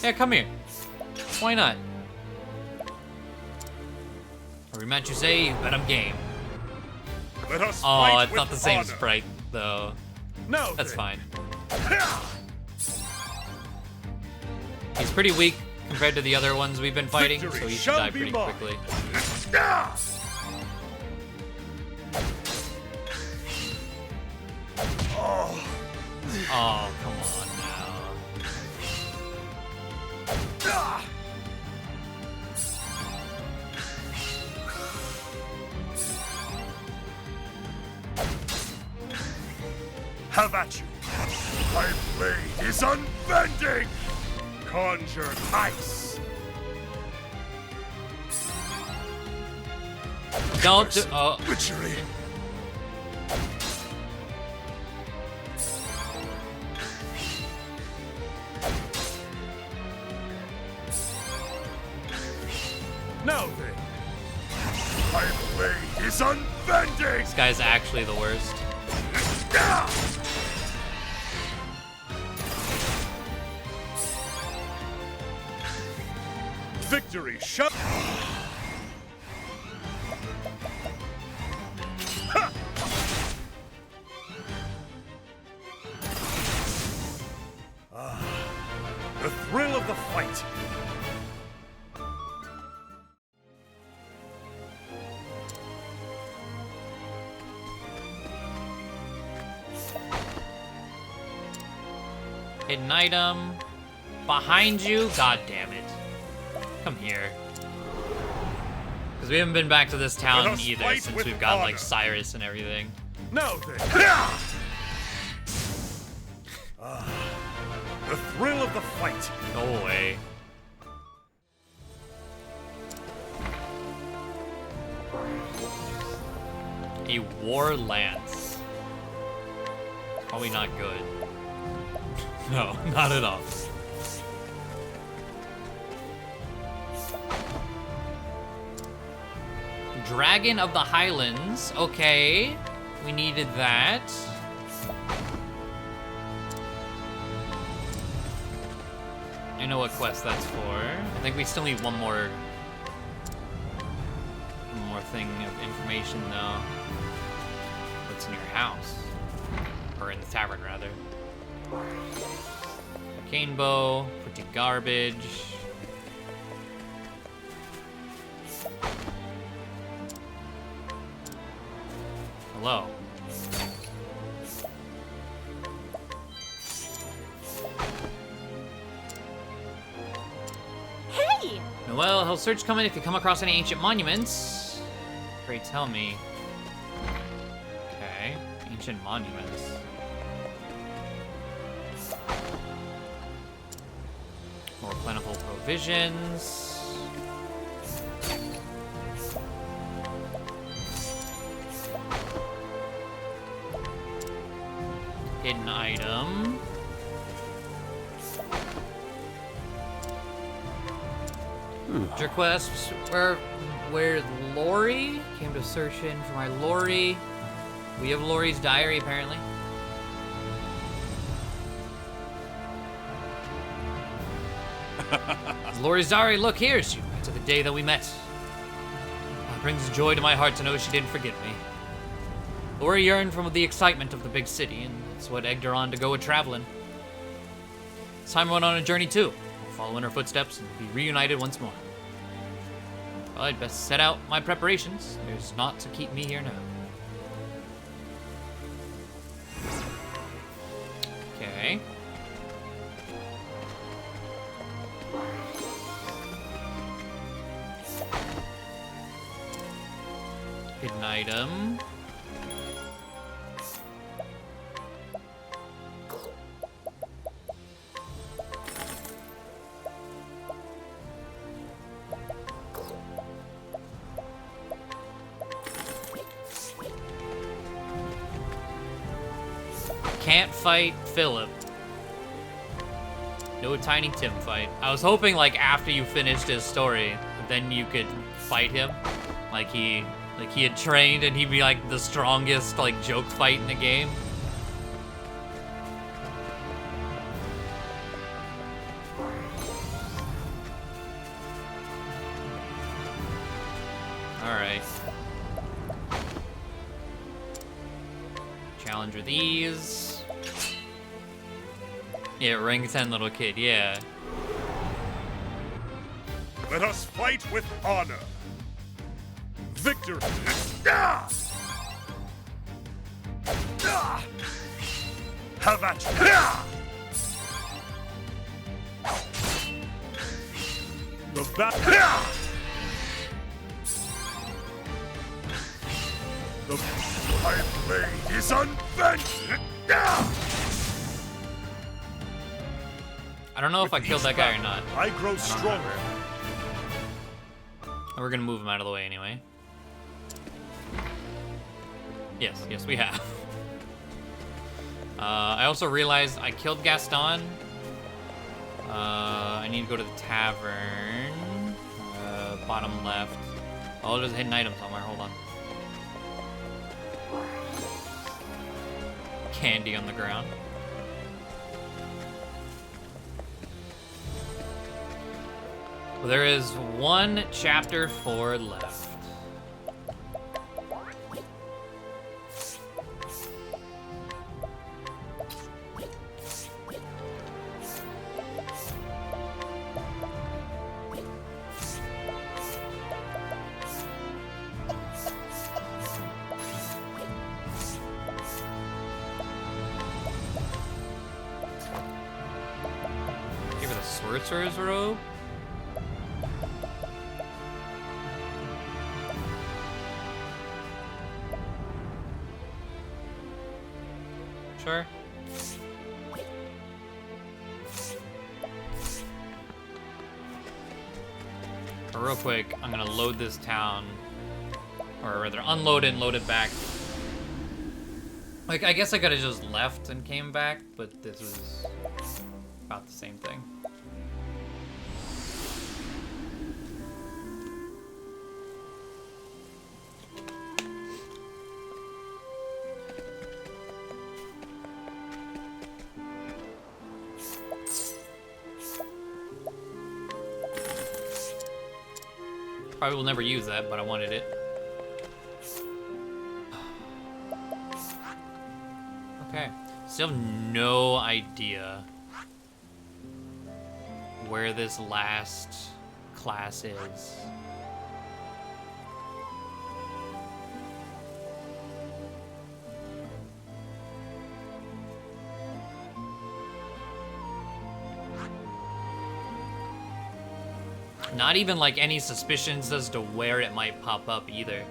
Yeah, come here. Why not? Rematch, you say? Bet I'm game. Let us Oh, fight it's with not the same honor. sprite, though. No, That's then. fine. He's pretty weak compared to the other ones we've been fighting, Victory so he should shall die be pretty mine. quickly. Oh, come on now. Have at you. My blade is unbending. Conjure ice. Don't do. Oh. Witchery. Now then. My blade is unbending. This guy's actually the worst. Victory shall. The thrill of the fight. Hidden item. Behind you? God damn it. Come here. Because we haven't been back to this Let town us either fight since with we've got like honor. Cyrus and everything. Now then. The thrill of the fight. Go away. A war lance. Probably not good. No, not at all. Dragon of the Highlands. Okay. We needed that. I know what quest that's for. I think we still need one more thing of information though. What's in your house? Or in the tavern rather. Arcane bow, pretty garbage. Hello. Hey! Noel, he'll search coming if you come across any ancient monuments. Pray tell me. Okay, ancient monuments. More plentiful provisions. Hidden item. Your quest where Lori came to search in for my Lori. We have Lori's diary apparently. Lori's diary, look, here's you, to the day that we met. It brings joy to my heart to know she didn't forget me. Lori yearned from the excitement of the big city, and that's what egged her on to go a-traveling. It's time I went on a journey too. We'll follow in her footsteps and be reunited once more. Well, I'd best set out my preparations. There's naught to keep me here now. Okay. Hidden item. Can't fight Philip. No Tiny Tim fight. I was hoping like after you finished his story, then you could fight him. Like he had trained and he'd be like the strongest like joke fight in the game. Alright. Challenger these. Yeah, rank 10 little kid, yeah. Let us fight with honor. Victory! Ah! Ah! Have at you! Ah! The battle. Ah! My blade is unbent! Ah! I don't know if I killed that guy or not. I grow stronger. We're gonna move him out of the way anyway. Yes, yes, we have. I also realized I killed Gaston. I need to go to the tavern. Bottom left. Oh, there's a hidden item somewhere. Hold on. Candy on the ground. Well, there is 1 chapter 4 left. Give her the sorcerer's robe. Sure. But real quick, I'm gonna load this town, or rather unload it and load it back. Like, I guess I could have just left and came back, but this was about the same thing. Probably will never use that, but I wanted it. Okay, still have no idea where this last class is. Not even like any suspicions as to where it might pop up either.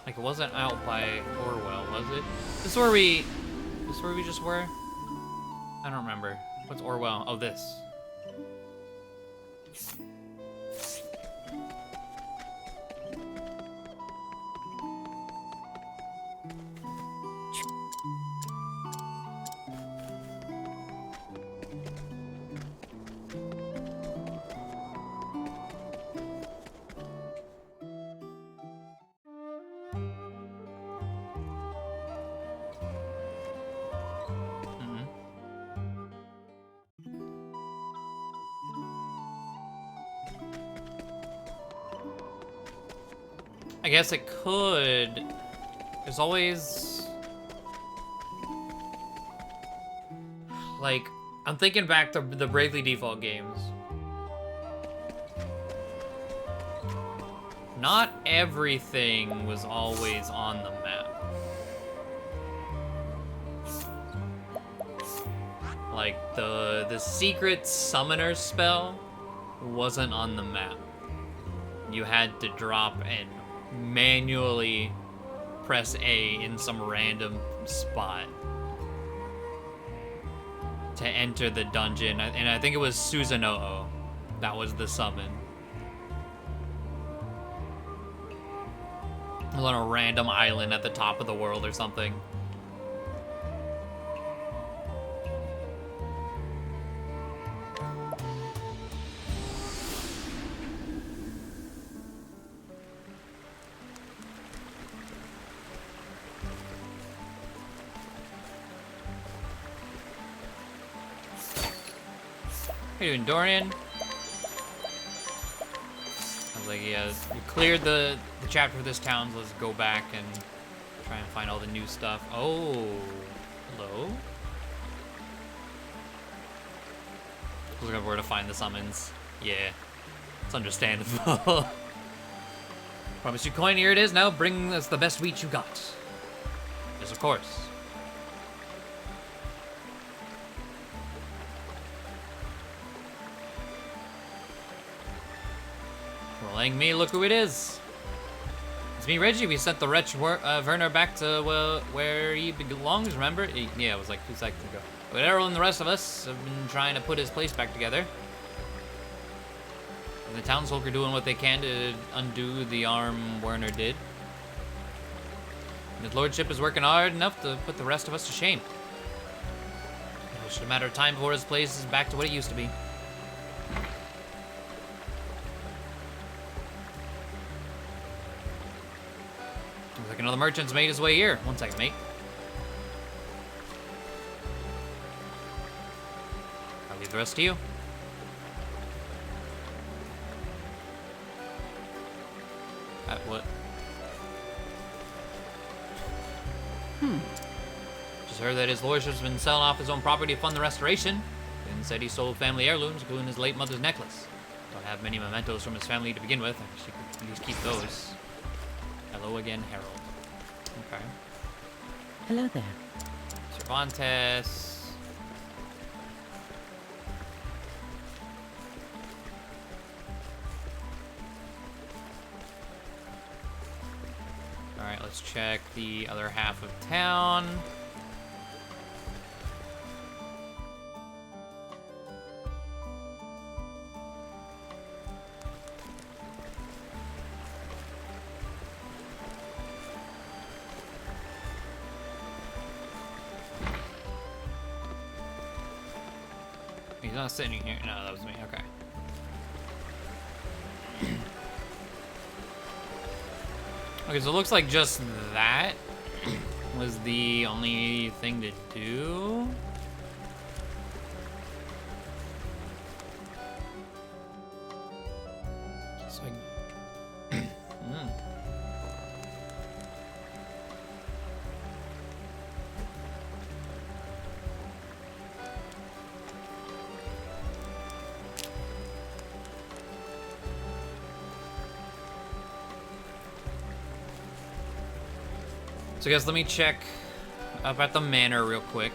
Like, it wasn't out by Orwell, was it? This is where we just were? I don't remember. What's Orwell? Oh, this. I guess it could. There's always... Like, I'm thinking back to the Bravely Default games. Not everything was always on the map. Like, the secret summoner spell wasn't on the map. You had to drop and manually press A in some random spot to enter the dungeon, and I think it was Susanoo. That was the summon. It was on a random island at the top of the world or something. How you doing, Dorian? I was like, yeah, you cleared the chapter for this town, so let's go back and try and find all the new stuff. Oh, hello? I was looking for where to find the summons. Yeah, it's understandable. Promise you coin, here it is. Now bring us the best wheat you got. Yes, of course. Rolling me, look who it is. It's me, Reggie. We sent the wretch Werner back to where he belongs, remember? Yeah, it was like 2 seconds ago. But Errol and the rest of us have been trying to put his place back together. And the townsfolk are doing what they can to undo the harm Werner did. And his lordship is working hard enough to put the rest of us to shame. It's just a matter of time before his place is back to what it used to be. Looks like another merchant's made his way here. 1 second, mate. I'll leave the rest to you. What? Just heard that his lordship's been selling off his own property to fund the restoration. Then said he sold family heirlooms, including his late mother's necklace. Don't have many mementos from his family to begin with. I wish he could at least keep those. Hello again, Harold. Okay. Hello there. Cervantes. Alright, let's check the other half of town. He's not sitting here. No, that was me. Okay. Okay, so it looks like just that was the only thing to do. So So I guess let me check up at the manor real quick.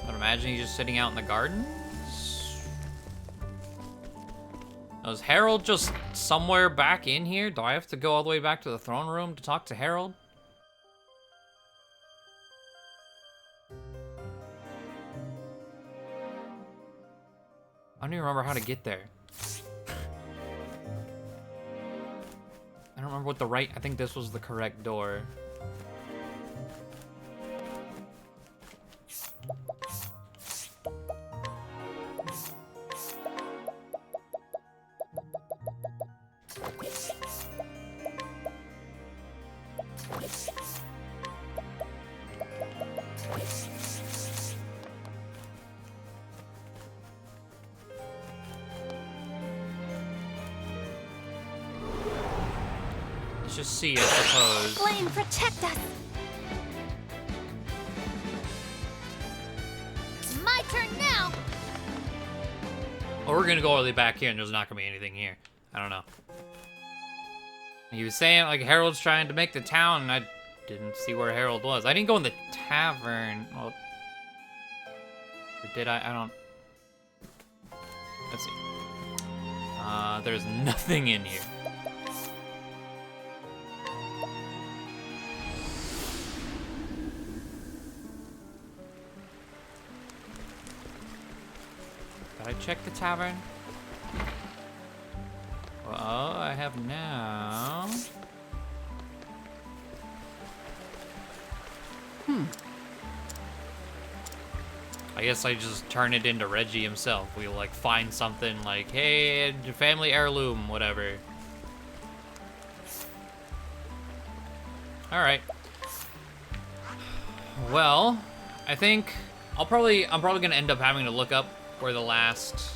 I'd imagine he's just sitting out in the gardens. Oh, is Harold just somewhere back in here? Do I have to go all the way back to the throne room to talk to Harold? I don't even remember how to get there. I don't remember what the right... I think this was the correct door. Just see, I suppose. Flame, protect us! It's my turn now! Oh, we're gonna go all the way back here and there's not gonna be anything here. I don't know. He was saying, like, Harold's trying to make the town, and I didn't see where Harold was. I didn't go in the tavern. Well, or did I? I don't... Let's see. There's nothing in here. Did I check the tavern? Well, I have now. I guess I just turn it into Reggie himself. We'll like find something like, hey, family heirloom, whatever. All right. Well, I think I'm probably gonna end up having to look up where the last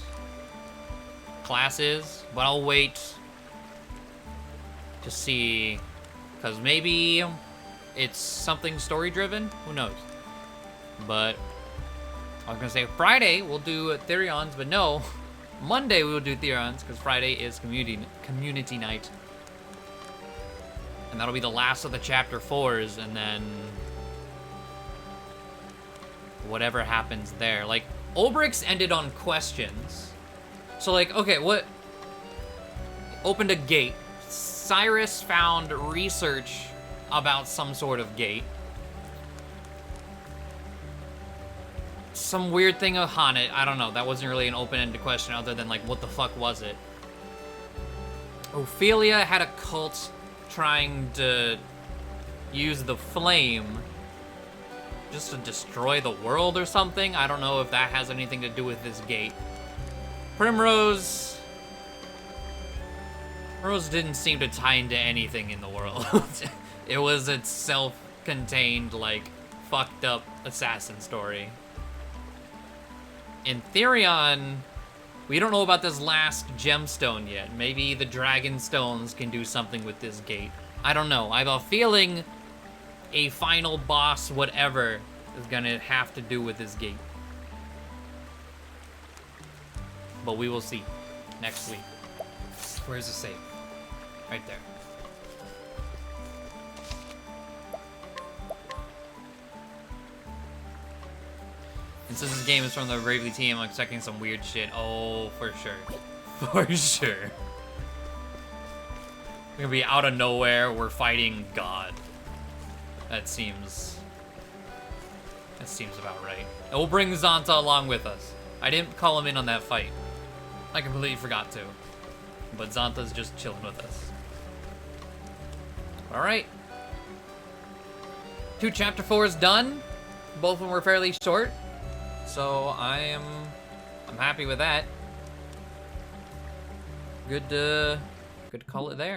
class is, but I'll wait to see, because maybe it's something story-driven. Who knows? But I was gonna say Friday we'll do Therions, but no, Monday we will do Therions because Friday is community night, and that'll be the last of the chapter 4s, and then whatever happens there. Like, Ulbricht's ended on questions. So, like, okay, what? Opened a gate. Cyrus found research about some sort of gate. Some weird thing of Haunted. I don't know. That wasn't really an open-ended question other than, like, what the fuck was it? Ophelia had a cult trying to use the flame just to destroy the world or something. I don't know if that has anything to do with this gate. Primrose didn't seem to tie into anything in the world. It was its self-contained, like, fucked up assassin story. In Therion, we don't know about this last gemstone yet. Maybe the dragon stones can do something with this gate. I don't know. I have a feeling a final boss, whatever, is gonna have to do with this gate. But we will see next week. Where's the save? Right there. And since this game is from the Bravely team, I'm expecting some weird shit. Oh, for sure. For sure. We're gonna be out of nowhere, we're fighting God. That seems about right. And we'll bring Xanta along with us. I didn't call him in on that fight. I completely forgot to. But Xanta's just chilling with us. Alright. 2 chapter 4s done. Both of them were fairly short. So I'm happy with that. Good to call it there.